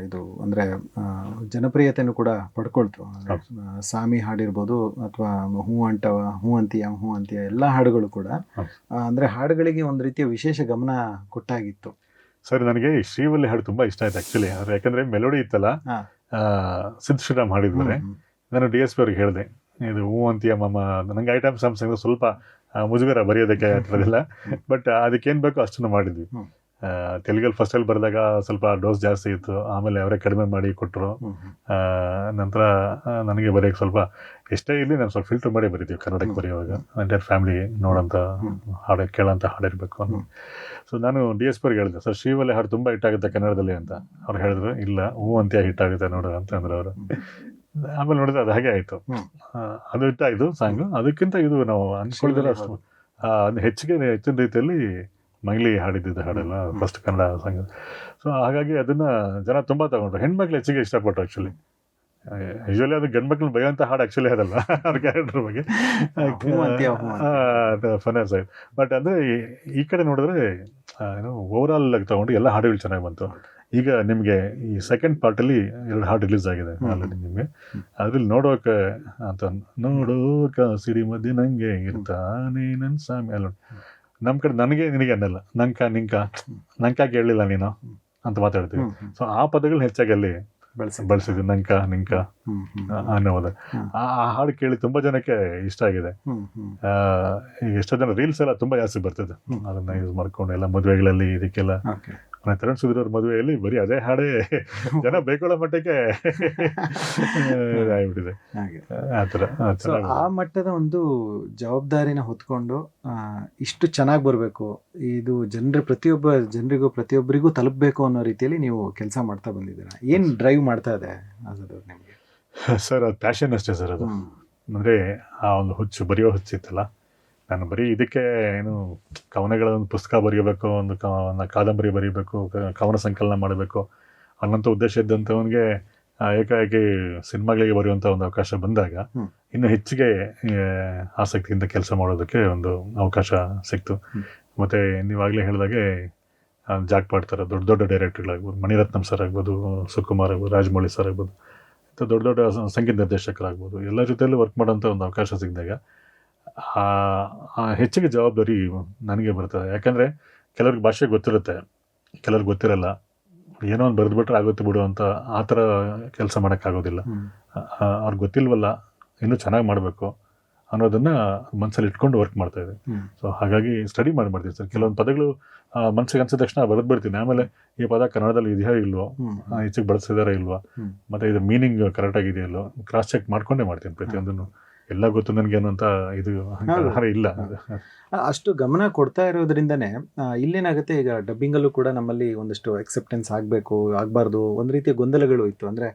[SPEAKER 3] ಇದು ಅಂದ್ರೆ ಜನಪ್ರಿಯತೆಯನ್ನು ಕೂಡ ಪಡ್ಕೊಳ್ತು. ಸಾಮಿ ಹಾಡಿರ್ಬೋದು ಅಥವಾ ಹೂ ಅಂತೀಯ ಎಲ್ಲ ಹಾಡುಗಳು ಕೂಡ ಅಂದ್ರೆ ಹಾಡುಗಳಿಗೆ ಒಂದು ರೀತಿಯ ವಿಶೇಷ ಗಮನ ಕೊಟ್ಟಾಗಿತ್ತು.
[SPEAKER 4] ಸರ್ ನನಗೆ ಶ್ರೀವಲ್ಲಿ ಹಾಡು ತುಂಬಾ ಇಷ್ಟ ಆಯ್ತು ಆಕ್ಚುಲಿ. ಯಾಕಂದ್ರೆ ಮೆಲೋಡಿ ಇತ್ತಲ್ಲ, ಸಿದ್ ಶ್ರೀರಾಮ್ ಹಾಡಿದ್ಮೇಲೆ ನಾನು DSP ಅವ್ರಿಗೆ ಹೇಳಿದೆ, ಇದು ಹೂ ಅಂತೀಯ ಮಾಮ, ನಂಗೆ ಐಟಮ್ ಸಾಂಗ್ಸ್ ಸ್ವಲ್ಪ ಮುಜುಗರ ಬರೆಯೋದಕ್ಕೆ ಆಗ್ತದಿಲ್ಲ, ಬಟ್ ಅದಕ್ಕೇನು ಬೇಕೋ ಅಷ್ಟನ್ನು ಮಾಡಿದ್ವಿ. ತೆಲುಗಲ್ಲಿ ಫಸ್ಟಲ್ಲಿ ಬರೆದಾಗ ಸ್ವಲ್ಪ ಡೋಸ್ ಜಾಸ್ತಿ ಇತ್ತು, ಆಮೇಲೆ ಅವರೇ ಕಡಿಮೆ ಮಾಡಿ ಕೊಟ್ಟರು. ನಂತರ ನನಗೆ ಬರೆಯೋಕ್ಕೆ ಸ್ವಲ್ಪ ಎಷ್ಟೇ ಇರಲಿ ನಾನು ಸ್ವಲ್ಪ ಫಿಲ್ಟರ್ ಮಾಡಿ ಬರೀತೀವಿ ಕನ್ನಡಕ್ಕೆ ಬರೆಯುವಾಗ, ಎಂಟೈರ್ ಫ್ಯಾಮಿಲಿ ನೋಡೋಂಥ ಹಾಡು ಕೇಳೋಂಥ ಹಾಡಿರಬೇಕು ಅನ್ನೋ. ಸೊ ನಾನು DSP ಅವ್ರಿಗೆ ಹೇಳಿದೆ, ಸರ್ ಶ್ರೀವಲ್ಲಿ ಹಾಡು ತುಂಬ ಹಿಟ್ಟಾಗುತ್ತೆ ಕನ್ನಡದಲ್ಲಿ ಅಂತ. ಅವ್ರು ಹೇಳಿದ್ರು, ಇಲ್ಲ ಹೂ ಅಂತ್ಯ ಹಿಟ್ಟಾಗುತ್ತೆ ನೋಡು ಅಂತ ಅಂದರು ಅವರು. ಆಮೇಲೆ ನೋಡಿದ್ರೆ ಅದು ಹಾಗೆ ಆಯಿತು, ಅದು ಹಿಟ್ಟಾಯಿತು ಸಾಂಗು. ಅದಕ್ಕಿಂತ ಇದು ನಾವು ಅಂದ್ಕೊಳ್ದಿರೋ ಹೆಚ್ಚಿನ ರೀತಿಯಲ್ಲಿ ಮಂಗ್ಲಿ ಹಾಡಿದ್ದು ಹಾಡೆಲ್ಲ ಫಸ್ಟ್ ಕನ್ನಡ ಸಾಂಗ್. ಸೊ ಹಾಗಾಗಿ ಅದನ್ನು ಜನ ತುಂಬ ತಗೊಂಡ್ರು. ಹೆಣ್ಮಕ್ಳು ಹೆಚ್ಚಿಗೆ ಇಷ್ಟಪಟ್ಟರು ಆ್ಯಕ್ಚುಲಿ. ಯೂಶ್ವಲಿ ಅದು ಗಂಡು ಮಕ್ಳನ್ನ ಬೈಯೋಂಥ ಹಾಡು ಆ್ಯಕ್ಚುಲಿ ಅದಲ್ಲ, ಅವ್ರ ಕ್ಯಾರೆಕ್ಟರ್ ಬಗ್ಗೆ ಫನ್ನರ್ ಸೈಡ್. ಬಟ್ ಅಂದರೆ ಈ ಕಡೆ ನೋಡಿದ್ರೆ ಏನೋ ಓವರಾಲ್ ಆಗಿ ತಗೊಂಡು ಎಲ್ಲ ಹಾಡುಗಳು ಚೆನ್ನಾಗಿ ಬಂತು. ಈಗ ನಿಮಗೆ ಈ ಸೆಕೆಂಡ್ ಪಾರ್ಟಲ್ಲಿ 2 ಹಾಡು ರಿಲೀಸ್ ಆಗಿದೆ ಆಲ್ರೆಡಿ ನಿಮಗೆ. ಅದ್ರಲ್ಲಿ ನೋಡೋಕೆ ಅಂತ ನೋಡೋಕ ಸಿಡಿ ಮಧ್ಯೆ ನಂಗೆ ಇರ್ತಾನೆ ನನ್ನ ಸ್ವಾಮಿ ಅಲ್ಲ. ನಮ್ಮ ಕಡೆ ನನಗೆ ನಿನಗೆ ಅನ್ನಲ್ಲ, ನಂಕ ಕೇಳಲಿಲ್ಲ ನೀನು ಅಂತ ಮಾತಾಡ್ತೀವಿ. ಸೊ ಆ ಪದಗಳನ್ನ ಹೆಚ್ಚಾಗಿ ಅಲ್ಲಿ ಬಳಸಿದ್ವಿ, ನಿಂಕ ಅನ್ನೋದು. ಆ ಹಾಡು ಕೇಳಿ ತುಂಬಾ ಜನಕ್ಕೆ ಇಷ್ಟ ಆಗಿದೆ. ಈಗ ಎಷ್ಟೋ ಜನ ರೀಲ್ಸ್ ಎಲ್ಲ ತುಂಬಾ ಜಾಸ್ತಿ ಬರ್ತದೆ, ಅದನ್ನ ಯೂಸ್ ಮಾಡ್ಕೊಂಡು ಎಲ್ಲ ಮದುವೆಗಳಲ್ಲಿ ಇದಕ್ಕೆಲ್ಲ. ತರುಣ್ ಸುಧೀರ್ ಅವ್ರ ಮದುವೆಯಲ್ಲಿ ಬರೀ ಅದೇ ಹಾಡೇ ಜನ ಬೇಕೊಳ್ಳೋ ಮಟ್ಟಕ್ಕೆ ಆಗ್ಬಿಟ್ಟಿದೆ.
[SPEAKER 3] ಆ ಮಟ್ಟದ ಒಂದು ಜವಾಬ್ದಾರಿನ ಹೊತ್ಕೊಂಡು ಇಷ್ಟು ಚೆನ್ನಾಗಿ ಬರಬೇಕು, ಇದು ಪ್ರತಿಯೊಬ್ಬರಿಗೂ ತಲುಪಬೇಕು ಅನ್ನೋ ರೀತಿಯಲ್ಲಿ ನೀವು ಕೆಲಸ ಮಾಡ್ತಾ ಬಂದಿದ್ದೀರಾ. ಏನು ಡ್ರೈವ್ ಮಾಡ್ತಾ ಇದೆ ಅದು ನಿಮಗೆ?
[SPEAKER 4] ಸರ್ ಅದು ಪ್ಯಾಷನ್ ಅಷ್ಟೇ ಸರ್. ಅದು ಅಂದರೆ ಆ ಒಂದು ಹುಚ್ಚು, ಬರೆಯೋ ಹುಚ್ಚಿತ್ತಲ್ಲ. ನಾನು ಬರೀ ಇದಕ್ಕೆ ಏನು ಕವನಗಳ ಒಂದು ಪುಸ್ತಕ ಬರೆಯಬೇಕು, ಒಂದು ಕಾದಂಬರಿ ಬರೀಬೇಕು, ಕವನ ಸಂಕಲನ ಮಾಡಬೇಕು ಅನ್ನೋಂಥ ಉದ್ದೇಶ ಇದ್ದಂಥವನಿಗೆ ಏಕಾಏಕಿ ಸಿನಿಮಾಗಳಿಗೆ ಬರೆಯುವಂಥ ಒಂದು ಅವಕಾಶ ಬಂದಾಗ ಇನ್ನು ಹೆಚ್ಚಿಗೆ ಆಸಕ್ತಿಯಿಂದ ಕೆಲಸ ಮಾಡೋದಕ್ಕೆ ಒಂದು ಅವಕಾಶ ಸಿಕ್ತು. ಮತ್ತು ನೀವಾಗಲೇ ಹೇಳಿದಾಗೆ ಜಾಕ್ ಪಾಡ್ತಾರೆ ದೊಡ್ಡ ದೊಡ್ಡ ಡೈರೆಕ್ಟರ್ಗಳಾಗ್ಬೋದು, ಮಣಿರತ್ನಂ ಸರ್ ಆಗ್ಬೋದು, ಸುಕುಮಾರ್ ಆಗ್ಬೋದು, ರಾಜಮೌಳಿ ಸರ್ ಆಗ್ಬೋದು, ಮತ್ತು ದೊಡ್ಡ ದೊಡ್ಡ ಸಂಗೀತ ನಿರ್ದೇಶಕರಾಗ್ಬೋದು, ಎಲ್ಲ ಜೊತೆಯಲ್ಲೂ ವರ್ಕ್ ಮಾಡೋಂಥ ಒಂದು ಅವಕಾಶ ಸಿಕ್ಕಿದಾಗ ಹೆಚ್ಚಿಗೆ ಜವಾಬ್ದಾರಿ ನನಗೆ ಬರ್ತದೆ. ಯಾಕಂದರೆ ಕೆಲವ್ರಿಗೆ ಭಾಷೆ ಗೊತ್ತಿರುತ್ತೆ, ಕೆಲವ್ರಿಗೆ ಗೊತ್ತಿರಲ್ಲ. ಏನೋ ಒಂದು ಬರೆದ್ಬಿಟ್ರೆ ಆಗುತ್ತೆ ಬಿಡು ಅಂತ ಆ ಥರ ಕೆಲಸ ಮಾಡೋಕ್ಕಾಗೋದಿಲ್ಲ. ಅವ್ರಿಗೆ ಗೊತ್ತಿಲ್ವಲ್ಲ, ಇನ್ನೂ ಚೆನ್ನಾಗಿ ಮಾಡಬೇಕು ಅನ್ನೋದನ್ನು ಮನಸ್ಸಲ್ಲಿ ಇಟ್ಕೊಂಡು ವರ್ಕ್ ಮಾಡ್ತಾಯಿದ್ದೆ. ಸೊ ಹಾಗಾಗಿ ಸ್ಟಡಿ ಮಾಡ್ತೀವಿ ಸರ್. ಕೆಲವೊಂದು ಪದಗಳು ಮನಸ್ಸಿಗೆ ಅನ್ಸಿದ ತಕ್ಷಣ ಬರೆದ್ಬಿಡ್ತೀನಿ. ಆಮೇಲೆ ಈ ಪದ ಕನ್ನಡದಲ್ಲಿ ಇದೆಯಾ ಇಲ್ವೋ, ಹೆಚ್ಚಿಗೆ ಬಳಸಿದಾರ ಇಲ್ವಾ, ಮತ್ತು ಇದು ಮೀನಿಂಗ್ ಕರೆಕ್ಟಾಗಿದೆಯಲ್ಲೋ ಕ್ರಾಸ್ ಚೆಕ್ ಮಾಡ್ಕೊಂಡೇ ಮಾಡ್ತೀನಿ ಪ್ರತಿಯೊಂದನ್ನು. ಎಲ್ಲ ಗೊತ್ತು ನನಗೆ ಅನ್ನೋಂಥ ಇದು ಇಲ್ಲ.
[SPEAKER 3] ಅಷ್ಟು ಗಮನ ಕೊಡ್ತಾ ಇರೋದ್ರಿಂದನೇ ಇಲ್ಲೇನಾಗುತ್ತೆ, ಈಗ ಡಬ್ಬಿಂಗಲ್ಲೂ ಕೂಡ ನಮ್ಮಲ್ಲಿ ಒಂದಷ್ಟು ಎಕ್ಸೆಪ್ಟೆನ್ಸ್ ಆಗಬೇಕು ಆಗಬಾರ್ದು ಒಂದು ರೀತಿಯ ಗೊಂದಲಗಳು ಇತ್ತು. ಅಂದರೆ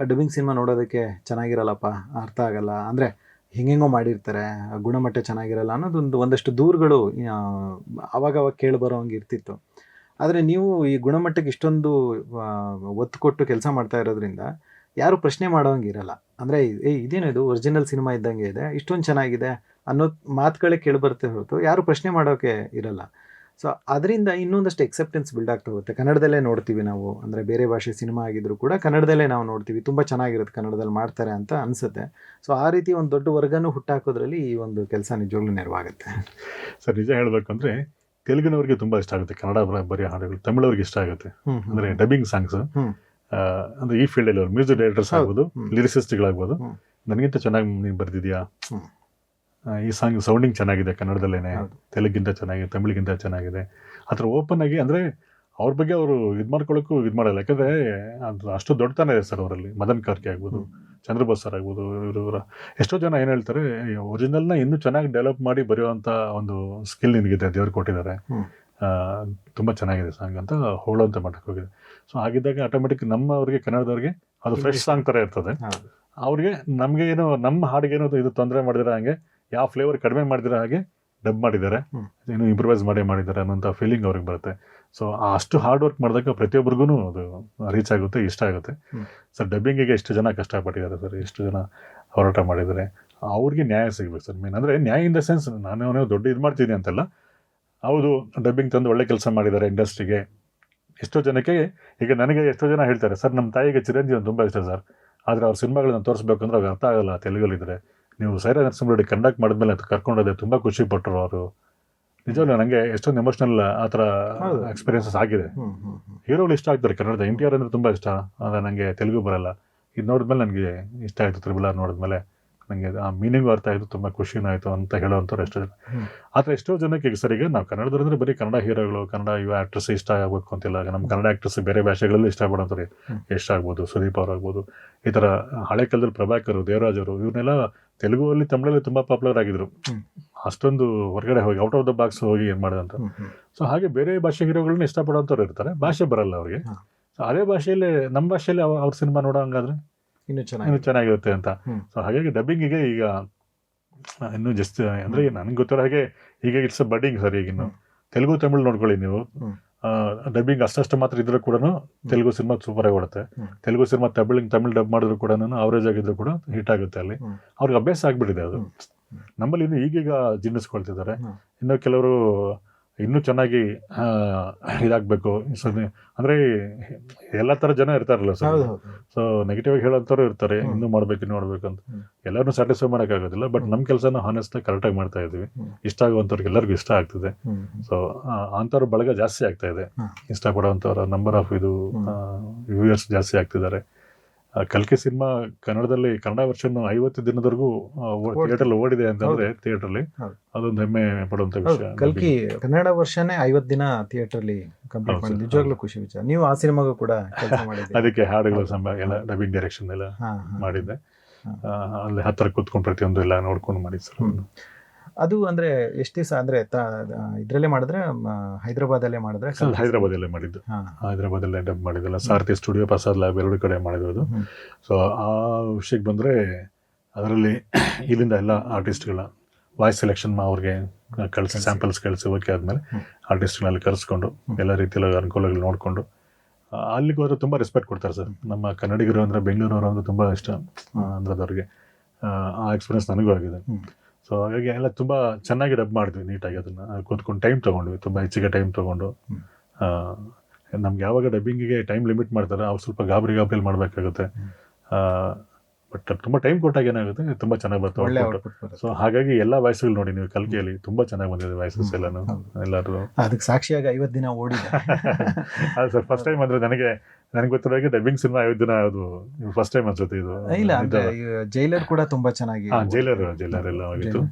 [SPEAKER 3] ಡಬ್ಬಿಂಗ್ ಸಿನಿಮಾ ನೋಡೋದಕ್ಕೆ ಚೆನ್ನಾಗಿರಲ್ಲಪ್ಪ, ಅರ್ಥ ಆಗಲ್ಲ, ಅಂದರೆ ಹೆಂಗೆಂಗೋ ಮಾಡಿರ್ತಾರೆ, ಗುಣಮಟ್ಟ ಚೆನ್ನಾಗಿರಲ್ಲ ಅನ್ನೋದೊಂದು ಒಂದಷ್ಟು ದೂರುಗಳು ಅವಾಗವಾಗ ಕೇಳಿಬರೋ ಹಂಗೆ ಇರ್ತಿತ್ತು. ಆದರೆ ನೀವು ಈ ಗುಣಮಟ್ಟಕ್ಕೆ ಇಷ್ಟೊಂದು ಒತ್ತು ಕೊಟ್ಟು ಕೆಲಸ ಮಾಡ್ತಾ ಇರೋದ್ರಿಂದ ಯಾರು ಪ್ರಶ್ನೆ ಮಾಡೋಂಗೆ ಇರಲ್ಲ. ಅಂದರೆ ಇದೇನು ಇದು ಒರಿಜಿನಲ್ ಸಿನಿಮಾ ಇದ್ದಂಗೆ ಇದೆ, ಇಷ್ಟೊಂದು ಚೆನ್ನಾಗಿದೆ ಅನ್ನೋ ಮಾತುಗಳೇ ಕೇಳಿಬರುತ್ತೆ ಹೊರತು ಯಾರು ಪ್ರಶ್ನೆ ಮಾಡೋಕ್ಕೆ ಇರಲ್ಲ. ಸೊ ಅದರಿಂದ ಇನ್ನೊಂದಷ್ಟು ಎಕ್ಸೆಪ್ಟೆನ್ಸ್ ಬಿಲ್ಡ್ ಆಗ್ತಾ ಹೋಗುತ್ತೆ. ಕನ್ನಡದಲ್ಲೇ ನೋಡ್ತೀವಿ ನಾವು, ಅಂದರೆ ಬೇರೆ ಭಾಷೆ ಸಿನಿಮಾ ಆಗಿದ್ರು ಕೂಡ ಕನ್ನಡದಲ್ಲೇ ನಾವು ನೋಡ್ತೀವಿ, ತುಂಬ ಚೆನ್ನಾಗಿರುತ್ತೆ ಕನ್ನಡದಲ್ಲಿ ಮಾಡ್ತಾರೆ ಅಂತ ಅನಿಸುತ್ತೆ. ಸೊ ಆ ರೀತಿ ಒಂದು ದೊಡ್ಡ ವರ್ಗನೂ ಹುಟ್ಟಾಕೋದ್ರಲ್ಲಿ ಈ ಒಂದು ಕೆಲಸ ನಿಜವಾಗ್ಲೂ ನೆರವಾಗುತ್ತೆ.
[SPEAKER 4] ಸರ್ ನಿಜ ಹೇಳಬೇಕಂದ್ರೆ ತೆಲುಗಿನವ್ರಿಗೆ ತುಂಬ ಇಷ್ಟ ಆಗುತ್ತೆ ಕನ್ನಡ ಬರೆಯೋ ಹಾಡುಗಳು, ತಮಿಳವ್ರಿಗೆ ಇಷ್ಟ ಆಗುತ್ತೆ. ಅಂದರೆ ಡಬ್ಬಿಂಗ್ ಸಾಂಗ್ಸ್ ಅಂದರೆ ಈ ಫೀಲ್ಡಲ್ಲಿ ಅವ್ರು ಮ್ಯೂಸಿಕ್ ಡೈರೆಕ್ಟರ್ಸ್ ಆಗ್ಬೋದು, ಲಿರಿಸಿಸ್ಟ್ಗಳಾಗ್ಬೋದು, ನನಗಿಂತ ಚೆನ್ನಾಗಿ ನೀನು ಬರೆದಿದ್ಯಾ, ಈ ಸಾಂಗ್ ಸೌಂಡಿಂಗ್ ಚೆನ್ನಾಗಿದೆ ಕನ್ನಡದಲ್ಲೇನೆ, ತೆಲುಗಿಂತ ಚೆನ್ನಾಗಿದೆ, ತಮಿಳಿಗಿಂತ ಚೆನ್ನಾಗಿದೆ, ಆ ಥರ ಓಪನ್ ಆಗಿ. ಅಂದರೆ ಅವ್ರ ಬಗ್ಗೆ ಅವರು ಇದು ಮಾಡ್ಕೊಳ್ಳೋಕ್ಕೂ ಇದು ಮಾಡಲ್ಲ. ಯಾಕಂದರೆ ಅದು ಅಷ್ಟು ದೊಡ್ಡತನ ಇದೆ ಸರ್ ಅವರಲ್ಲಿ. ಮದನ್ ಕಾರ್ಕೆ ಆಗ್ಬೋದು, ಚಂದ್ರಬೋಸ್ ಸರ್ ಆಗ್ಬೋದು, ಇವರ ಎಷ್ಟೋ ಜನ ಏನು ಹೇಳ್ತಾರೆ, ಒರಿಜಿನಲ್ನ ಇನ್ನೂ ಚೆನ್ನಾಗಿ ಡೆವಲಪ್ ಮಾಡಿ ಬರೆಯುವಂಥ ಒಂದು ಸ್ಕಿಲ್ ನಿನಗಿದೆ, ದೇವ್ರು ಕೊಟ್ಟಿದ್ದಾರೆ, ತುಂಬ ಚೆನ್ನಾಗಿದೆ ಸಾಂಗ್ ಅಂತ ಹೊಗಳೋಂಥ ಮಟ್ಟಕ್ಕೆ ಹೋಗಿದೆ. ಸೊ ಹಾಗಿದ್ದಾಗ ಆಟೋಮೆಟಿಕ್ ನಮ್ಮವ್ರಿಗೆ ಕನ್ನಡದವ್ರಿಗೆ ಅದು ಫ್ರೆಶ್ ಸಾಂಗ್ ಥರ ಇರ್ತದೆ. ಅವ್ರಿಗೆ ನಮಗೆ ಏನೋ ನಮ್ಮ ಹಾಡಿಗೇನೋ ಇದು ತೊಂದರೆ ಮಾಡಿದಿರ ಹಾಗೆ, ಯಾವ ಫ್ಲೇವರ್ ಕಡಿಮೆ ಮಾಡಿದಿರ ಹಾಗೆ ಡಬ್ ಮಾಡಿದ್ದಾರೆ, ಏನು ಇಂಪ್ರೂವೈಸ್ ಮಾಡಿದ್ದಾರೆ ಅನ್ನೋಂಥ ಫೀಲಿಂಗ್ ಅವ್ರಿಗೆ ಬರುತ್ತೆ. ಸೊ ಅಷ್ಟು ಹಾರ್ಡ್ ವರ್ಕ್ ಮಾಡಿದಾಗ ಪ್ರತಿಯೊಬ್ಬರಿಗೂ ಅದು ರೀಚ್ ಆಗುತ್ತೆ, ಇಷ್ಟ ಆಗುತ್ತೆ. ಸರ್ ಡಬ್ಬಿಂಗಿಗೆ ಎಷ್ಟು ಜನ ಕಷ್ಟಪಟ್ಟಿದ್ದಾರೆ ಸರ್, ಎಷ್ಟು ಜನ ಹೋರಾಟ ಮಾಡಿದ್ದಾರೆ, ಅವ್ರಿಗೆ ನ್ಯಾಯ ಸಿಗ್ಬೇಕು ಸರ್. ಮೇನ್ ಅಂದರೆ ನ್ಯಾಯ ಇನ್ ದ ಸೆನ್ಸ್ ನಾನು ದೊಡ್ಡ ಇದು ಮಾಡ್ತೀನಿ ಅಂತೆಲ್ಲ, ಹೌದು ಡಬ್ಬಿಂಗ್ ತಂದು ಒಳ್ಳೆ ಕೆಲಸ ಮಾಡಿದ್ದಾರೆ ಇಂಡಸ್ಟ್ರಿಗೆ. ಎಷ್ಟೋ ಜನಕ್ಕೆ ಈಗ ನನಗೆ ಎಷ್ಟೋ ಜನ ಹೇಳ್ತಾರೆ ಸರ್, ನಮ್ಮ ತಾಯಿಗೆ ಚಿರಂಜೀವಿ ತುಂಬ ಇಷ್ಟ ಸರ್, ಆದರೆ ಅವ್ರ ಸಿನಿಮಾಗಳನ್ನ ತೋರಿಸ್ಬೇಕು ಅಂದ್ರೆ ಅವ್ರಿಗೆ ಅರ್ಥ ಆಗಲ್ಲ ತೆಲುಗಲ್ಲಿದ್ದರೆ. ನೀವು ಸೈರಾ ನರಸಿಂಹರೆಡ್ಡಿ ಕಂಡಕ್ಟ್ ಮಾಡಿದ್ಮೇಲೆ ಕರ್ಕೊಂಡೋದೆ ತುಂಬ ಖುಷಿ ಪಟ್ಟರು ಅವರು. ನಿಜವಲ್ಲ ನನಗೆ ಎಷ್ಟೊಂದು ಎಮೋಷ್ನಲ್ ಆ ಥರ ಎಕ್ಸ್ಪೀರಿಯನ್ಸಸ್ ಆಗಿದೆ. ಹೀರೋಗಳು ಇಷ್ಟ ಆಗ್ತಾರೆ ಕನ್ನಡದ. NTR ಅಂದರೆ ತುಂಬ ಇಷ್ಟ, ಆದರೆ ನನಗೆ ತೆಲುಗು ಬರಲ್ಲ. ಇದು ನೋಡಿದ್ಮೇಲೆ ನನಗೆ ಇಷ್ಟ ಆಯಿತು. RRR ನೋಡಿದ್ಮೇಲೆ ನನಗೆ ಆ ಮೀನಿಂಗು ಅರ್ಥ ಆಯಿತು, ತುಂಬ ಖುಷಿನೂ ಆಯಿತು ಅಂತ ಹೇಳೋವಂಥವ್ರು ಎಷ್ಟೋ ಜನ. ಆದರೆ ಎಷ್ಟೋ ಜನಕ್ಕೆ ಈಗ ಸರ್, ಈಗ ನಾವು ಕನ್ನಡದಂದ್ರೆ ಬರೀ ಕನ್ನಡ ಹೀರೋಗಳು, ಕನ್ನಡ ಯುವ ಆ್ಯಕ್ಟ್ರಸ್ ಇಷ್ಟ ಆಗಬೇಕು ಅಂತಿಲ್ಲ. ನಮ್ಮ ಕನ್ನಡ ಆ್ಯಕ್ಟ್ರಸ್ ಬೇರೆ ಭಾಷೆಗಳಲ್ಲೂ ಇಷ್ಟಪಡೋಂಥವ್ರು ಯಶ್ ಆಗ್ಬೋದು, ಸುದೀಪ್ ಅವ್ರಾಗ್ಬೋದು, ಈ ಥರ ಹಳೆ ಕಾಲದಲ್ಲಿ ಪ್ರಭಾಕರ್, ದೇವರಾಜ್ ಅವರು, ಇವನ್ನೆಲ್ಲ ತೆಲುಗುವಲ್ಲಿ ತಮಿಳಲ್ಲಿ ತುಂಬ ಪಾಪ್ಯುಲರ್ ಆಗಿದ್ರು. ಅಷ್ಟೊಂದು ಹೊರಗಡೆ ಹೋಗಿ ಔಟ್ ಆಫ್ ದ ಬಾಕ್ಸ್ ಹೋಗಿ ಏನು ಮಾಡೋದಂತ. ಸೊ ಹಾಗೆ ಬೇರೆ ಭಾಷೆ ಹೀರೋಗಳನ್ನ ಇಷ್ಟಪಡೋಂಥವ್ರು ಇರ್ತಾರೆ, ಭಾಷೆ ಬರಲ್ಲ ಅವ್ರಿಗೆ. ಸೊ ಅದೇ ಭಾಷೆಯಲ್ಲಿ ನಮ್ಮ ಭಾಷೆಯಲ್ಲಿ ಅವ್ರ ಸಿನಿಮಾ ನೋಡೋ ಹಂಗಾದ್ರೆ ಇನ್ನೂ ಚೆನ್ನಾಗಿರುತ್ತೆ ಅಂತ. ಸೊ ಹಾಗಾಗಿ ಡಬ್ಬಿಂಗಿಗೆ ಈಗ ಇನ್ನೂ ಜಸ್ಟ್ ಅಂದರೆ ನನಗೆ ಗೊತ್ತಿರೋ ಹಾಗೆ ಈಗ ಇಟ್ಸ್ ಬಡ್ಡಿಂಗ್ ಸರ್. ಈಗಿನ್ನು ತೆಲುಗು ತಮಿಳು ನೋಡ್ಕೊಳ್ಳಿ ನೀವು, ಡಬ್ಬಿಂಗ್ ಅಷ್ಟಷ್ಟು ಮಾತ್ರ ಇದ್ರೂ ಕೂಡ ತೆಲುಗು ಸಿನಿಮಾ ಸೂಪರ್ ಆಗಿ ಓಡುತ್ತೆ. ತೆಲುಗು ಸಿನಿಮಾ ತಮಿಳ್ ಡಬ್ ಮಾಡಿದ್ರು ಕೂಡ ಅವರೇಜ್ ಆಗಿದ್ರು ಕೂಡ ಹಿಟ್ ಆಗುತ್ತೆ. ಅಲ್ಲಿ ಅವ್ರಿಗೆ ಅಭ್ಯಾಸ ಆಗ್ಬಿಟ್ಟಿದೆ ಅದು. ನಮ್ಮಲ್ಲಿ ಇನ್ನು ಈಗೀಗ ಜೀರ್ಣಿಸ್ಕೊಳ್ತಿದ್ದಾರೆ. ಇನ್ನು ಕೆಲವರು ಇನ್ನೂ ಚೆನ್ನಾಗಿ ಇದಾಗಬೇಕು. ಅಂದರೆ ಎಲ್ಲ ಥರ ಜನ ಇರ್ತಾರಲ್ಲ ಸರ್. ಸೊ ನೆಗೆಟಿವ್ ಆಗಿ ಹೇಳೋಂಥವ್ರು ಇರ್ತಾರೆ, ಇನ್ನೂ ಮಾಡಬೇಕು ಅಂತ. ಎಲ್ಲರನ್ನೂ ಸ್ಯಾಟಿಸ್ಫೈ ಮಾಡೋಕ್ಕಾಗೋದಿಲ್ಲ. ಬಟ್ ನಮ್ಮ ಕೆಲಸನ ಹಾನೆಸ್ಟಾಗಿ ಕರೆಕ್ಟಾಗಿ ಮಾಡ್ತಾ ಇದ್ದೀವಿ. ಇಷ್ಟ ಆಗುವಂಥವ್ರಿಗೆ ಎಲ್ಲರಿಗೂ ಇಷ್ಟ ಆಗ್ತಿದೆ. ಸೊ ಅಂಥವ್ರ ಬಳಗ ಜಾಸ್ತಿ ಆಗ್ತಾ ಇದೆ. ಇಷ್ಟಪಡೋವಂಥವ್ರ ನಂಬರ್ ಆಫ್ ವ್ಯೂಯರ್ಸ್ ಜಾಸ್ತಿ ಆಗ್ತಿದ್ದಾರೆ. ಕಲ್ಕಿ ಸಿನಿಮಾ ಕನ್ನಡದಲ್ಲಿ ಕನ್ನಡ ವರ್ಷನ್ 50 ದಿನದವರೆಗೂ ಥಿಯೇಟರ್ ಓಡಿದೆ ಅಂತಂದ್ರೆ ಥಿಯೇಟರ್ಲಿ ಅದೊಂದು ಹೆಮ್ಮೆ ಪಡುವಂತ ವಿಷಯ.
[SPEAKER 3] ಕಲ್ಕಿ ಕನ್ನಡ ವರ್ಷನೇ 50 ದಿನ ಥಿಯೇಟರ್ಲಿ ಕಂಪ್ಲೀಟ್ ಮಾಡಿ ನಿಜವಾಗ್ಲೂ ಖುಷಿ ವಿಚಾರ. ನೀವು ಆ ಸಿನಿಮಾಗೂ ಕೂಡ ಕೆಲಸ ಮಾಡಿದ್ದೀರಿ.
[SPEAKER 4] ಅದಕ್ಕೆ ಹಾಡುಗಳ ಎಲ್ಲ ಡಬ್ಬಿಂಗ್ ಡೈರೆಕ್ಷನ್ ಎಲ್ಲ ಮಾಡಿದ್ದೆ. ಅಲ್ಲಿ ಹತ್ತಿರ ಕೂತ್ಕೊಂಡು ಪ್ರತಿಯೊಂದು ಎಲ್ಲ ನೋಡ್ಕೊಂಡು ಮಾಡಿದ್ದು ಸರ್.
[SPEAKER 3] ಅದು ಅಂದ್ರೆ ಎಷ್ಟು ದಿವಸ ಅಂದ್ರೆ ಇದ್ರಲ್ಲೇ ಮಾಡಿದ್ರೆ ಹೈದರಾಬಾದಲ್ಲೇ ಮಾಡಿದ್ರೆ?
[SPEAKER 4] ಹೈದರಾಬಾದಲ್ಲೇ ಮಾಡಿದ್ದು, ಹೈದರಾಬಾದಲ್ಲೇ ಡಬ್ ಮಾಡಿದ್ದಲ್ಲ. ಸಾರಥಿ ಸ್ಟುಡಿಯೋ, ಪ್ರಸಾದ್ ಲ್ಯಾಬ್ ಎರಡು ಕಡೆ ಮಾಡಿರೋದು. ಸೊ ಆ ವಿಷಯಕ್ಕೆ ಬಂದರೆ ಅದರಲ್ಲಿ ಇಲ್ಲಿಂದ ಎಲ್ಲ ಆರ್ಟಿಸ್ಟ್ಗಳ ವಾಯ್ಸ್ ಸೆಲೆಕ್ಷನ್ ಅವ್ರಿಗೆ ಕಳಿಸಿ, ಸ್ಯಾಂಪಲ್ಸ್ ಕಳಿಸಿ ಓಕೆ ಆದಮೇಲೆ ಆರ್ಟಿಸ್ಟ್ಗಳಲ್ಲಿ ಕರೆಸ್ಕೊಂಡು ಎಲ್ಲ ರೀತಿಯಲ್ಲಿ ಅನುಕೂಲಗಳು ನೋಡಿಕೊಂಡು ಅಲ್ಲಿಗೆ ಹೋದ್ರೆ ತುಂಬ ರೆಸ್ಪೆಕ್ಟ್ ಕೊಡ್ತಾರೆ ಸರ್. ನಮ್ಮ ಕನ್ನಡಿಗರು ಅಂದರೆ ಬೆಂಗಳೂರವರು ಅಂದರೆ ತುಂಬ ಇಷ್ಟ ಅಂದ್ರದವ್ರಿಗೆ. ಆ ಎಕ್ಸ್ಪೀರಿಯನ್ಸ್ ನನಗೂ ಆಗಿದೆ. ಸೊ ಹಾಗಾಗಿ ಎಲ್ಲ ತುಂಬ ಚೆನ್ನಾಗಿ ಡಬ್ ಮಾಡಿದ್ವಿ, ನೀಟಾಗಿ ಅದನ್ನು ಕೂತ್ಕೊಂಡು ಟೈಮ್ ತೊಗೊಂಡ್ವಿ, ತುಂಬ ಹೆಚ್ಚಿಗೆ ಟೈಮ್ ತೊಗೊಂಡು. ನಮ್ಗೆ ಯಾವಾಗ ಡಬ್ಬಿಂಗಿಗೆ ಟೈಮ್ ಲಿಮಿಟ್ ಮಾಡ್ತಾರೆ ಅವ್ರು ಸ್ವಲ್ಪ ಗಾಬರಿಯಲ್ಲಿ ಮಾಡಬೇಕಾಗುತ್ತೆ. ಬಟ್ ತುಂಬ ಟೈಮ್ ಕೊಟ್ಟಾಗ ಏನಾಗುತ್ತೆ, ತುಂಬ ಚೆನ್ನಾಗಿ ಬರ್ತವೆ. ಸೊ ಹಾಗಾಗಿ ಎಲ್ಲ ವಾಯ್ಸ್ಗಳು ನೋಡಿ ನೀವು ಕಲ್ಕಿಯಲ್ಲಿ ತುಂಬ ಚೆನ್ನಾಗಿ ಬಂದಿದೆ ವಾಯ್ಸಸ್ ಎಲ್ಲಾನು. ಎಲ್ಲರೂ
[SPEAKER 3] ಅದಕ್ಕೆ ಸಾಕ್ಷಿಯಾಗಿ 50 ದಿನ ಓಡಿದೆ.
[SPEAKER 4] ಅದು ಸರ್ ಫಸ್ಟ್ ಟೈಮ್ ಅಂದರೆ ನನಗೆ ಗೊತ್ತಿರೋ ಹಾಗೆ ಡಬ್ಬಿಂಗ್ ಸಿನಿಮಾ 50 ದಿನ ಅದು ಫಸ್ಟ್ ಟೈಮ್ ಅನ್ಸುತ್ತೆ ಇದು.
[SPEAKER 3] ಇಲ್ಲ ಅಂದ್ರೆ ಜೈಲರ್ ಕೂಡ ತುಂಬಾ ಚೆನ್ನಾಗಿ.
[SPEAKER 4] ಜೈಲರ್ ಎಲ್ಲ ಆಗಿತ್ತು.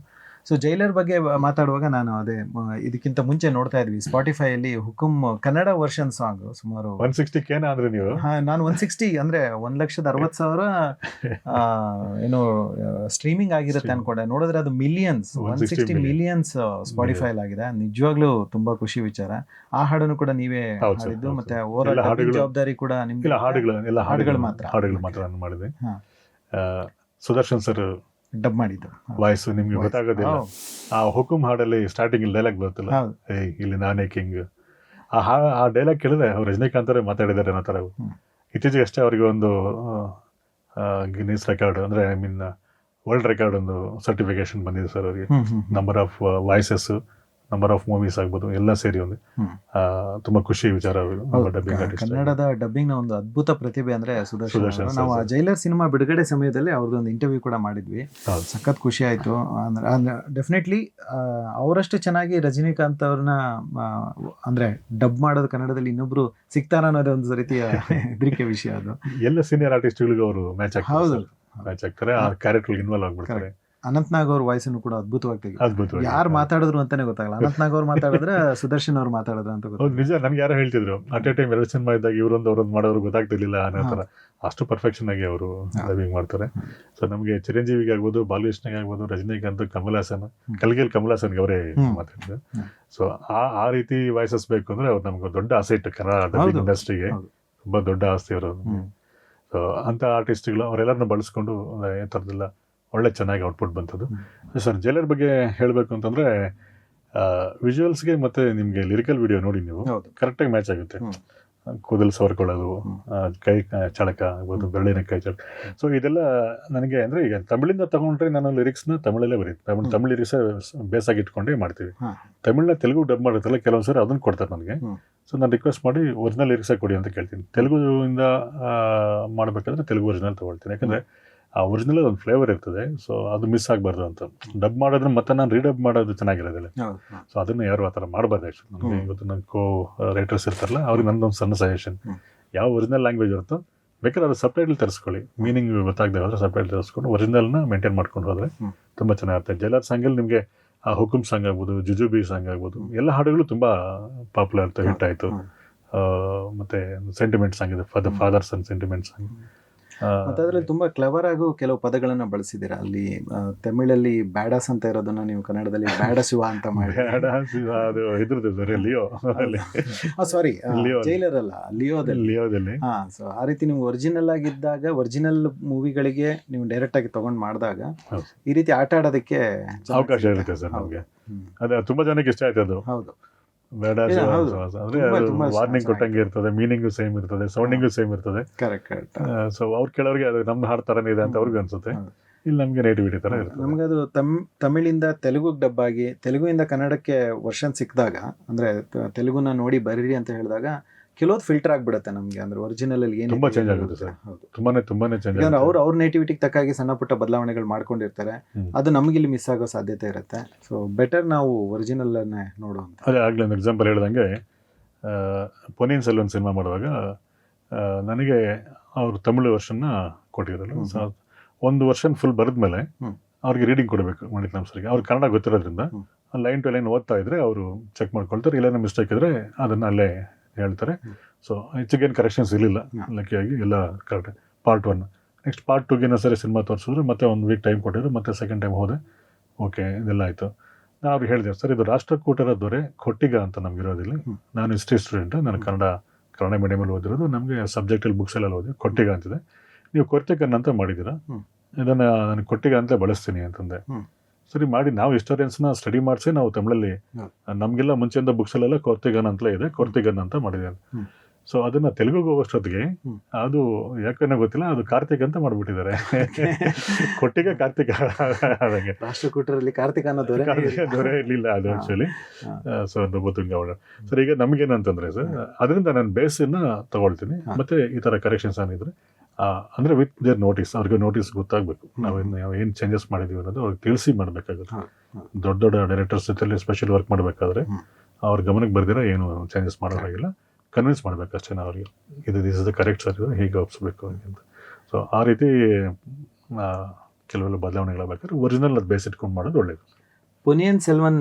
[SPEAKER 3] ಸೊ ಜೈಲರ್ ಬಗ್ಗೆ ಮಾತಾಡುವಾಗ ನಾನು ಅದೇ ಇದಕ್ಕಿಂತ ಮುಂಚೆ ನೋಡ್ತಾ ಇದ್ವಿ ಸ್ಪಾಟಿಫೈಯಲ್ಲಿ ಹುಕುಂ ಕನ್ನಡ ವರ್ಷನ್ ಸಾಂಗ್ ಸುಮಾರು
[SPEAKER 4] 160K ಅಂದ್ರೆ ನೀವು.
[SPEAKER 3] ನಾನು 160 ಅಂದ್ರೆ 1,60,60,000 ಏನು ಸ್ಟ್ರೀಮಿಂಗ್ ಆಗಿರುತ್ತೆ ಅನ್ಕೊಂಡೆ. ನೋಡಿದ್ರೆ ಅದು ಮಿಲಿಯನ್ಸ್, 160 ಮಿಲಿಯನ್ಸ್ ಸ್ಪಾಟಿಫೈ ಆಗಿದೆ. ನಿಜವಾಗ್ಲೂ ತುಂಬಾ ಖುಷಿ ವಿಚಾರ. ಆ ಹಾಡನ್ನು ಕೂಡ ನೀವೇ ಹಾಡಿದ್ದು, ಮತ್ತೆ ಓವರ್ ಆಲ್ ಜವಾಬ್ದಾರಿ ಕೂಡ ನಿಮ್ಗೆ. ಹಾಡುಗಳು ಮಾತ್ರ
[SPEAKER 4] ಮಾಡಿದೆ. ಸುದರ್ಶನ್ ಸರ್
[SPEAKER 3] ಡಬ್ ಮಾಡಿದ್ದು
[SPEAKER 4] ವಾಯ್ಸ್ ನಿಮ್ಗೆ ಗೊತ್ತಾಗೋದಿಲ್ಲ. ಆ ಹುಕುಂ ಹಾಡಲ್ಲಿ ಸ್ಟಾರ್ಟಿಂಗ್ ಡೈಲಾಗ್ ಬರುತ್ತಲ್ಲ, ಇಲ್ಲಿ ನಾನೇ ಕಿಂಗ್, ಆ ಡೈಲಾಗ್ ಕೇಳಿದ್ರೆ ಅವ್ರು ರಜನಿಕಾಂತ್ ಅವರೇ ಮಾತಾಡಿದ್ದಾರೆ ಅನ್ನೋ ಥರ. ಇತ್ತೀಚೆಗೆ ಅಷ್ಟೇ ಅವರಿಗೆ ಒಂದು ಗಿನ್ನೀಸ್ ರೆಕಾರ್ಡ್ ಅಂದರೆ ಐ ಮೀನ್ ವರ್ಲ್ಡ್ ರೆಕಾರ್ಡ್ ಒಂದು ಸರ್ಟಿಫಿಕೇಶನ್ ಬಂದಿದೆ ಸರ್ ಅವರಿಗೆ. Number of voices, number of movies ಆಗ್ಬೋದು, ಎಲ್ಲ ಸೇರಿ ಒಂದು ತುಂಬಾ ಖುಷಿ ವಿಚಾರ.
[SPEAKER 3] ಕನ್ನಡದ ಡಬ್ಬಿಂಗ್ ನ ಒಂದು ಅದ್ಭುತ ಪ್ರತಿಭೆ ಅಂದ್ರೆ ಸುದರ್ಶನ್. ನಾವು ಜೈಲರ್ ಸಿನಿಮಾ ಬಿಡುಗಡೆ ಸಮಯದಲ್ಲಿ ಅವ್ರದ್ದೊಂದು ಇಂಟರ್ವ್ಯೂ ಕೂಡ ಮಾಡಿದ್ವಿ. ಸಖತ್ ಖುಷಿ ಆಯ್ತು. ಅಂದ್ರೆ ಡೆಫಿನೆಟ್ಲಿ ಅವರಷ್ಟು ಚೆನ್ನಾಗಿ ರಜನಿಕಾಂತ್ ಅವ್ರನ್ನ ಅಂದ್ರೆ ಡಬ್ ಮಾಡೋದು ಕನ್ನಡದಲ್ಲಿ ಇನ್ನೊಬ್ರು ಸಿಗ್ತಾರ ಅನ್ನೋದೇ ಒಂದು ರೀತಿಯ ಹೆದರಿಕೆ ವಿಷಯ. ಅದು
[SPEAKER 4] ಎಲ್ಲ ಸೀನಿಯರ್ ಆರ್ಟಿಸ್ಟ್ಗಳಿಗೂ ಅವರು ಮ್ಯಾಚ್ ಆಗ್ತಾರೆ, ಆ ಕ್ಯಾರೆಕ್ಟರ್ ಇನ್ವಾಲ್ವ್ ಆಗ್ಬಿಡ್ತಾರೆ.
[SPEAKER 3] ಅನಂತ್ನಾಗ್ ಅವ್ರ ವಾಯ್ಸನ್ನು ಕೂಡ ಅದ್ಭುತವಾಗಿ ತೆಗಿತಾರೆ.
[SPEAKER 4] ಅದ್ಭುತವಾಗಿ.
[SPEAKER 3] ಯಾರು ಮಾತಾಡಿದ್ರು ಅಂತಾನೆ ಗೊತ್ತಾಗಲ್ಲ. ಅನಂತ್ನಾಗ್ ಅವ್ರು ಮಾತಾಡಿದ್ರೆ ಸುದರ್ಶನ್ ಅವ್ರು ಮಾತಾಡಿದ್ರು ಅಂತ
[SPEAKER 4] ಹೌದು,
[SPEAKER 3] ಗೊತ್ತಾಗಲ್ಲ.
[SPEAKER 4] ನಿಜ. ನನ್ಗೆ ಯಾರೋ ಹೇಳ್ತಿದ್ರು ಅಟ್ ಎ ಟೈಮ್ 2 ಸಿನಿಮಾ ಇದ್ದಾಗ ಅವ್ರೊಂದು ಮಾಡೋರು ಗೊತ್ತಾಗ್ತಿರ್ಲಿಲ್ಲ ಅನ್ನೋ ಥರ. ಅಷ್ಟು ಪರ್ಫೆಕ್ಷನ್ ಆಗಿ ಅವರು ಡಬ್ಬಿಂಗ್ ಮಾಡ್ತಾರೆ. ಸೊ ನಮಗೆ ಚಿರಂಜೀವಿಗೆ ಆಗ್ಬೋದು, ಬಾಲಕೃಷ್ಣಗೆ ಆಗ್ಬೋದು, ರಜನಿಕಾಂತ್, ಕಮಲ್ ಹಾಸನ್, ಕಮಲ್ ಹಾಸನ್ಗೆ ಅವರೇ ಮಾತಾಡಿದ್ರು. ಸೊ ಆ ರೀತಿ ವಾಯ್ಸಸ್ ಬೇಕು ಅಂದ್ರೆ ಅವ್ರು ನಮ್ಗೆ ದೊಡ್ಡ ಅಸೆಟ್ ಕನ್ನಡ ಡಬ್ಬಿಂಗ್ ಇಂಡಸ್ಟ್ರಿಗೆ. ತುಂಬಾ ದೊಡ್ಡ ಆಸ್ತಿ ಅವರು. ಸೊ ಅಂತ ಆರ್ಟಿಸ್ಟ್ಗಳು ಅವರೆಲ್ಲರನ್ನ ಬಳಸ್ಕೊಂಡು ಈ ಥರದ್ದೆಲ್ಲ ಒಳ್ಳೆ ಚೆನ್ನಾಗಿ ಔಟ್ಪುಟ್ ಬಂತದ್ದು. ಸರ್ ಜೈಲರ್ ಬಗ್ಗೆ ಹೇಳಬೇಕು ಅಂತಂದ್ರೆ ವಿಜುವಲ್ಸ್ಗೆ ಮತ್ತೆ ನಿಮಗೆ ಲಿರಿಕಲ್ ವಿಡಿಯೋ ನೋಡಿ ನೀವು ಕರೆಕ್ಟಾಗಿ ಮ್ಯಾಚ್ ಆಗುತ್ತೆ. ಕೂದಲು ಸವರ್ಕೊಳ್ಳೋದು, ಕೈ ಚಳಕ ಆಗ್ಬೋದು, ಬೆರಳಿನ ಕೈ ಚಳಕ. ಸೊ ಇದೆಲ್ಲ ನನಗೆ ಅಂದರೆ ಈಗ ತಮಿಳಿಂದ ತಗೊಂಡ್ರೆ ನಾನು ಲಿರಿಕ್ಸ್ನ ತಮಿಳಲ್ಲೇ ಬರೀತೀನಿ. ತಮಿಳ್ ಲಿರಿಕ್ಸ್ ಬೇಸಾಗಿ ಇಟ್ಕೊಂಡೇ ಮಾಡ್ತೀವಿ. ತಮಿಳ್ನ ತೆಲುಗು ಡಬ್ ಮಾಡಿರ್ತಲ್ಲ ಕೆಲವೊಂದು ಸರಿ ಅದನ್ನು ಕೊಡ್ತಾರೆ ನನಗೆ. ಸೊ ನಾನು ರಿಕ್ವೆಸ್ಟ್ ಮಾಡಿ ಒರಿಜಿನಲ್ ಲಿರಿಕ್ಸಾಗಿ ಕೊಡಿ ಅಂತ ಕೇಳ್ತೀನಿ. ತೆಲುಗುವಿಂದ ಮಾಡಬೇಕಾದ್ರೆ ತೆಲುಗು ಒರಿಜಿನಲ್ ತೊಗೊಳ್ತೀನಿ. ಯಾಕಂದರೆ ಆ ಒರಿಜಿನಲ್ ಒಂದು ಫ್ಲೇವರ್ ಇರ್ತದೆ. ಸೊ ಅದು ಮಿಸ್ ಆಗಬಾರ್ದು ಅಂತ. ಡಬ್ ಮಾಡೋದ್ರೆ ಮತ್ತೆ ನಾನು ರೀಡಬ್ ಮಾಡೋದು ಚೆನ್ನಾಗಿರೋದಿಲ್ಲ. ಸೊ ಅದನ್ನು ಯಾರು ಆ ಥರ ಮಾಡಬಾರ್ದು. ಆ್ಯಕ್ಚುಲಿ ನನಗೆ ಇವತ್ತು ನನ್ನ ಕೋ ರೈಟರ್ಸ್ ಇರ್ತಾರಲ್ಲ ಅವ್ರಿಗೆ ನನ್ನದೊಂದು ಸಣ್ಣ ಸಜೆಷನ್, ಯಾವ ಒರಿಜಿನಲ್ ಲ್ಯಾಂಗ್ವೇಜ್ ಇರುತ್ತೋ ಬೇಕಾದ್ರೆ ಅದು ಸಬ್ಟೈಟಲ್ ತರಿಸ್ಕೊಳ್ಳಿ. ಮೀನಿಂಗ್ ಗೊತ್ತಾಗದೆ ಹೋದರೆ ಸಬ್ಟೈಟಲ್ ತರಿಸ್ಕೊಂಡು ಒರಿಜಿನಲ್ನ ಮೇಂಟೈನ್ ಮಾಡ್ಕೊಂಡು ಹೋದರೆ ತುಂಬ ಚೆನ್ನಾಗಿರುತ್ತೆ. ಜೈಲರ್ ಸಾಂಗಲ್ಲಿ ನಿಮಗೆ ಆ ಹುಕುಮ್ ಸಾಂಗ್ ಆಗ್ಬೋದು, ಜುಜುಬಿ ಸಾಂಗ್ ಆಗ್ಬೋದು, ಎಲ್ಲ ಹಾಡುಗಳು ತುಂಬ ಪಾಪ್ಯುಲರ್ ಆಯಿತು, ಹಿಟ್ ಆಯಿತು. ಮತ್ತು ಸೆಂಟಿಮೆಂಟ್ ಸಾಂಗ್ ಇದೆ, ಫಾದರ್ಸ್ ಅಂಡ್ ಸೆಂಟಿಮೆಂಟ್ ಸಾಂಗ್.
[SPEAKER 3] ಮತ್ತೆ ಅದರಲ್ಲಿ ತುಂಬಾ ಕ್ಲೆವರ್ ಆಗು ಕೆಲವು ಪದಗಳನ್ನ ಬಳಸಿದ್ದೀರಾ. ಅಲ್ಲಿ ತಮಿಳಲ್ಲಿ ಬ್ಯಾಡಸ್ ಅಂತ ಇರೋದನ್ನ ನೀವು ಕನ್ನಡದಲ್ಲಿ ಬ್ಯಾಡ ಶಿವ ಅಂತ ಮಾಡಿ.
[SPEAKER 4] ಅದು ಇದ್ರದ್ದು ಲಿಯೋ,
[SPEAKER 3] ಸಾರಿ ಜೈಲರ್ ಅಲ್ಲ,
[SPEAKER 4] ಲಿಯೋದಲ್ಲಿ.
[SPEAKER 3] ಸೊ ಆ ರೀತಿ ನೀವು ಒರಿಜಿನಲ್ ಆಗಿದ್ದಾಗ, ಒರಿಜಿನಲ್ ಮೂವಿಗಳಿಗೆ ನೀವು ಡೈರೆಕ್ಟ್ ಆಗಿ ತಗೊಂಡ್ ಮಾಡಿದಾಗ ಈ ರೀತಿ ಆಟ ಆಡೋದಕ್ಕೆ
[SPEAKER 4] ಅವಕಾಶ ಇರುತ್ತೆ ಸರ್ ನಮಗೆ. ಅದೇ ತುಂಬಾ ಜನಕ್ಕೆ ಇಷ್ಟ ಆಯ್ತು ಅದು.
[SPEAKER 3] ಹೌದು,
[SPEAKER 4] ಬೇಡ ಅಂದ್ರೆ ವಾರ್ನಿಂಗ್ ಕೊಟ್ಟಂಗೆ ಇರ್ತದೆ, ಮೀನಿಂಗು ಸೇಮ್ ಇರ್ತದೆ, ಸೌಂಡಿಂಗು ಸೇಮ್ ಇರ್ತದೆ. ಸೊ ಅವ್ರ ಕೆಲವರಿಗೆ ಅದು ನಮ್ಮ ಹಾಡು ತರನೇ ಇದೆ ಅಂತ ಅವ್ರಿಗೆ ಅನ್ಸುತ್ತೆ. ಇಲ್ಲಿ ನಮ್ಗೆ ನೇಟಿವಿಟಿ ತರ ಇರ್ತದೆ.
[SPEAKER 3] ನಮ್ಗೆ ಅದು ತಮಿಳಿಂದ ತೆಲುಗು ಡಬ್ ಆಗಿ ತೆಲುಗುವಿಂದ ಕನ್ನಡಕ್ಕೆ ವರ್ಷನ್ ಸಿಕ್ಕಿದಾಗ, ಅಂದ್ರೆ ತೆಲುಗುನ ನೋಡಿ ಬರೀರಿ ಅಂತ ಹೇಳಿದಾಗ ಕೆಲವೊಂದು ಫಿಲ್ಟರ್ ಆಗ್ಬಿಡುತ್ತೆ ನಮ್ಗೆ. ಅಂದ್ರೆ ಒರಿಜಿನಲ್ ಅಲ್ಲಿ ಏನು
[SPEAKER 4] ತುಂಬಾ ಚೇಂಜ್ ಆಗುತ್ತೆ ಸರ್. ತುಂಬಾನೇ ಚೇಂಜ್ ಆಗುತ್ತೆ.
[SPEAKER 3] ಅವ್ರ ನೇಟಿವಿಟಿಗೆ ತಕ್ಕಾಗಿ ಸಣ್ಣ ಪುಟ್ಟ ಬದಲಾವಣೆಗಳು ಮಾಡ್ಕೊಂಡಿರ್ತಾರೆ. ಅದು ನಮಗೆ ಇಲ್ಲಿ ಮಿಸ್ ಆಗೋ ಸಾಧ್ಯತೆ ಇರುತ್ತೆ. ಸೊ ಬೆಟರ್ ನಾವು ಒರಿಜಿನಲ್ ಅನ್ನೇ ನೋಡುವಂತ.
[SPEAKER 4] ಅದೇ ಆಗ್ಲೇ ಒಂದು ಎಕ್ಸಾಂಪಲ್ ಹೇಳ್ದಂಗೆ, ಪೊನ್ನಿಯಿನ್ ಸೆಲ್ವನ್ ಸಿನಿಮಾ ಮಾಡುವಾಗ ನನಗೆ ಅವ್ರು ತಮಿಳು ವರ್ಷನ್ನ ಕೊಟ್ಟಿದ್ರಲ್ಲ. ಸೊ ಒಂದು ವರ್ಷನ್ ಫುಲ್ ಬರೆದ್ಮೇಲೆ ಅವ್ರಿಗೆ ರೀಡಿಂಗ್ ಕೊಡಬೇಕು ಮಣಿರತ್ನಂ ಸರ್ಗೆ. ಅವ್ರಿಗೆ ಕನ್ನಡ ಗೊತ್ತಿರೋದ್ರಿಂದ ಲೈನ್ ಟು ಲೈನ್ ಓದ್ತಾ ಇದ್ರೆ ಅವರು ಚೆಕ್ ಮಾಡ್ಕೊಳ್ತಾರೆ. ಇಲ್ಲೇನೋ ಮಿಸ್ಟೇಕ್ ಇದ್ರೆ ಅದನ್ನ ಅಲ್ಲೇ ಹೇಳ್ತಾರೆ. ಸೊ ಹೆಚ್ಚಿಗೇನು ಕರೆಕ್ಷನ್ಸ್ ಇರಲಿಲ್ಲ, ಲಕ್ಕಿಯಾಗಿ ಎಲ್ಲ ಕರೆಕ್ಟ್. ಪಾರ್ಟ್ 1 ನೆಕ್ಸ್ಟ್ ಪಾರ್ಟ್ 2ಗೆ ಸರಿ ಸಿನಿಮಾ ತೋರಿಸಿದ್ರು. ಮತ್ತೆ 1 ವೀಕ್ ಟೈಮ್ ಕೊಟ್ಟಿದ್ರು. ಮತ್ತೆ ಸೆಕೆಂಡ್ ಟೈಮ್ ಹೋದೆ. ಓಕೆ, ಇದೆಲ್ಲ ಆಯಿತು. ನಾನು ಅವ್ರಿಗೆ ಹೇಳಿದೆ, ಸರ್ ಇದು ರಾಷ್ಟ್ರಕೂಟರ ದೊರೆ ಕೊಟ್ಟಿಗ ಅಂತ ನಮಗಿರೋದಿಲ್ಲ. ನಾನು ಹಿಸ್ಟ್ರಿ ಸ್ಟೂಡೆಂಟ್, ನಾನು ಕನ್ನಡ ಮೀಡಿಯಮಲ್ಲಿ ಓದಿರೋದು. ನಮಗೆ ಸಬ್ಜೆಕ್ಟಲ್ಲಿ ಬುಕ್ಸೆಲ್ಲ ಓದಿ ಕೊಟ್ಟಿಗ ಅಂತಿದೆ. ನೀವು ಕೊರ್ತಿಗನ್ ಅಂತ ಮಾಡಿದ್ದೀರಾ, ಇದನ್ನು ನಾನು ಕೊಟ್ಟಿಗ ಅಂತಲೇ ಬಳಸ್ತೀನಿ ಅಂತಂದೆ. ಸರಿ ಮಾಡಿ, ನಾವು ಹಿಸ್ಟೋರಿಯನ್ಸ್ನ ಸ್ಟಡಿ ಮಾಡಿಸಿ ನಾವು ತಮಿಳಲ್ಲಿ ನಮಗೆಲ್ಲ ಮುಂಚೆಯಿಂದ ಬುಕ್ಸಲ್ಲೆಲ್ಲ ಕೊರ್ತಿಗನ್ ಅಂತಲೇ ಇದೆ, ಕೊರ್ತಿಗನ್ ಅಂತ ಮಾಡಿದ್ದೇನೆ. ಸೊ ಅದನ್ನ ತೆಲುಗುಗೆ ಹೋಗೋಷ್ಟೊತ್ತಿಗೆ ಅದು ಯಾಕಂದ್ರೆ ಗೊತ್ತಿಲ್ಲ, ಅದು ಕಾರ್ತಿಕ್ ಅಂತ ಮಾಡ್ಬಿಟ್ಟಿದ್ದಾರೆ. ಕೊಟ್ಟಿಗ ಕಾರ್ತಿಕ ಆದಂಗೆ.
[SPEAKER 3] ರಾಷ್ಟ್ರಕೂಟರಲ್ಲಿ ಕಾರ್ತಿಕ ಅನ್ನೋ
[SPEAKER 4] ದೊರೆ ಇರಲಿಲ್ಲ ಅದು ಆಕ್ಚುಲಿ. ಸೊ ನೃಪತುಂಗ ಅವಳು. ಸರ್ ಈಗ ನಮ್ಗೇನಂತಂದ್ರೆ ಸರ್, ಅದರಿಂದ ನಾನು ಬೇಸನ್ನ ತಗೊಳ್ತೀನಿ. ಮತ್ತೆ ಈ ತರ ಕರೆಕ್ಷನ್ಸ್ ಏನಿದ್ರೆ ಅಂದ್ರೆ ವಿತ್ ದೇರ್ ನೋಟಿಸ್, ಅವ್ರಿಗೆ ನೋಟಿಸ್ ಗೊತ್ತಾಗಬೇಕು ನಾವು ಏನು ಚೇಂಜಸ್ ಮಾಡಿದೀವಿ ಅನ್ನೋದು ಅವ್ರಿಗೆ ತಿಳಿಸಿ ಮಾಡಬೇಕಾಗುತ್ತೆ. ದೊಡ್ಡ ಡೈರೆಕ್ಟರ್ಸ್ ಜೊತೆಲಿ ಸ್ಪೆಷಲ್ ವರ್ಕ್ ಮಾಡಬೇಕಾದ್ರೆ ಅವ್ರ ಗಮನಕ್ಕೆ ಬರ್ದಿರ ಏನು ಚೇಂಜಸ್ ಮಾಡೋದಾಗಿಲ್ಲ, ಕನ್ವಿನ್ಸ್ ಮಾಡಬೇಕಷ್ಟೇ ನಾವು ಅವ್ರಿಗೆ, ಇದು this is the correct sir, ಇದು ಹೀಗೆ ಒಪ್ಸ್ಬೇಕು ಅಂತ. ಸೊ ಆ ರೀತಿ ಕೆಲವೆಲ್ಲ ಬದಲಾವಣೆಗಳಾಗಬೇಕಾದ್ರೆ ಒರಿಜಿನಲ್ ಅದು ಬೇಸ್ ಇಟ್ಕೊಂಡು ಮಾಡೋದು ಒಳ್ಳೇದು.
[SPEAKER 3] ಪೊನ್ನಿಯಿನ್ ಸೆಲ್ವನ್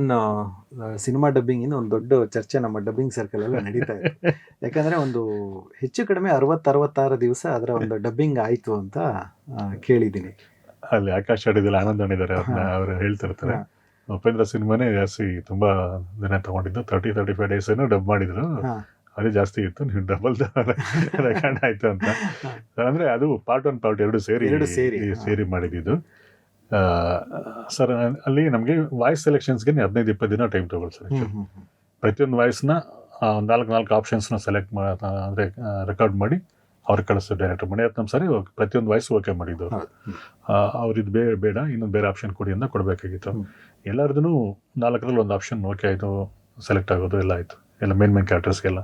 [SPEAKER 3] ಸಿನಿಮಾ ಡಬ್ಬಿಂಗ್ ಇಂದ ಒಂದು ದೊಡ್ಡ ಚರ್ಚೆ ನಮ್ಮ ಡಬ್ಬಿಂಗ್ ಸರ್ಕಲ್ ಎಲ್ಲ ನಡೀತಾ ಇದೆ. ಯಾಕಂದ್ರೆ ಒಂದು ಹೆಚ್ಚು ಕಡಿಮೆ 60-66 ದಿವಸ ಅದರ ಒಂದು ಡಬ್ಬಿಂಗ್ ಆಯ್ತು ಅಂತ ಕೇಳಿದ್ದೀನಿ.
[SPEAKER 4] ಅಲ್ಲಿ ಆಕಾಶ್ ಆಡಿದಲ್ಲಿ ಆನಂದ್ ಆಡಿದ್ದಾರೆ, ಅವ್ರು ಹೇಳ್ತಿರ್ತಾರೆ. ಉಪೇಂದ್ರ ಸಿನಿಮಾನೇ ಜಾಸ್ತಿ ತುಂಬಾ ದಿನ ತಗೊಂಡಿದ್ದು, 30-35 ಡೇಸ್ ಏನೋ ಡಬ್ ಮಾಡಿದ್ರು. ಅದೇ ಜಾಸ್ತಿ ಇತ್ತು, ನೀವು ಡಬಲ್ ರೆಕಾರ್ಡ್ ಆಯ್ತು ಅಂತ. ಅಂದ್ರೆ ಅದು ಪಾರ್ಟ್ 1 ಪಾರ್ಟ್ 2 ಸೇರಿ ಮಾಡಿದ್ದು. ಸರ್ ಅಲ್ಲಿ ನಮಗೆ ವಾಯ್ಸ್ ಸೆಲೆಕ್ಷನ್ಸ್ಗೆ 15-20 ದಿನ ಟೈಮ್ ತಗೊಳ್ಳಿ ಸರ್. ಪ್ರತಿಯೊಂದು ವಾಯ್ಸ್ನ 4 ಆಪ್ಷನ್ಸ್ನ ಸೆಲೆಕ್ಟ್ ಅಂದರೆ ರೆಕಾರ್ಡ್ ಮಾಡಿ ಅವ್ರಿಗೆ ಕಳಿಸ್ತಾರೆ ಡೈರೆಕ್ಟರ್. ಮಣಿರತ್ನಂ ಸರಿ ಪ್ರತಿಯೊಂದು ವಾಯ್ಸ್ ಓಕೆ ಮಾಡಿದ್ದು. ಅವ್ರಿದು ಬೇಡ, ಇನ್ನೊಂದು ಬೇರೆ ಆಪ್ಷನ್ ಕೊಡಿ ಅಂತ ಕೊಡಬೇಕಾಗಿತ್ತು. ಎಲ್ಲರದೂ 4ರಲ್ಲಿ 1 ಆಪ್ಷನ್ ಓಕೆ ಆಯಿತು, ಸೆಲೆಕ್ಟ್ ಆಗೋದು ಎಲ್ಲ ಆಯಿತು, ಎಲ್ಲ ಮೇನ್ ಕ್ಯಾರೆಕ್ಟರ್ಸ್ಗೆಲ್ಲ.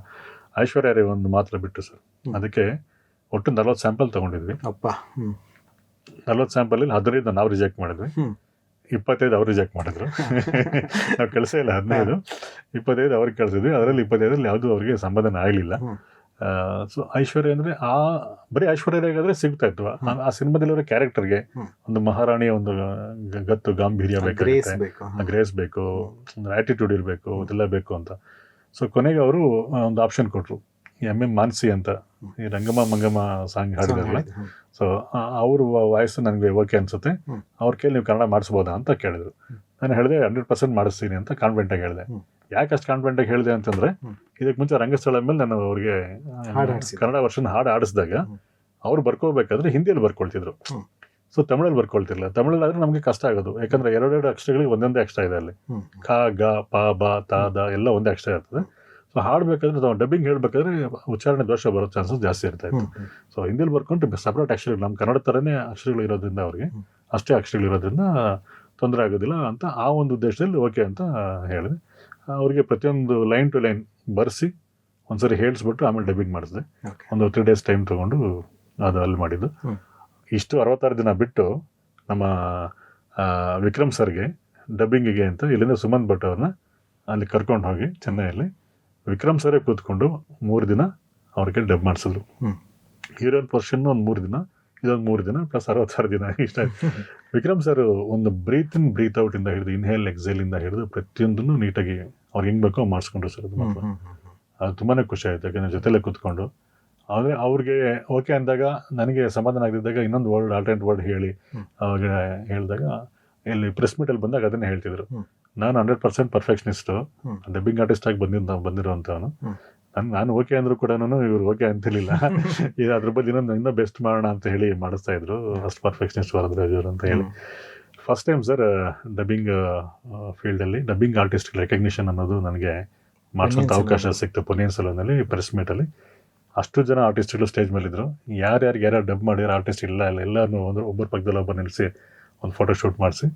[SPEAKER 4] ಐಶ್ವರ್ಯ ರೈ ಒಂದು ಮಾತ್ರ ಬಿಟ್ಟು ಸರ್, ಅದಕ್ಕೆ ಒಟ್ಟು 40 ಸ್ಯಾಂಪಲ್ ತೊಗೊಂಡಿದ್ವಿ. 40 ಸ್ಯಾಂಪಲಲ್ಲಿ 15 ನಾವು ರಿಜೆಕ್ಟ್ ಮಾಡಿದ್ವಿ, 25 ಅವ್ರು ರಿಜೆಕ್ಟ್ ಮಾಡಿದ್ರು. ನಾವು ಕೆಲಸ ಇಲ್ಲ 15, 25 ಅವ್ರಿಗೆ ಕಳಿಸಿದ್ವಿ. ಅದರಲ್ಲಿ 25ರಲ್ಲಿ ಯಾವುದೂ ಅವ್ರಿಗೆ ಸಂಪಾದನೆ ಆಗಲಿಲ್ಲ. ಸೊ ಐಶ್ವರ್ಯ ಅಂದರೆ ಬರೀ ಐಶ್ವರ್ಯ ಆದರೆ ಸಿಗ್ತಾ ಇತ್ತು. ಆ ಸಿನಿಮಾದಲ್ಲಿರೋ ಕ್ಯಾರೆಕ್ಟರ್ಗೆ ಒಂದು ಮಹಾರಾಣಿಯ ಒಂದು ಗತ್ತು ಗಾಂಭೀರ್ಯ ಬೇಕಾಗುತ್ತೆ, ಗ್ರೇಸ್ ಬೇಕು, ಒಂದು ಆ್ಯಟಿಟ್ಯೂಡ್ ಇರಬೇಕು, ಅದೆಲ್ಲ ಬೇಕು ಅಂತ. ಸೊ ಕೊನೆಗೆ ಅವರು ಒಂದು ಆಪ್ಷನ್ ಕೊಟ್ಟರು, M.M. ಮಾನ್ಸಿ ಅಂತ, ಈ ರಂಗಮ್ಮ ಮಂಗಮ್ಮ ಸಾಂಗ್ ಹಾಡಿದಾರಲ್ಲ. ಸೊ ಅವ್ರ ವಾಯ್ಸು ನನಗೆ ಓಕೆ ಅನ್ಸುತ್ತೆ, ಅವ್ರ ಕೇಳಿ ನೀವು ಕನ್ನಡ ಮಾಡಿಸ್ಬೋದಾ ಅಂತ ಕೇಳಿದ್ರು. ನಾನು ಹೇಳಿದೆ 100% ಮಾಡಿಸ್ತೀನಿ ಅಂತ ಕಾನ್ಫಿಡೆಂಟಾಗಿ ಹೇಳಿದೆ. ಯಾಕೆ ಅಷ್ಟು ಕಾನ್ಫಿಡೆಂಟಾಗಿ ಹೇಳಿದೆ ಅಂತಂದರೆ, ಇದಕ್ಕೆ ಮುಂಚೆ ರಂಗಸ್ಥಳ ಮೇಲೆ ನಾನು ಅವ್ರಿಗೆ ಕನ್ನಡ ವರ್ಷನ್ ಹಾಡು ಆಡಿಸಿದಾಗ ಅವ್ರು ಬರ್ಕೋಬೇಕಾದ್ರೆ ಹಿಂದಿಯಲ್ಲಿ ಬರ್ಕೊಳ್ತಿದ್ರು. ಸೊ ತಮಿಳಲ್ಲಿ ಬರ್ಕೊಳ್ತಿರ್ಲಿಲ್ಲ. ತಮಿಳಲ್ಲಾದ್ರೆ ನಮಗೆ ಕಷ್ಟ ಆಗೋದು, ಯಾಕಂದ್ರೆ 2 ಅಕ್ಷರಗಳಿಗೆ ಒಂದೊಂದೇ ಅಕ್ಷರ ಇದೆ ಅಲ್ಲಿ. ಕ, ಗ, ಪ, ಬ, ತ, ದ ಎಲ್ಲ ಒಂದೇ ಅಕ್ಷರ ಇರ್ತದೆ. ಸೊ ಹಾಡಬೇಕಾದ್ರೆ ನಾವು ಡಬ್ಬಿಂಗ್ ಹೇಳಬೇಕಾದ್ರೆ ಉಚ್ಚಾರಣೆ ದೋಷ ಬರೋ ಚಾನ್ಸಸ್ ಜಾಸ್ತಿ ಇರ್ತಾ ಇತ್ತು. ಸೊ ಹಿಂದಿಯಲ್ಲಿ ಬರ್ಕೊಂಡು ಸಪ್ರೇಟ್ ಅಕ್ಷರಗಳು, ನಮ್ಮ ಕನ್ನಡ ಥರನೇ ಅಕ್ಷರಗಳು ಇರೋದ್ರಿಂದ ಅವ್ರಿಗೆ ಅಷ್ಟೇ ಅಕ್ಷರಗಳು ಇರೋದ್ರಿಂದ ತೊಂದರೆ ಆಗೋದಿಲ್ಲ ಅಂತ ಆ ಒಂದು ಉದ್ದೇಶದಲ್ಲಿ ಓಕೆ ಅಂತ ಹೇಳಿದೆ. ಅವ್ರಿಗೆ ಪ್ರತಿಯೊಂದು ಲೈನ್ ಟು ಲೈನ್ ಬರೆಸಿ ಒಂದ್ಸರಿ ಹೇಳಿಸ್ಬಿಟ್ಟು ಆಮೇಲೆ ಡಬ್ಬಿಂಗ್ ಮಾಡಿಸಿದೆ. ಒಂದು 3 days ಟೈಮ್ ತೊಗೊಂಡು ಅದು ಅಲ್ಲಿ ಮಾಡಿದ್ದು. ಇಷ್ಟು 66 ದಿನ ಬಿಟ್ಟು ನಮ್ಮ ವಿಕ್ರಮ್ ಸರ್ಗೆ ಡಬ್ಬಿಂಗಿಗೆ ಅಂತ ಇಲ್ಲಿಂದ ಸುಮಂತ್ ಭಟ್ ಅವ್ರನ್ನ ಅಲ್ಲಿ ಕರ್ಕೊಂಡು ಹೋಗಿ ಚೆನ್ನೈಯಲ್ಲಿ ವಿಕ್ರಮ್ ಸರೇ ಕೂತ್ಕೊಂಡು 3 ದಿನ ಅವ್ರಿಗೆ ಡಬ್ ಮಾಡಿಸಿದ್ರು. ಹೀರೋಯಿನ್ ಪೋರ್ಷನ್ ಒಂದು 3 ದಿನ, ಇದೊಂದು 3 ದಿನ ಪ್ಲಸ್ 66 ದಿನ ಇಷ್ಟ ಆಯ್ತು. ವಿಕ್ರಮ್ ಸರ್ ಒಂದು ಬ್ರೀತ್ ಇನ್ ಬ್ರೀತ್ ಔಟ್ ಇಂದ ಹಿಡಿದು ಇನ್ಹೇಲ್ ಎಕ್ಸೇಲ್ ಇಂದ ಹಿಡಿದು ಪ್ರತಿಯೊಂದನ್ನು ನೀಟಾಗಿ ಅವ್ರಿಗೆ ಹೆಂಗ್ ಬೇಕೋ ಮಾಡಿಸ್ಕೊಂಡ್ರು ಸರ್. ಅದು ಮಾತ್ರ ಅದು ತುಂಬಾನೇ ಖುಷಿ ಆಯ್ತು, ಯಾಕಂದ್ರೆ ಜೊತೆಲೆ ಕೂತ್ಕೊಂಡು ಆದರೆ ಅವ್ರಿಗೆ ಓಕೆ ಅಂದಾಗ ನನಗೆ ಸಮಾಧಾನ ಆಗದಿದ್ದಾಗ ಇನ್ನೊಂದು ವರ್ಡ್ ಆಲ್ಟರ್ನೇಟ್ ವರ್ಡ್ ಹೇಳಿ ಅವಾಗ ಹೇಳಿದಾಗ ಇಲ್ಲಿ ಪ್ರೆಸ್ ಮೀಟಲ್ಲಿ ಬಂದಾಗ ಅದನ್ನೇ ಹೇಳ್ತಿದ್ರು. ನಾನು 100% ಪರ್ಫೆಕ್ಷನಿಸ್ಟು, ಡಬ್ಬಿಂಗ್ ಆರ್ಟಿಸ್ಟ್ ಆಗಿ ಬಂದಿರುವಂಥವನು. ನಾನು ಓಕೆ ಅಂದರೂ ಕೂಡ ಇವ್ರು ಓಕೆ ಅಂತಿರ್ಲಿಲ್ಲ. ಇದು ಅದ್ರ ಬಗ್ಗೆ ಇನ್ನೂ ಬೆಸ್ಟ್ ಮಾಡೋಣ ಅಂತ ಹೇಳಿ ಮಾಡಿಸ್ತಾ ಇದ್ರು. ಅಷ್ಟು ಪರ್ಫೆಕ್ಷನಿಸ್ಟ್ ವರದರಾಜ್ ಅವರು ಅಂತ ಹೇಳಿ. ಫಸ್ಟ್ ಟೈಮ್ ಸರ್ ಡಬ್ಬಿಂಗ್ ಫೀಲ್ಡಲ್ಲಿ ಡಬ್ಬಿಂಗ್ ಆರ್ಟಿಸ್ಟ್ ರೆಕಗ್ನಿಷನ್ ಅನ್ನೋದು ನನಗೆ ಮಾಡಿಸೋಂಥ ಅವಕಾಶ ಸಿಕ್ತು ಪೊನ್ನಿಯಿನ್ ಸೆಲ್ವನ್ನಲ್ಲಿ ಪ್ರೆಸ್ ಮೀಟಲ್ಲಿ. ಅಷ್ಟು ಜನ ಆರ್ಟಿಸ್ಟ್ಗಳು ಸ್ಟೇಜ್ ಮೇಲಿದ್ರು. ಯಾರ್ಯಾರು ಡಬ್ ಮಾಡಿರೋ ಆರ್ಟಿಸ್ಟ್ ಎಲ್ಲರೂ ಒಬ್ಬರ ಪಕ್ಕದಲ್ಲಿ ಒಬ್ಬ ನಿಲ್ಲಿಸಿ ಒಂದು ಫೋಟೋ ಶೂಟ್ ಮಾಡಿಸಿ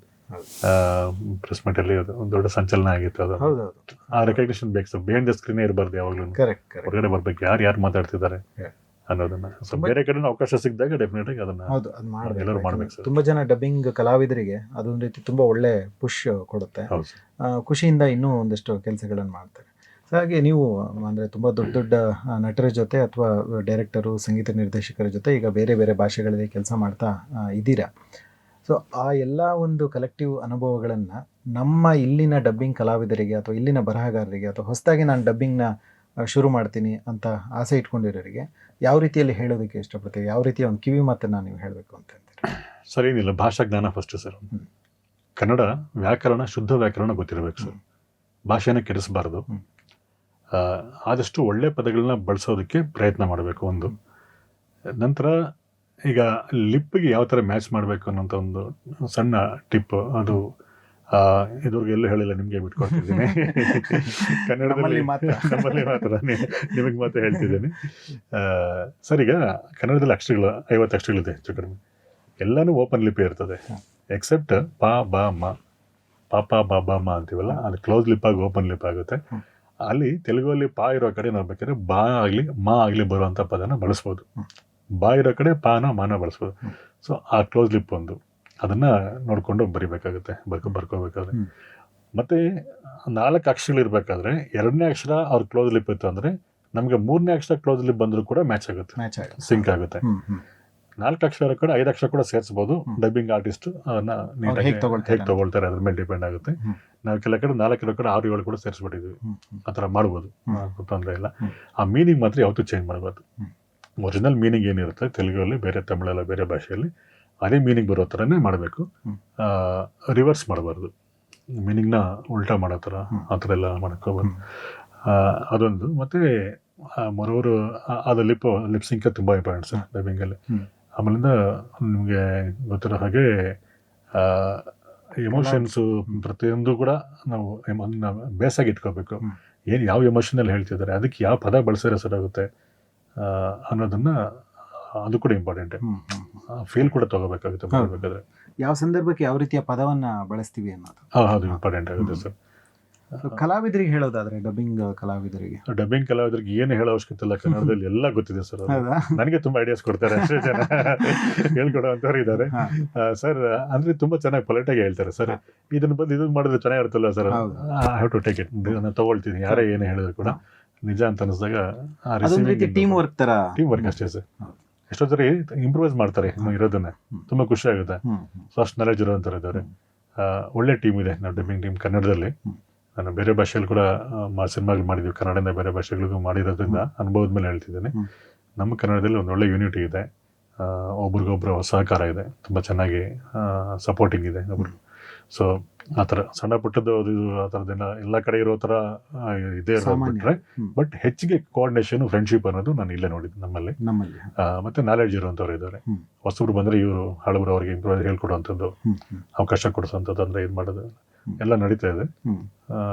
[SPEAKER 4] ಪ್ರೆಸ್ ಮೀಟಲ್ಲಿ ಒಂದು ದೊಡ್ಡ ಸಂಚಲನ ಆಗಿತ್ತು. ಅದು ಆ ರೆಕಗ್ನಿಷನ್ ಬೇಕು ಸರ್. ಬಿಹೈಂಡ್ ದ ಸ್ಕ್ರೀನೇ ಇರಬಾರ್ದು, ಯಾವಾಗಲೂ ಹೊರಗಡೆ ಬರ್ಬೇಕು, ಯಾರು ಮಾತಾಡ್ತಿದ್ದಾರೆ ಅನ್ನೋದನ್ನ. ಸೊ ಬೇರೆ ಕಡೆ ಅವಕಾಶ ಸಿಕ್ಕಿದಾಗ ಡೆಫಿನೆಟ್ ಆಗಿ ಅದನ್ನ ಎಲ್ಲರೂ ಮಾಡ್ಬೇಕು ಸರ್.
[SPEAKER 3] ತುಂಬಾ ಜನ ಡಬ್ಬಿಂಗ್ ಕಲಾವಿದರಿಗೆ ಅದೊಂದು ರೀತಿ ತುಂಬಾ ಒಳ್ಳೆ ಪುಷ್ ಕೊಡುತ್ತೆ, ಖುಷಿಯಿಂದ ಇನ್ನೂ ಒಂದಷ್ಟು ಕೆಲಸಗಳನ್ನು ಮಾಡ್ತಾರೆ. ಹಾಗೆ ನೀವು ಅಂದರೆ ತುಂಬ ದೊಡ್ಡ ದೊಡ್ಡ ನಟರ ಜೊತೆ ಅಥವಾ ಡೈರೆಕ್ಟರು, ಸಂಗೀತ ನಿರ್ದೇಶಕರ ಜೊತೆ ಈಗ ಬೇರೆ ಬೇರೆ ಭಾಷೆಗಳಲ್ಲಿ ಕೆಲಸ ಮಾಡ್ತಾ ಇದ್ದೀರಾ. ಸೊ ಆ ಎಲ್ಲ ಒಂದು ಕಲೆಕ್ಟಿವ್ ಅನುಭವಗಳನ್ನು ನಮ್ಮ ಇಲ್ಲಿನ ಡಬ್ಬಿಂಗ್ ಕಲಾವಿದರಿಗೆ ಅಥವಾ ಇಲ್ಲಿನ ಬರಹಗಾರರಿಗೆ ಅಥವಾ ಹೊಸದಾಗಿ ನಾನು ಡಬ್ಬಿಂಗ್ನ ಶುರು ಮಾಡ್ತೀನಿ ಅಂತ ಆಸೆ ಇಟ್ಕೊಂಡಿರೋರಿಗೆ ಯಾವ ರೀತಿಯಲ್ಲಿ ಹೇಳೋದಕ್ಕೆ ಇಷ್ಟಪಡ್ತೀವಿ, ಯಾವ ರೀತಿಯ ಒಂದು ಕಿವಿ ಮಾತನ್ನು ನೀವು ಹೇಳಬೇಕು ಅಂತ ಹೇಳ್ತೀರಿ?
[SPEAKER 4] ಸರ್ ಏನಿಲ್ಲ, ಭಾಷಾ ಜ್ಞಾನ ಫಸ್ಟ್ ಸರ್. ಕನ್ನಡ ವ್ಯಾಕರಣ, ಶುದ್ಧ ವ್ಯಾಕರಣ ಗೊತ್ತಿರಬೇಕು ಸರ್. ಭಾಷೆನ ಕೆಡಿಸಬಾರ್ದು. ಆದಷ್ಟು ಒಳ್ಳೆ ಪದಗಳನ್ನ ಬಳಸೋದಕ್ಕೆ ಪ್ರಯತ್ನ ಮಾಡಬೇಕು ಒಂದು. ನಂತರ ಈಗ ಲಿಪ್ಪಿಗೆ ಯಾವ ಥರ ಮ್ಯಾಚ್ ಮಾಡಬೇಕು ಅನ್ನೋಂಥ ಒಂದು ಸಣ್ಣ ಟಿಪ್, ಅದು ಇದುವರೆಗೆ ಎಲ್ಲೂ ಹೇಳಿಲ್ಲ, ನಿಮಗೆ ಬಿಟ್ಕೊಡ್ತಿದ್ದೀನಿ. ಕನ್ನಡದಲ್ಲಿ ನಮ್ಮಲ್ಲಿ ಮಾತ್ರ ನಿಮಗೆ ಮಾತ್ರ ಹೇಳ್ತಿದ್ದೀನಿ ಸರ್. ಈಗ ಕನ್ನಡದಲ್ಲಿ ಅಕ್ಷರಗಳು 50 ಅಕ್ಷರಗಳಿದೆ ಹೆಚ್ಚು ಕಡಿಮೆ. ಎಲ್ಲನೂ ಓಪನ್ ಲಿಪಿ ಇರ್ತದೆ ಎಕ್ಸೆಪ್ಟ್ ಪ, ಬ, ಮ. ಪಾಪ, ಬಾಬಾ, ಮ ಅಂತೀವಲ್ಲ, ಅದು ಕ್ಲೋಸ್ ಲಿಪ್ ಆಗಿ ಓಪನ್ ಲಿಪ್ ಆಗುತ್ತೆ. ಅಲ್ಲಿ ತೆಲುಗುವಲ್ಲಿ ಪಾ ಇರೋ ಕಡೆ ನಾವು ಬೇಕಾದ್ರೆ ಬಾ ಆಗಲಿ ಮಾ ಆಗಲಿ ಬರುವಂಥ ಪದನ ಬಳಸ್ಬೋದು. ಬಾ ಇರೋ ಕಡೆ ಪಾನ ಮಾನ ಬಳಸ್ಬೋದು. ಸೊ ಆ ಕ್ಲೋಸ್ ಲಿಪ್ ಒಂದು ಅದನ್ನು ನೋಡಿಕೊಂಡು ಬರಿಬೇಕಾಗುತ್ತೆ, ಬರ್ಕೋಬೇಕಾದ್ರೆ. ಮತ್ತು 4 ಅಕ್ಷರಗಳು ಇರಬೇಕಾದ್ರೆ 2ನೇ ಅಕ್ಷರ ಅವ್ರ ಕ್ಲೋಸ್ ಲಿಪ್ ಇತ್ತು ಅಂದರೆ ನಮಗೆ 3ನೇ ಅಕ್ಷರ ಕ್ಲೋಸ್ ಲಿಪ್ ಬಂದರೂ ಕೂಡ ಮ್ಯಾಚ್ ಆಗುತ್ತೆ, ಸಿಂಕ್ ಆಗುತ್ತೆ. 4 ಅಕ್ಷರ ಕೂಡ 5 ಅಕ್ಷರ ಕೂಡ ಸೇರಿಸ್ಬೋದು. ಡಬ್ಬಿಂಗ್ ಆರ್ಟಿಸ್ಟ್ ಅದನ್ನ ಹೇಗೆ ತಗೊಳ್ತಾರೆ ಅದ್ರ ಮೇಲೆ ಡಿಪೆಂಡ್ ಆಗುತ್ತೆ. ನಾವು ಕೆಲ ಕಡೆ 4 ಕಡೆ 6, 7 ಕೂಡ ಸೇರಿಸ್ಬಿಟ್ಟಿದ್ವಿ. ಆ ಥರ ಮಾಡ್ಬೋದು, ತೊಂದರೆ ಇಲ್ಲ. ಆ ಮೀನಿಂಗ್ ಮಾತ್ರ ಯಾವತ್ತೂ ಚೇಂಜ್ ಮಾಡಬಾರ್ದು. ಒರಿಜಿನಲ್ ಮೀನಿಂಗ್ ಏನಿರುತ್ತೆ ತೆಲುಗಲ್ಲಿ, ಬೇರೆ ತಮಿಳಲ್ಲ, ಬೇರೆ ಭಾಷೆಯಲ್ಲಿ ಅದೇ ಮೀನಿಂಗ್ ಬರೋ ಥರನೇ ಮಾಡಬೇಕು. ರಿವರ್ಸ್ ಮಾಡಬಾರ್ದು, ಮೀನಿಂಗ್ನ ಉಲ್ಟಾ ಮಾಡೋ ಥರ ಆ ಥರ ಎಲ್ಲ ಮಾಡ್ಕೋಬಾರ್ದು. ಅದೊಂದು. ಮತ್ತು ಮರೋರು ಅದು ಲಿಪ್ ಸಿಂಕ್ ತುಂಬ ಇಂಪಾರ್ಟೆಂಟ್ ಸರ್ ಡಬ್ಬಿಂಗಲ್ಲಿ. ಆಮೇಲಿಂದ ನಿಮಗೆ ಗೊತ್ತಿರೋ ಹಾಗೆ ಎಮೋಷನ್ಸು ಪ್ರತಿಯೊಂದು ಕೂಡ ನಾವು ಬೇಸಾಗಿ ಇಟ್ಕೋಬೇಕು. ಏನು ಯಾವ ಎಮೋಷನಲ್ಲಿ ಹೇಳ್ತಿದ್ದಾರೆ, ಅದಕ್ಕೆ ಯಾವ ಪದ ಬಳಸಿದ್ರೆ ಸರಿಯಾಗುತ್ತೆ ಅನ್ನೋದನ್ನು, ಅದು ಕೂಡ ಇಂಪಾರ್ಟೆಂಟ್. ಫೀಲ್ ಕೂಡ ತಗೋಬೇಕಾಗುತ್ತೆ ಮಾಡಬೇಕಾದ್ರೆ.
[SPEAKER 3] ಯಾವ ಸಂದರ್ಭಕ್ಕೆ ಯಾವ ರೀತಿಯ ಪದವನ್ನು ಬಳಸ್ತೀವಿ ಅನ್ನೋದು
[SPEAKER 4] ಅದು ಇಂಪಾರ್ಟೆಂಟ್ ಆಗುತ್ತೆ ಸರ್.
[SPEAKER 3] ಕಲಾವಿದರಿಗೆ ಹೇಳೋದಾದ್ರೆ, ಡಬ್ಬಿಂಗ್ ಕಲಾವಿದರಿಗೆ
[SPEAKER 4] ಏನು ಹೇಳೋ ಅವಶ್ಯಕತೆ ಇಲ್ಲ, ಕನ್ನಡದಲ್ಲಿ ಎಲ್ಲ ಗೊತ್ತಿದೆ ಸರ್. ನನಗೆ ತುಂಬ ಐಡಿಯಾಸ್ ಕೊಡ್ತಾರೆ, ಅಷ್ಟೇ ಜನ ಹೇಳ್ಕೊಡೋವಂಥವ್ರು ಇದ್ದಾರೆ ಸರ್. ಅಂದರೆ ತುಂಬ ಚೆನ್ನಾಗಿ ಪೊಲೈಟಾಗಿ ಹೇಳ್ತಾರೆ ಸರ್. ಇದನ್ನ ಮಾಡಿದ್ರೆ ಚೆನ್ನಾಗಿರುತ್ತಲ್ಲ sir, I have to take it, ನಾನು ತೊಗೊಳ್ತೀನಿ. ಯಾರೇ ಏನೇ ಹೇಳಿದ್ರು ಕೂಡ ನಿಜ ಅಂತ ಅನಿಸಿದಾಗ
[SPEAKER 3] ಅದೊಂದು ರೀತಿ ಟೀಮ್ ವರ್ಕ್ ತರ.
[SPEAKER 4] ಟೀಮ್ ವರ್ಕ್ ಅಷ್ಟೇ ಸರ್. ಎಷ್ಟೋ ಸರಿ ಇಂಪ್ರೂವೈಸ್ ಮಾಡ್ತಾರೆ ಇನ್ನು ಇರೋದನ್ನ, ತುಂಬ ಖುಷಿ ಆಗುತ್ತೆ. ಸೊ ಅಷ್ಟು ನಾಲೆಜ್ ಇರೋಂಥವ್ರು ಇದ್ದಾರೆ. ಒಳ್ಳೆ ಟೀಮ್ ಇದೆ ನಾವು ಡಬ್ಬಿಂಗ್ ಟೀಮ್ ಕನ್ನಡದಲ್ಲಿ. ನಾನು ಬೇರೆ ಭಾಷೆಯಲ್ಲಿ ಕೂಡ ಸಿನಿಮಾಗಳು ಮಾಡಿದ್ದೀವಿ, ಕನ್ನಡದಿಂದ ಬೇರೆ ಭಾಷೆಗಳಿಗೂ ಮಾಡಿರೋದ್ರಿಂದ ಅನುಭವದ ಮೇಲೆ ಹೇಳ್ತಿದ್ದೇನೆ. ನಮ್ಮ ಕನ್ನಡದಲ್ಲಿ ಒಂದು ಒಳ್ಳೆ ಯೂನಿಟಿ ಇದೆ, ಒಬ್ರಿಗೊಬ್ರು ಸಹಕಾರ ಇದೆ, ತುಂಬ ಚೆನ್ನಾಗಿ ಸಪೋರ್ಟಿಂಗ್ ಇದೆ ಒಬ್ರು. ಸೊ ಆ ಥರ ಸಣ್ಣ ಪುಟ್ಟದ್ದು ಅದು ಆ ಥರದ್ದೆಲ್ಲ ಎಲ್ಲ ಕಡೆ ಇರೋ ಥರ ಇದೇ ಬಿಟ್ರೆ, ಬಟ್ ಹೆಚ್ಚಿಗೆ ಕೋಆರ್ಡಿನೇಷನ್ ಫ್ರೆಂಡ್ಶಿಪ್ ಅನ್ನೋದು ನಾನು ಇಲ್ಲೇ ನೋಡಿದ್ದು ನಮ್ಮಲ್ಲಿ. ಮತ್ತೆ ನಾಲೆಡ್ಜ್ ಇರುವಂಥವ್ರು ಇದ್ದಾರೆ. ಹೊಸಬ್ರು ಬಂದರೆ ಇವರು ಹಳಬರು ಅವ್ರಿಗೆ ಇಂಪ್ರೂವ್ ಹೇಳ್ಕೊಡುವಂಥದ್ದು, ಅವಕಾಶ ಕೊಡಿಸೋಂಥದ್ದು, ಅಂದರೆ ಇದು ಮಾಡೋದು ಎಲ್ಲ ನಡೀತಾ ಇದೆ.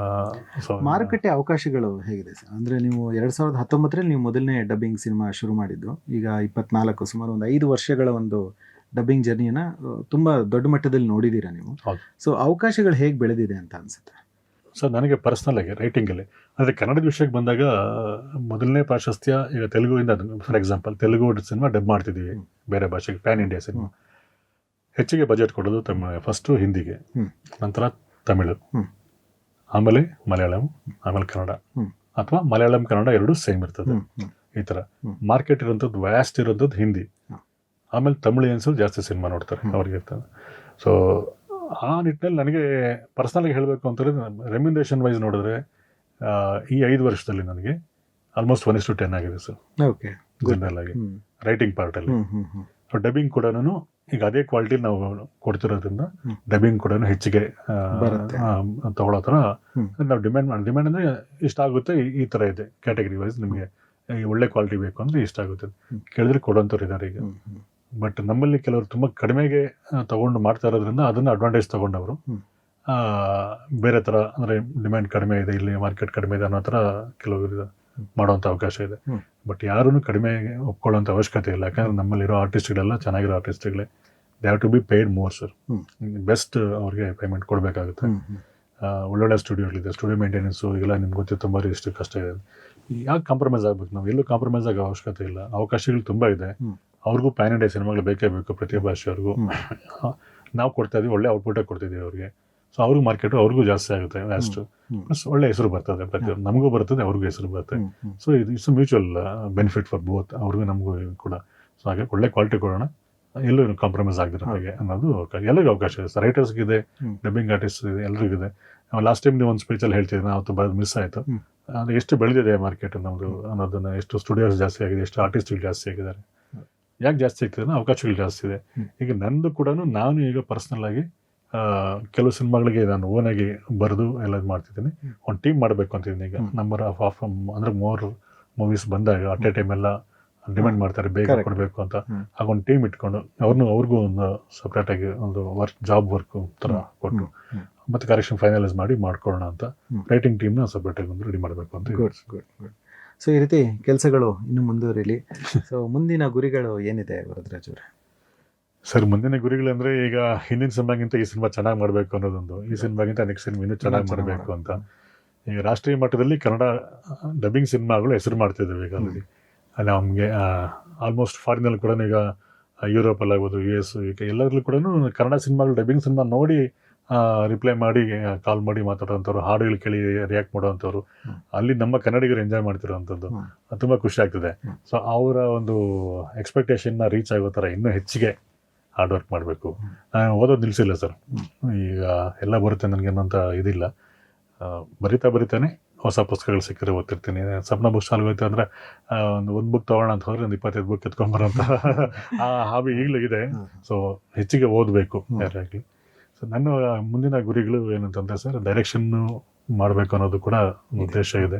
[SPEAKER 3] ಮಾರುಕಟ್ಟೆ ಅವಕಾಶಗಳು ಹೇಗಿದೆ ಸರ್? ಅಂದರೆ ನೀವು 2019ರಲ್ಲಿ ನೀವು ಮೊದಲನೇ ಡಬ್ಬಿಂಗ್ ಸಿನಿಮಾ ಶುರು ಮಾಡಿದ್ದು, ಈಗ 24 ಸುಮಾರು ಒಂದು 5 ವರ್ಷಗಳ ಒಂದು ಡಬ್ಬಿಂಗ್ ಜರ್ನಿಯನ್ನು ತುಂಬ ದೊಡ್ಡ ಮಟ್ಟದಲ್ಲಿ ನೋಡಿದ್ದೀರಾ ನೀವು. ಸೊ ಅವಕಾಶಗಳು ಹೇಗೆ ಬೆಳೆದಿದೆ ಅಂತ ಅನಿಸುತ್ತೆ
[SPEAKER 4] ಸರ್? ನನಗೆ ಪರ್ಸ್ನಲ್ ಆಗಿ ರೈಟಿಂಗಲ್ಲಿ ಅಂದರೆ ಕನ್ನಡದ ವಿಷಯಕ್ಕೆ ಬಂದಾಗ ಮೊದಲನೇ ಪ್ರಾಶಸ್ತ್ಯ ಈಗ ತೆಲುಗುವಿಂದ. For example Telugu cinema dub ಮಾಡ್ತಿದ್ದೀವಿ ಬೇರೆ ಭಾಷೆಗೆ, ಪ್ಯಾನ್ ಇಂಡಿಯಾ ಸಿನಿಮಾ. ಹೆಚ್ಚಿಗೆ ಬಜೆಟ್ ಕೊಡೋದು ಫಸ್ಟು ಹಿಂದಿಗೆ, ನಂತರ ತಮಿಳು, ಆಮೇಲೆ ಮಲಯಾಳಂ, ಆಮೇಲೆ ಕನ್ನಡ, ಅಥವಾ ಮಲಯಾಳಂ ಕನ್ನಡ ಎರಡೂ ಸೇಮ್ ಇರ್ತದೆ. ಈ ಥರ ಮಾರ್ಕೆಟ್ ಇರೋಂಥದ್ದು ವ್ಯಾಸ್ಟ್ ಇರೋಂಥದ್ದು ಹಿಂದಿ, ಆಮೇಲೆ ತಮಿಳಿಯನ್ಸು ಜಾಸ್ತಿ ಸಿನಿಮಾ ನೋಡ್ತಾರೆ, ಅವ್ರಿಗೆ ಇರ್ತದೆ. ಸೊ ಆ ನಿಟ್ಟಿನಲ್ಲಿ ನನಗೆ ಪರ್ಸ್ನಲಾಗಿ ಹೇಳಬೇಕು ಅಂತಂದರೆ, ರೆಮ್ಯುನರೇಷನ್ ವೈಸ್ ನೋಡಿದ್ರೆ ಈ 5 ವರ್ಷದಲ್ಲಿ ನನಗೆ ಆಲ್ಮೋಸ್ಟ್ 1:10 ಆಗಿದೆ ಸರ್.
[SPEAKER 3] ಓಕೆ,
[SPEAKER 4] ಜನರಲ್ ಆಗಿ ರೈಟಿಂಗ್ ಪಾರ್ಟಲ್ಲಿ. ಸೊ ಡಬ್ಬಿಂಗ್ ಕೂಡ ಈಗ ಅದೇ ಕ್ವಾಲಿಟಿ ನಾವು ಕೊಡ್ತಿರೋದ್ರಿಂದ ಡಬ್ಬಿಂಗ್ ಕೂಡ ಹೆಚ್ಚಿಗೆ ತಗೊಳ್ಳೋ ಥರ ನಾವು ಡಿಮ್ಯಾಂಡ್ ಅಂದರೆ ಇಷ್ಟ ಆಗುತ್ತೆ, ಈ ಥರ ಇದೆ ಕ್ಯಾಟಗರಿ ವೈಸ್. ನಿಮಗೆ ಒಳ್ಳೆ ಕ್ವಾಲಿಟಿ ಬೇಕು ಅಂದರೆ ಇಷ್ಟ ಆಗುತ್ತೆ, ಕೇಳಿದ್ರೆ ಕೊಡೋಂಥವ್ರು ಇದ್ದಾರೆ ಈಗ. ಬಟ್ ನಮ್ಮಲ್ಲಿ ಕೆಲವರು ತುಂಬ ಕಡಿಮೆಗೆ ತಗೊಂಡು ಮಾಡ್ತಾ ಇರೋದ್ರಿಂದ ಅದನ್ನು ಅಡ್ವಾಂಟೇಜ್ ತಗೊಂಡವರು ಬೇರೆ ಥರ, ಅಂದರೆ ಡಿಮ್ಯಾಂಡ್ ಕಡಿಮೆ ಇದೆ, ಇಲ್ಲಿ ಮಾರ್ಕೆಟ್ ಕಡಿಮೆ ಇದೆ ಅನ್ನೋ ಥರ ಕೆಲವರು ಮಾಡೋವಂಥ ಅವಕಾಶ ಇದೆ. ಬಟ್ ಯಾರೂ ಕಡಿಮೆ ಒಪ್ಕೊಳ್ಳೋಂಥ ಅವಶ್ಯಕತೆ ಇಲ್ಲ, ಯಾಕಂದರೆ ನಮ್ಮಲ್ಲಿರೋ ಆರ್ಟಿಸ್ಟ್ಗಳೆಲ್ಲ ಚೆನ್ನಾಗಿರೋ ಆರ್ಟಿಸ್ಟ್ಗಳೇ. They have to be paid more sir. Best ಅವ್ರಿಗೆ ಪೇಮೆಂಟ್ ಕೊಡಬೇಕಾಗುತ್ತೆ. ಒಳ್ಳೊಳ್ಳೆ ಸ್ಟುಡಿಯೋಗಳಿದೆ, ಸ್ಟುಡಿಯೋ ಮೇಂಟೆನೆನ್ಸು ಈಗೆಲ್ಲ ನಿಮ್ಗೆ ಗೊತ್ತಿತ್ತು ತುಂಬ ಎಷ್ಟು ಕಷ್ಟ ಇದೆ. ಯಾಕೆ ಕಾಂಪ್ರಮೈಸ್ ಆಗಬೇಕು? ನಾವು ಎಲ್ಲೂ ಕಾಂಪ್ರಮೈಸ್ ಆಗೋ ಅವಶ್ಯಕತೆ ಇಲ್ಲ, ಅವಕಾಶಗಳು ತುಂಬ ಇದೆ. ಅವ್ರಿಗೂ ಪ್ಯಾನ್ ಇಂಡಿಯಾ ಸಿನಿಮಾಗಳು ಬೇಕೇ ಬೇಕು, ಪ್ರತಿ ಭಾಷೆಯವ್ರಿಗೂ. ನಾವು ಕೊಡ್ತಾ ಇದೀವಿ, ಒಳ್ಳೆ ಔಟ್ಪುಟೇ ಕೊಡ್ತಿದ್ದೀವಿ ಅವ್ರಿಗೆ. ಸೊ ಅವ್ರಿಗೂ ಮಾರ್ಕೆಟು ಅವ್ರಿಗೂ ಜಾಸ್ತಿ ಆಗುತ್ತೆ, ವ್ಯಾಸ್ಟು. ಪ್ಲಸ್ ಒಳ್ಳೆ ಹೆಸರು ಬರ್ತದೆ, ಪ್ರತಿಯೊಂದು ನಮಗೂ ಬರ್ತದೆ, ಅವ್ರಿಗೂ ಹೆಸರು ಬರುತ್ತೆ. So it's mutual benefit for both, ಅವ್ರಿಗೂ ನಮಗೂ ಕೂಡ. ಸೊ ಹಾಗೆ ಒಳ್ಳೆ ಕ್ವಾಲಿಟಿ ಕೊಡೋಣ, ಎಲ್ಲೂ ಕಾಂಪ್ರಮೈಸ್ ಆಗದಿರೋ ಹಾಗೆ ಅನ್ನೋದು ಎಲ್ಲರಿಗೂ ಅವಕಾಶ ಇದೆ. ರೈಟರ್ಸ್ಗಿದೆ, ಡಬ್ಬಿಂಗ್ ಆರ್ಟಿಸ್ಟ್ ಇದೆ, ಎಲ್ರಿಗಿದೆ. ಲಾಸ್ಟ್ ಟೈಮ್ ನೀವು ಒಂದು ಸ್ಪೀಚಲ್ಲಿ ಹೇಳ್ತಿದ್ದೆ, ನಾವು ಬರೋದು ಮಿಸ್ ಆಯಿತು. ಅಂದರೆ ಎಷ್ಟು ಬೆಳೆದಿದೆ ಮಾರ್ಕೆಟ್ ನಮ್ಮದು ಅನ್ನೋದನ್ನು, ಎಷ್ಟು ಸ್ಟುಡಿಯೋಸ್ ಜಾಸ್ತಿ ಆಗಿದೆ, ಎಷ್ಟು ಆರ್ಟಿಸ್ಟ್ಗಳು ಜಾಸ್ತಿ ಆಗಿದ್ದಾರೆ. ಯಾಕೆ ಜಾಸ್ತಿ ಆಗ್ತಿದೆ? ಅವಕಾಶಗಳು ಜಾಸ್ತಿ ಇದೆ. ಈಗ ನಂದು ಕೂಡ ನಾನು ಈಗ ಪರ್ಸ್ನಲ್ ಆಗಿ ಕೆಲವು ಸಿನಿಮಾಗಳಿಗೆ ನಾನು ಓನಾಗಿ ಬರೆದು ಎಲ್ಲ ಮಾಡ್ತಿದ್ದೀನಿ. ಒಂದು ಟೀಮ್ ಮಾಡಬೇಕು ಅಂತಿದ್ದೀನಿ ಈಗ. ನಂಬರ್ ಆಫ್ ಅಂದರೆ 3 ಮೂವೀಸ್ ಬಂದಾಗ ಅಟ್ ಎ ಟೈಮ್ ಎಲ್ಲ ಡಿಮ್ಯಾಂಡ್ ಮಾಡ್ತಾರೆ, ಬೇಗ ಕೊಡಬೇಕು ಅಂತ. ಹಾಗೊಂದು ಟೀಮ್ ಇಟ್ಕೊಂಡು ಅವ್ರಿಗೂ ಒಂದು ಸಪ್ರೇಟಾಗಿ ಒಂದು ಜಾಬ್ ವರ್ಕ್ ಥರ ಕೊಟ್ಟು ಮತ್ತೆ ಕರೆಕ್ಷನ್ ಫೈನಲೈಸ್ ಮಾಡಿ ಮಾಡ್ಕೊಳ್ಳೋಣ ಅಂತ ರೈಟಿಂಗ್ ಟೀಮ್ನ ಸಪ್ರೇಟಾಗಿ ಒಂದು ರೆಡಿ ಮಾಡಬೇಕು ಅಂತ.
[SPEAKER 3] ಗುಡ್. ಸೊ ಈ ರೀತಿ ಕೆಲಸಗಳು ಇನ್ನು ಮುಂದುವರಿಲಿ. ಸೊ ಮುಂದಿನ ಗುರಿಗಳು ಏನಿದೆ ವರದರಾಜ್ ಅವರೇ?
[SPEAKER 4] ಸರ್, ಮುಂದಿನ ಗುರಿಗಳಂದರೆ ಈಗ ಹಿಂದಿನ ಸಿನಿಮಾಗಿಂತ ಈ ಸಿನಿಮಾ ಚೆನ್ನಾಗಿ ಮಾಡಬೇಕು ಅನ್ನೋದೊಂದು, ಈ ಸಿನಿಮಾಗಿಂತ ನೆಕ್ಸ್ಟ್ ಸಿನಿಮಾ ಇನ್ನೂ ಚೆನ್ನಾಗಿ ಮಾಡಬೇಕು ಅಂತ. ಈಗ ರಾಷ್ಟ್ರೀಯ ಮಟ್ಟದಲ್ಲಿ ಕನ್ನಡ ಡಬ್ಬಿಂಗ್ ಸಿನಿಮಾಗಳು ಹೆಸರು ಮಾಡ್ತಿದ್ದೇವೆ ಈಗ ಆಲ್ರೆಡಿ. ನಮಗೆ ಆಲ್ಮೋಸ್ಟ್ ಫಾರಿನಲ್ಲಿ ಕೂಡ ಈಗ ಯುರೋಪಲ್ಲಾಗ್ಬೋದು, US, UK ಎಲ್ಲರಲ್ಲೂ ಕೂಡ ಕನ್ನಡ ಸಿನಿಮಾಗಳು ಡಬ್ಬಿಂಗ್ ಸಿನಿಮಾ ನೋಡಿ ರಿಪ್ಲೈ ಮಾಡಿ, ಕಾಲ್ ಮಾಡಿ ಮಾತಾಡೋವಂಥವ್ರು, ಹಾಡುಗಳು ಕೇಳಿ ರಿಯಾಕ್ಟ್ ಮಾಡೋವಂಥವ್ರು, ಅಲ್ಲಿ ನಮ್ಮ ಕನ್ನಡಿಗರು ಎಂಜಾಯ್ ಮಾಡ್ತಿರೋವಂಥದ್ದು ತುಂಬ ಖುಷಿ ಆಗ್ತದೆ. ಸೊ ಅವರ ಒಂದು ಎಕ್ಸ್ಪೆಕ್ಟೇಷನ್ನ ರೀಚ್ ಆಗೋ ಥರ ಇನ್ನೂ ಹೆಚ್ಚಿಗೆ ಹಾರ್ಡ್ ವರ್ಕ್ ಮಾಡಬೇಕು. ನಾನು ಓದೋದು ನಿಲ್ಲಿಸಿಲ್ಲ ಸರ್, ಈಗ ಎಲ್ಲ ಬರುತ್ತೆ ನನಗೆ ಅನ್ನೋಂಥ ಇದಿಲ್ಲ. ಬರಿತಾನೆ ಹೊಸ ಪುಸ್ತಕಗಳು ಸಿಕ್ಕಿದ್ರೆ ಓದ್ತಿರ್ತೀನಿ. ಸಪ್ನ ಬುಕ್ ಸ್ಟಾಲ್ಗೆ ಹೋಗ್ತಾ ಅಂದರೆ ಒಂದು ಬುಕ್ ತೊಗೊಳ್ಳೋಣ ಅಂತ ಹೋದರೆ ಒಂದು 25 ಬುಕ್ ಎತ್ಕೊಂಬರೋಂಥ ಆ ಹಾಬಿ ಈಗಲೂ ಇದೆ. ಸೊ ಹೆಚ್ಚಿಗೆ ಓದಬೇಕು ಯಾರಾಗಲಿ. ಸೊ ನನ್ನ ಮುಂದಿನ ಗುರಿಗಳು ಏನಂತಂದರೆ ಸರ್, ಡೈರೆಕ್ಷನ್ನು ಮಾಡಬೇಕು ಅನ್ನೋದು ಕೂಡ ಒಂದು ಉದ್ದೇಶ ಇದೆ.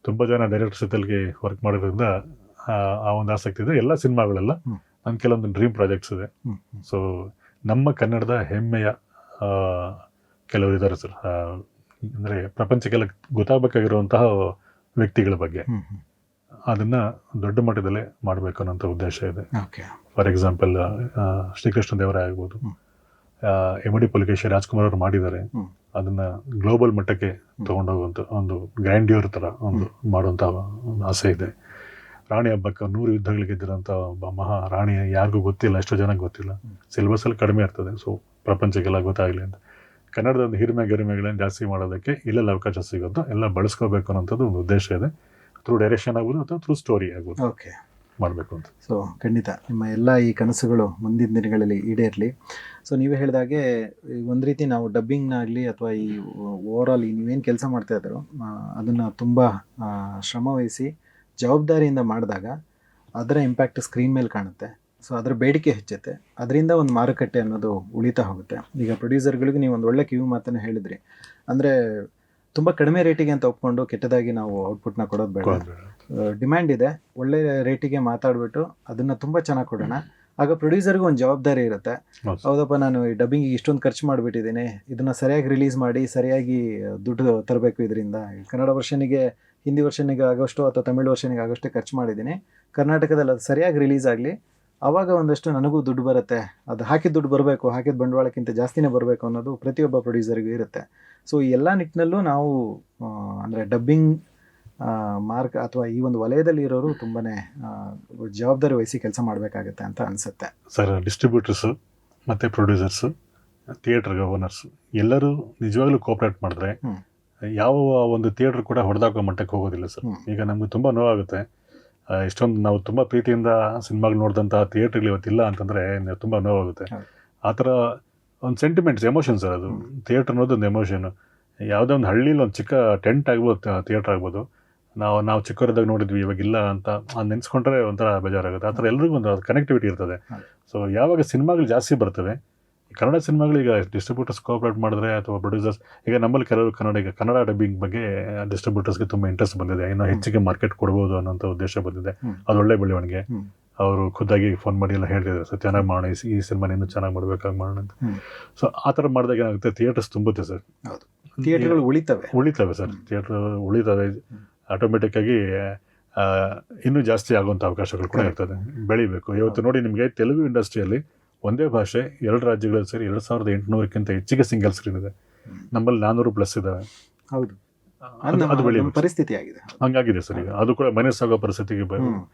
[SPEAKER 4] ತುಂಬ ಜನ ಡೈರೆಕ್ಟರ್ಸ್ ಜೊತೆಗೆ ವರ್ಕ್ ಮಾಡೋದ್ರಿಂದ ಆ ಒಂದು ಆಸಕ್ತಿ ಇದೆ. ಎಲ್ಲ ಸಿನಿಮಾಗಳೆಲ್ಲ ನನ್ನ ಕೆಲವೊಂದು ಡ್ರೀಮ್ ಪ್ರಾಜೆಕ್ಟ್ಸ್ ಇದೆ. ಸೊ ನಮ್ಮ ಕನ್ನಡದ ಹೆಮ್ಮೆಯ ಕೆಲವರು ಇದ್ದಾರೆ ಸರ್, ಅಂದರೆ ಪ್ರಪಂಚಕ್ಕೆಲ್ಲ ಗೊತ್ತಾಗಬೇಕಾಗಿರುವಂತಹ ವ್ಯಕ್ತಿಗಳ ಬಗ್ಗೆ ಅದನ್ನು ದೊಡ್ಡ ಮಟ್ಟದಲ್ಲೇ ಮಾಡಬೇಕು ಅನ್ನೋಂಥ ಉದ್ದೇಶ ಇದೆ. ಫಾರ್ ಎಕ್ಸಾಂಪಲ್ ಶ್ರೀಕೃಷ್ಣ ದೇವರಾಯ ಆಗ್ಬೋದು, ಎಮಡಿ ಪುಲಿಕೇಶಿ ರಾಜ್ಕುಮಾರ್ ಅವರು ಮಾಡಿದ್ದಾರೆ. ಅದನ್ನು ಗ್ಲೋಬಲ್ ಮಟ್ಟಕ್ಕೆ ತೊಗೊಂಡೋಗುವಂಥ ಒಂದು ಗ್ರ್ಯಾಂಡ್ಯೂರ್ ಥರ ಒಂದು ಮಾಡುವಂಥ ಒಂದು ಆಸೆ ಇದೆ. ರಾಣಿ ಹಬ್ಬಕ್ಕೆ 100 ಯುದ್ಧಗಳು ಗೆದ್ದಿರೋಂಥ ಒಬ್ಬ ಮಹಾ ರಾಣಿ ಯಾರಿಗೂ ಗೊತ್ತಿಲ್ಲ, ಎಷ್ಟೋ ಜನಕ್ಕೆ ಗೊತ್ತಿಲ್ಲ. ಸಿಲೆಬಸ್ಸಲ್ಲಿ ಕಡಿಮೆ ಇರ್ತದೆ. ಸೊ ಪ್ರಪಂಚಕ್ಕೆಲ್ಲ ಗೊತ್ತಾಗಲಿ ಅಂತ ಕನ್ನಡದ ಒಂದು ಹಿರಿಮೆ ಗರಿಮೆಗಳನ್ನು ಜಾಸ್ತಿ ಮಾಡೋದಕ್ಕೆ ಇಲ್ಲೆಲ್ಲ ಅವಕಾಶ ಸಿಗೋದು ಎಲ್ಲ ಬಳಸ್ಕೋಬೇಕು ಅನ್ನೋಂಥದ್ದು ಒಂದು ಉದ್ದೇಶ ಇದೆ. ಥ್ರೂ ಡೈರೆಕ್ಷನ್ ಆಗ್ಬೋದು ಅಥವಾ ಥ್ರೂ ಸ್ಟೋರಿ ಆಗ್ಬೋದು
[SPEAKER 3] ಓಕೆ.
[SPEAKER 4] ಮಾಡಬೇಕು ಅಂತ.
[SPEAKER 3] ಸೊ ಖಂಡಿತ ನಿಮ್ಮ ಎಲ್ಲ ಈ ಕನಸುಗಳು ಮುಂದಿನ ದಿನಗಳಲ್ಲಿ ಈಡೇರಲಿ. ಸೊ ನೀವೇ ಹೇಳಿದಾಗೆ ಒಂದು ರೀತಿ ನಾವು ಡಬ್ಬಿಂಗ್ನಾಗಲಿ ಅಥವಾ ಈ ಓವರಾಲ್ ನೀವೇನು ಕೆಲಸ ಮಾಡ್ತಾ ಇದ್ದಾರೋ ಅದನ್ನು ತುಂಬ ಶ್ರಮ ವಹಿಸಿ ಜವಾಬ್ದಾರಿಯಿಂದ ಮಾಡಿದಾಗ ಅದರ ಇಂಪ್ಯಾಕ್ಟ್ ಸ್ಕ್ರೀನ್ ಮೇಲೆ ಕಾಣುತ್ತೆ. ಸೊ ಅದರ ಬೇಡಿಕೆ ಹೆಚ್ಚುತ್ತೆ, ಅದರಿಂದ ಒಂದು ಮಾರುಕಟ್ಟೆ ಅನ್ನೋದು ಉಳಿತಾ ಹೋಗುತ್ತೆ. ಈಗ ಪ್ರೊಡ್ಯೂಸರ್ಗಳಿಗೆ ನೀವು ಒಂದು ಒಳ್ಳೆ ಕಿವಿ ಮಾತನ್ನು ಹೇಳಿದ್ರಿ, ಅಂದರೆ ತುಂಬ ಕಡಿಮೆ ರೇಟಿಗೆ ಅಂತ ಒಪ್ಕೊಂಡು ಕೆಟ್ಟದಾಗಿ ನಾವು ಔಟ್ಪುಟ್ನ ಕೊಡೋದು ಬೇಡ. ಡಿಮ್ಯಾಂಡ್ ಇದೆ, ಒಳ್ಳೆ ರೇಟಿಗೆ ಮಾತಾಡ್ಬಿಟ್ಟು ಅದನ್ನು ತುಂಬ ಚೆನ್ನಾಗಿ ಕೊಡೋಣ. ಆಗ ಪ್ರೊಡ್ಯೂಸರ್ಗೂ ಒಂದು ಜವಾಬ್ದಾರಿ ಇರುತ್ತೆ. ಹೌದಪ್ಪ, ನಾನು ಈ ಡಬ್ಬಿಂಗಿಗೆ ಇಷ್ಟೊಂದು ಖರ್ಚು ಮಾಡಿಬಿಟ್ಟಿದ್ದೀನಿ, ಇದನ್ನು ಸರಿಯಾಗಿ ರಿಲೀಸ್ ಮಾಡಿ ಸರಿಯಾಗಿ ದುಡ್ಡು ತರಬೇಕು. ಇದರಿಂದ ಕನ್ನಡ ವರ್ಷನಿಗೆ ಹಿಂದಿ ವರ್ಷನಿಗೆ ಆಗೋಷ್ಟು ಅಥವಾ ತಮಿಳು ವರ್ಷನಿಗೆ ಆಗೋಷ್ಟೇ ಖರ್ಚು ಮಾಡಿದ್ದೀನಿ, ಕರ್ನಾಟಕದಲ್ಲಿ ಅದು ಸರಿಯಾಗಿ ರಿಲೀಸ್ ಆಗಲಿ, ಆವಾಗ ಒಂದಷ್ಟು ನನಗೂ ದುಡ್ಡು ಬರುತ್ತೆ. ಅದು ಹಾಕಿದ ದುಡ್ಡು ಬರಬೇಕು, ಹಾಕಿದ ಬಂಡವಾಳಕ್ಕಿಂತ ಜಾಸ್ತಿನೇ ಬರಬೇಕು ಅನ್ನೋದು ಪ್ರತಿಯೊಬ್ಬ ಪ್ರೊಡ್ಯೂಸರ್ಗೂ ಇರುತ್ತೆ. ಸೊ ಈ ಎಲ್ಲ ನಿಟ್ಟಿನಲ್ಲೂ ನಾವು ಅಂದರೆ ಡಬ್ಬಿಂಗ್ ಮಾರ್ಕ್ ಅಥವಾ ಈ ಒಂದು ವಲಯದಲ್ಲಿ ಇರೋರು ತುಂಬಾ ಜವಾಬ್ದಾರಿ ವಹಿಸಿ ಕೆಲಸ ಮಾಡಬೇಕಾಗತ್ತೆ ಅಂತ ಅನಿಸುತ್ತೆ
[SPEAKER 4] ಸರ್. ಡಿಸ್ಟ್ರಿಬ್ಯೂಟರ್ಸು ಮತ್ತು ಪ್ರೊಡ್ಯೂಸರ್ಸು, ಥಿಯೇಟರ್ ಓನರ್ಸು ಎಲ್ಲರೂ ನಿಜವಾಗ್ಲೂ ಕೋಆಪ್ರೇಟ್ ಮಾಡಿದ್ರೆ ಯಾವ ಒಂದು ಥಿಯೇಟರ್ ಕೂಡ ಹೊಡೆದಾಕೋ ಮಟ್ಟಕ್ಕೆ ಹೋಗೋದಿಲ್ಲ ಸರ್. ಈಗ ನಮ್ಗೆ ತುಂಬ ನೋವಾಗುತ್ತೆ, ಇಷ್ಟೊಂದು ನಾವು ತುಂಬ ಪ್ರೀತಿಯಿಂದ ಸಿನಿಮಾಗಳು ನೋಡಿದಂಥ ಥಿಯೇಟ್ರ್ಗಳು ಇವತ್ತಿಲ್ಲ ಅಂತಂದರೆ ತುಂಬ ನೋವಾಗುತ್ತೆ. ಆ ಥರ ಒಂದು ಸೆಂಟಿಮೆಂಟ್ಸ್, ಎಮೋಷನ್ ಸರ್ ಅದು. ಥಿಯೇಟ್ರ್ ಅನ್ನೋದು ಒಂದು ಎಮೋಷನ್. ಯಾವುದೋ ಒಂದು ಹಳ್ಳಿಲಿ ಒಂದು ಚಿಕ್ಕ ಟೆಂಟ್ ಆಗ್ಬೋದು, ಥಿಯೇಟ್ರ್ ಆಗ್ಬೋದು, ನಾವು ಚಿಕ್ಕವರಿದ್ದಾಗ ನೋಡಿದ್ವಿ, ಇವಾಗಿಲ್ಲ ಅಂತ ನೆನೆಸ್ಕೊಂಡ್ರೆ ಒಂಥರ ಬೇಜಾರಾಗುತ್ತೆ. ಆ ಥರ ಎಲ್ರಿಗೂ ಒಂದು ಕನೆಕ್ಟಿವಿಟಿ ಇರ್ತದೆ. ಸೊ ಯಾವಾಗ ಸಿನಿಮಾಗಳು ಜಾಸ್ತಿ ಬರ್ತವೆ, ಕನ್ನಡ ಸಿನಿಮಾಗಳು ಈಗ ಡಿಸ್ಟ್ರಿಬ್ಯೂಟರ್ಸ್ ಕೋಆಪ್ರೇಟ್ ಮಾಡಿದ್ರೆ ಅಥವಾ ಪ್ರೊಡ್ಯೂಸರ್ಸ್, ಈಗ ನಮ್ಮಲ್ಲಿ ಕೆಲವರು ಕನ್ನಡ ಡಬ್ಬಿಂಗ್ ಬಗ್ಗೆ ಡಿಸ್ಟ್ರಿಬ್ಯೂಟರ್ಸ್ಗೆ ತುಂಬ ಇಂಟ್ರೆಸ್ಟ್ ಬಂದಿದೆ, ಇನ್ನೂ ಹೆಚ್ಚಿಗೆ ಮಾರ್ಕೆಟ್ ಕೊಡ್ಬೋದು ಅನ್ನೋಂಥ ಉದ್ದೇಶ ಬಂದಿದೆ. ಅದು ಒಳ್ಳೆ ಬೆಳವಣಿಗೆ. ಅವರು ಖುದ್ದಾಗಿ ಫೋನ್ ಮಾಡಿ ಎಲ್ಲ ಹೇಳಿದ್ದಾರೆ, ಸರ್ ಚೆನ್ನಾಗಿ ಮಾಡೋಣ, ಈ ಸಿನಿಮಾ ಇನ್ನೂ ಚೆನ್ನಾಗಿ ಮಾಡಬೇಕಾಗಿ ಮಾಡೋಣ ಅಂತ. ಸೊ ಆ ಥರ ಮಾಡಿದಾಗ ಏನಾಗುತ್ತೆ, ಥಿಯೇಟರ್ಸ್ ತುಂಬುತ್ತೆ ಸರ್.
[SPEAKER 3] ಥಿಯೇಟರ್ಗಳು ಉಳಿತವೆ
[SPEAKER 4] ಸರ್. ಥಿಯೇಟರ್ ಉಳಿತವೆ, ಆಟೋಮೆಟಿಕ್ಕಾಗಿ ಇನ್ನೂ ಜಾಸ್ತಿ ಆಗುವಂಥ ಅವಕಾಶಗಳು ಕೂಡ ಇರ್ತದೆ. ಬೆಳಿಬೇಕು. ಇವತ್ತು ನೋಡಿ, ನಿಮಗೆ ತೆಲುಗು ಇಂಡಸ್ಟ್ರಿಯಲ್ಲಿ ಒಂದೇ ಭಾಷೆ 2 ರಾಜ್ಯಗಳಲ್ಲಿ ಸೇರಿ 2800ಕ್ಕಿಂತ ಹೆಚ್ಚಿಗೆ ಸಿಂಗಲ್ ಸ್ಕ್ರೀನ್ ಇದೆ. ನಮ್ಮಲ್ಲಿ 400+ ಇದ್ದಾವೆ.
[SPEAKER 3] ಹೌದು,
[SPEAKER 4] ಅದು ಬೆಳೆಯುವ
[SPEAKER 3] ಪರಿಸ್ಥಿತಿ ಆಗಿದೆ.
[SPEAKER 4] ಹಂಗಾಗಿದೆ ಸರ್. ಈಗ ಅದು ಕೂಡ ಮೈನಸ್ ಆಗೋ ಪರಿಸ್ಥಿತಿಗೆ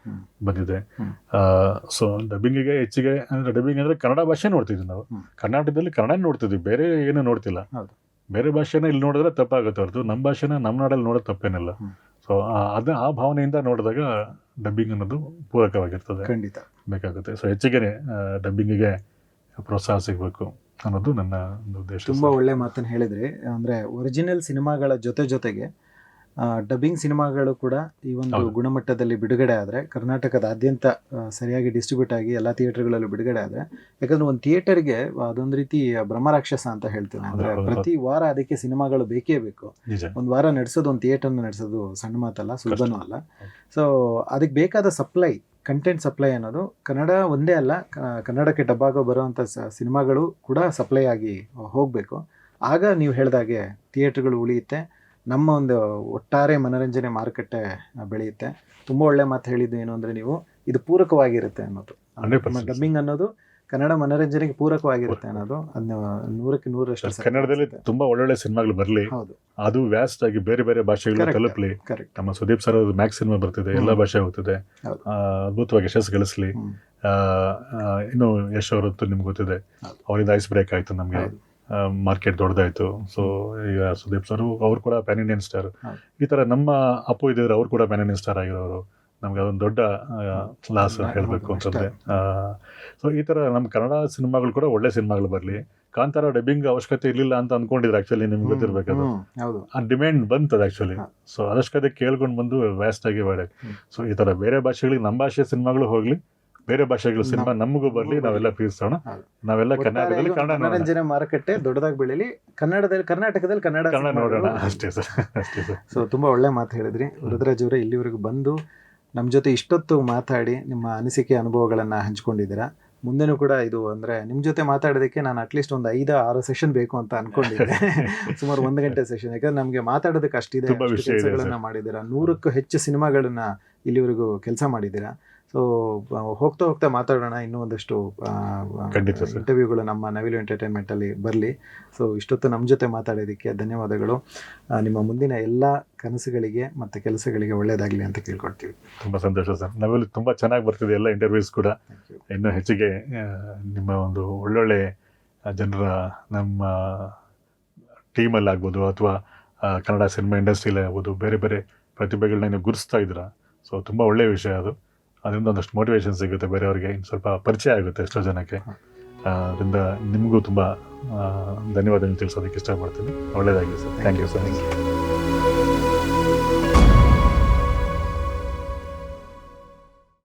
[SPEAKER 4] ಬಂದಿದೆ. ಸೊ ಡಬ್ಬಿಂಗಿಗೆ ಹೆಚ್ಚಿಗೆ ಅಂದರೆ, ಡಬ್ಬಿಂಗ್ ಅಂದರೆ ಕನ್ನಡ ಭಾಷೆ ನೋಡ್ತಿದ್ವಿ ನಾವು. ಕರ್ನಾಟಕದಲ್ಲಿ ಕನ್ನಡ ನೋಡ್ತಿದ್ವಿ, ಬೇರೆ ಏನು ನೋಡ್ತಿಲ್ಲ. ಬೇರೆ ಭಾಷೆನ ಇಲ್ಲಿ ನೋಡಿದ್ರೆ ತಪ್ಪಾಗುತ್ತೆ ಹೊರತು ನಮ್ಮ ಭಾಷೆನ ನಮ್ಮ ನಾಡಲ್ಲಿ ನೋಡೋದು ತಪ್ಪೇನಿಲ್ಲ. ಸೊ ಆ ಭಾವನೆಯಿಂದ ನೋಡಿದಾಗ ಡಬ್ಬಿಂಗ್ ಅನ್ನೋದು ಪೂರಕವಾಗಿರ್ತದೆ,
[SPEAKER 3] ಖಂಡಿತ
[SPEAKER 4] ಬೇಕಾಗುತ್ತೆ. ಸೊ ಹೆಚ್ಚಿಗೆ ಡಬ್ಬಿಂಗಿಗೆ ಪ್ರೋತ್ಸಾಹ ಸಿಗಬೇಕು ಅನ್ನೋದು ನನ್ನ ಒಂದು ಉದ್ದೇಶ.
[SPEAKER 3] ತುಂಬ ಒಳ್ಳೆ ಮಾತನ್ನು ಹೇಳಿದ್ರಿ. ಅಂದರೆ ಒರಿಜಿನಲ್ ಸಿನಿಮಾಗಳ ಜೊತೆಗೆ ಡಬ್ಬಿಂಗ್ ಸಿನಿಮಾಗಳು ಕೂಡ ಈ ಒಂದು ಗುಣಮಟ್ಟದಲ್ಲಿ ಬಿಡುಗಡೆ ಆದರೆ, ಕರ್ನಾಟಕದಾದ್ಯಂತ ಸರಿಯಾಗಿ ಡಿಸ್ಟ್ರಿಬ್ಯೂಟ್ ಆಗಿ ಎಲ್ಲ ಥಿಯೇಟರ್ಗಳಲ್ಲೂ ಬಿಡುಗಡೆ ಆದರೆ, ಯಾಕಂದರೆ ಒಂದು ಥಿಯೇಟರ್ಗೆ ಅದೊಂದು ರೀತಿ ಬ್ರಹ್ಮರಾಕ್ಷಸ ಅಂತ ಹೇಳ್ತೇನೆ. ಅಂದರೆ ಪ್ರತಿ ವಾರ ಅದಕ್ಕೆ ಸಿನಿಮಾಗಳು ಬೇಕೇ ಬೇಕು. ಒಂದು ವಾರ ನಡೆಸೋದು, ಒಂದು ಥಿಯೇಟರ್ನ ನಡೆಸೋದು ಸಣ್ಣ ಮಾತಲ್ಲ, ಸುಲಭನೂ ಅಲ್ಲ. ಸೊ ಅದಕ್ಕೆ ಬೇಕಾದ ಸಪ್ಲೈ, ಕಂಟೆಂಟ್ ಸಪ್ಲೈ ಅನ್ನೋದು ಕನ್ನಡ ಒಂದೇ ಅಲ್ಲ, ಕನ್ನಡಕ್ಕೆ ಡಬ್ಬಾಗೋ ಬರುವಂಥ ಸಿನಿಮಾಗಳು ಕೂಡ ಸಪ್ಲೈ ಆಗಿ ಹೋಗಬೇಕು. ಆಗ ನೀವು ಹೇಳಿದಾಗೆ ಥಿಯೇಟರ್ಗಳು ಉಳಿಯುತ್ತೆ, ನಮ್ಮ ಒಂದು ಒಟ್ಟಾರೆ ಮನೋರಂಜನೆ ಮಾರುಕಟ್ಟೆ ಬೆಳೆಯುತ್ತೆ. ತುಂಬ ಒಳ್ಳೆ ಮಾತು ಹೇಳಿದ್ದು ಏನು ಅಂದರೆ, ನೀವು ಇದು ಪೂರಕವಾಗಿರುತ್ತೆ ಅನ್ನೋದು. ಡಬ್ಬಿಂಗ್ ಅನ್ನೋದು ಕನ್ನಡ ಮನೋರಂಜನೆಗೆ ಪೂರಕವಾಗಿರುತ್ತೆ ಅನ್ನೋದು, ಅದನ್ನ 100ಕ್ಕೆ 100ರಷ್ಟು.
[SPEAKER 4] ಕನ್ನಡದಲ್ಲಿ ತುಂಬಾ ಒಳ್ಳೊಳ್ಳೆ ಸಿನಿಮಾಗಳು ಬರಲಿ, ಅದು ವ್ಯಾಸ್ಟ್ ಆಗಿ ಬೇರೆ ಬೇರೆ ಭಾಷೆಗಳು ತಲುಪಲಿ. ನಮ್ಮ ಸುದೀಪ್ ಸರ್ ಅವ್ರದ್ದು ಮ್ಯಾಕ್ಸ್ ಸಿನಿಮಾ ಬರ್ತಿದೆ, ಎಲ್ಲ ಭಾಷೆ ಹೋಗ್ತಿದೆ, ಅದ್ಭುತವಾಗಿ ಯಶಸ್ಸು ಗಳಿಸಲಿ. ಇನ್ನು ಯಶ್ ಅವರದ್ದು ನಿಮ್ಗೆ ಗೊತ್ತಿದೆ, ಅವರಿಂದ ಐಸ್ ಬ್ರೇಕ್ ಆಯ್ತು, ನಮಗೆ ಮಾರ್ಕೆಟ್ ದೊಡ್ಡದಾಯ್ತು. ಸೊ ಈಗ ಸುದೀಪ್ ಸರ್ ಅವ್ರು ಕೂಡ ಪ್ಯಾನ್ ಇಂಡಿಯನ್ ಸ್ಟಾರ್. ಈ ತರ ನಮ್ಮ ಅಪ್ಪು ಇದ್ದಿದ್ರೆ ಅವ್ರು ಕೂಡ ಪ್ಯಾನ್ ಇಂಡಿಯನ್ ಸ್ಟಾರ್ ಆಗಿರೋರು. ನಮ್ಗೆ ಅದೊಂದು ದೊಡ್ಡ ಲಾಸ್ ಹೇಳಬೇಕು ಅಂತಂದ್ರೆ. ಸೊ ಈ ತರ ನಮ್ಮ ಕನ್ನಡ ಸಿನಿಮಾಗಳು ಕೂಡ ಒಳ್ಳೆ ಸಿನಿಮಾಗಳು ಬರಲಿ. ಕಾಂತಾರ ಡಬ್ಬಿಂಗ್ ಅವಶ್ಯಕತೆ ಇರಲಿಲ್ಲ ಅಂತ ಅನ್ಕೊಂಡಿದ್ರೆ ಆಕ್ಚುಲಿ ನಿಮ್ಗೆ ಗೊತ್ತಿರ್ಬೇಕದು. ಆ ಡಿಮ್ಯಾಂಡ್ ಬಂತದ ಆಕ್ಚುಲಿ. ಸೊ ಅವಶ್ಯಕತೆ ಕೇಳ್ಕೊಂಡು ಬಂದು ವ್ಯಾಸ್ಟ್ ಆಗಿ ಬೇಡ. ಸೊ ಈ ತರ ಬೇರೆ ಭಾಷೆಗಳಿಗೆ ನಮ್ಮ ಭಾಷೆ ಸಿನಿಮಾಗಳು ಹೋಗ್ಲಿ, ಬೇರೆ ಭಾಷೆಗಳ ಸಿನಿಮಾ ನಮಗೂ ಬರಲಿ, ನಾವೆಲ್ಲ ಪ್ರೀತಿಸೋಣ. ನಾವೆಲ್ಲ ಕರ್ನಾಟಕದಲ್ಲಿ ಕನ್ನಡ
[SPEAKER 3] ಮನೋರಂಜನೆ ಮಾರುಕಟ್ಟೆ ದೊಡ್ಡದಾಗಿ ಬೆಳೀಲಿ, ಕರ್ನಾಟಕದಲ್ಲಿ ಕನ್ನಡ
[SPEAKER 4] ನೋಡೋಣ ಅಷ್ಟೇ ಸರ್. ಅಷ್ಟೇ ಸರ್.
[SPEAKER 3] ಸೊ ತುಂಬಾ ಒಳ್ಳೆ ಮಾತು ಹೇಳಿದ್ರಿ ವರದರಾಜ್ ಅವರೇ. ಇಲ್ಲಿವರೆಗೂ ಬಂದು ನಮ್ಮ ಜೊತೆ ಇಷ್ಟೊತ್ತು ಮಾತಾಡಿ ನಿಮ್ಮ ಅನಿಸಿಕೆ ಅನುಭವಗಳನ್ನು ಹಂಚ್ಕೊಂಡಿದ್ದೀರಾ. ಮುಂದೆನೂ ಕೂಡ ಇದು ಅಂದರೆ ನಿಮ್ಮ ಜೊತೆ ಮಾತಾಡೋದಕ್ಕೆ ನಾನು ಅಟ್ಲೀಸ್ಟ್ ಒಂದು 5-6 ಸೆಷನ್ ಬೇಕು ಅಂತ ಅನ್ಕೊಂಡಿದ್ದೆ. ಸುಮಾರು 1 ಗಂಟೆ ಸೆಷನ್. ಯಾಕಂದ್ರೆ ನಮಗೆ ಮಾತಾಡೋದಕ್ಕೆ ಅಷ್ಟಿದೆ, ಕೆಲಸಗಳನ್ನ ಮಾಡಿದ್ದೀರಾ, 100ಕ್ಕೂ ಹೆಚ್ಚು ಸಿನಿಮಾಗಳನ್ನ ಇಲ್ಲಿವರೆಗೂ ಕೆಲಸ ಮಾಡಿದ್ದೀರಾ. ಸೊ ಹೋಗ್ತಾ ಮಾತಾಡೋಣ, ಇನ್ನೂ ಒಂದಷ್ಟು ಇಂಟರ್ವ್ಯೂಗಳು ನಮ್ಮ ನವಿಲು ಎಂಟರ್ಟೈನ್ಮೆಂಟಲ್ಲಿ ಬರಲಿ. ಸೊ ಇಷ್ಟೊತ್ತು ನಮ್ಮ ಜೊತೆ ಮಾತಾಡೋದಕ್ಕೆ ಧನ್ಯವಾದಗಳು. ನಿಮ್ಮ ಮುಂದಿನ ಎಲ್ಲ ಕನಸುಗಳಿಗೆ ಮತ್ತು ಕೆಲಸಗಳಿಗೆ ಒಳ್ಳೆಯದಾಗಲಿ ಅಂತ ಕೇಳ್ಕೊಡ್ತೀವಿ.
[SPEAKER 4] ತುಂಬ ಸಂತೋಷ ಸರ್. ನವಿಲು ತುಂಬ ಚೆನ್ನಾಗಿ ಬರ್ತಿದೆ ಎಲ್ಲ ಇಂಟರ್ವ್ಯೂಸ್ ಕೂಡ. ಇನ್ನೂ ಹೆಚ್ಚಿಗೆ ನಿಮ್ಮ ಒಂದು ಒಳ್ಳೊಳ್ಳೆ ಜನರ ನಮ್ಮ ಟೀಮಲ್ಲಿ ಆಗ್ಬೋದು ಅಥವಾ ಕನ್ನಡ ಸಿನಿಮಾ ಇಂಡಸ್ಟ್ರಿಯಲ್ಲಿ ಆಗ್ಬೋದು, ಬೇರೆ ಬೇರೆ ಪ್ರತಿಭೆಗಳನ್ನ ನೀವು ಗುರುಸ್ತಾ ಇದ್ದೀರಾ. ಸೊ ತುಂಬ ಒಳ್ಳೆಯ ವಿಷಯ ಅದು. ಅದರಿಂದ ಒಂದಷ್ಟು ಮೋಟಿವೇಶನ್ ಸಿಗುತ್ತೆ ಬೇರೆಯವ್ರಿಗೆ, ಇನ್ನು ಸ್ವಲ್ಪ ಪರಿಚಯ ಆಗುತ್ತೆ ಎಷ್ಟೋ ಜನಕ್ಕೆ. ಅದರಿಂದ ನಿಮಗೂ ತುಂಬ ಧನ್ಯವಾದಗಳು ತಿಳಿಸೋದಕ್ಕೆ ಇಷ್ಟಪಡ್ತೀನಿ. ಒಳ್ಳೆಯದಾಗಲಿ ಸರ್. Thank you sir.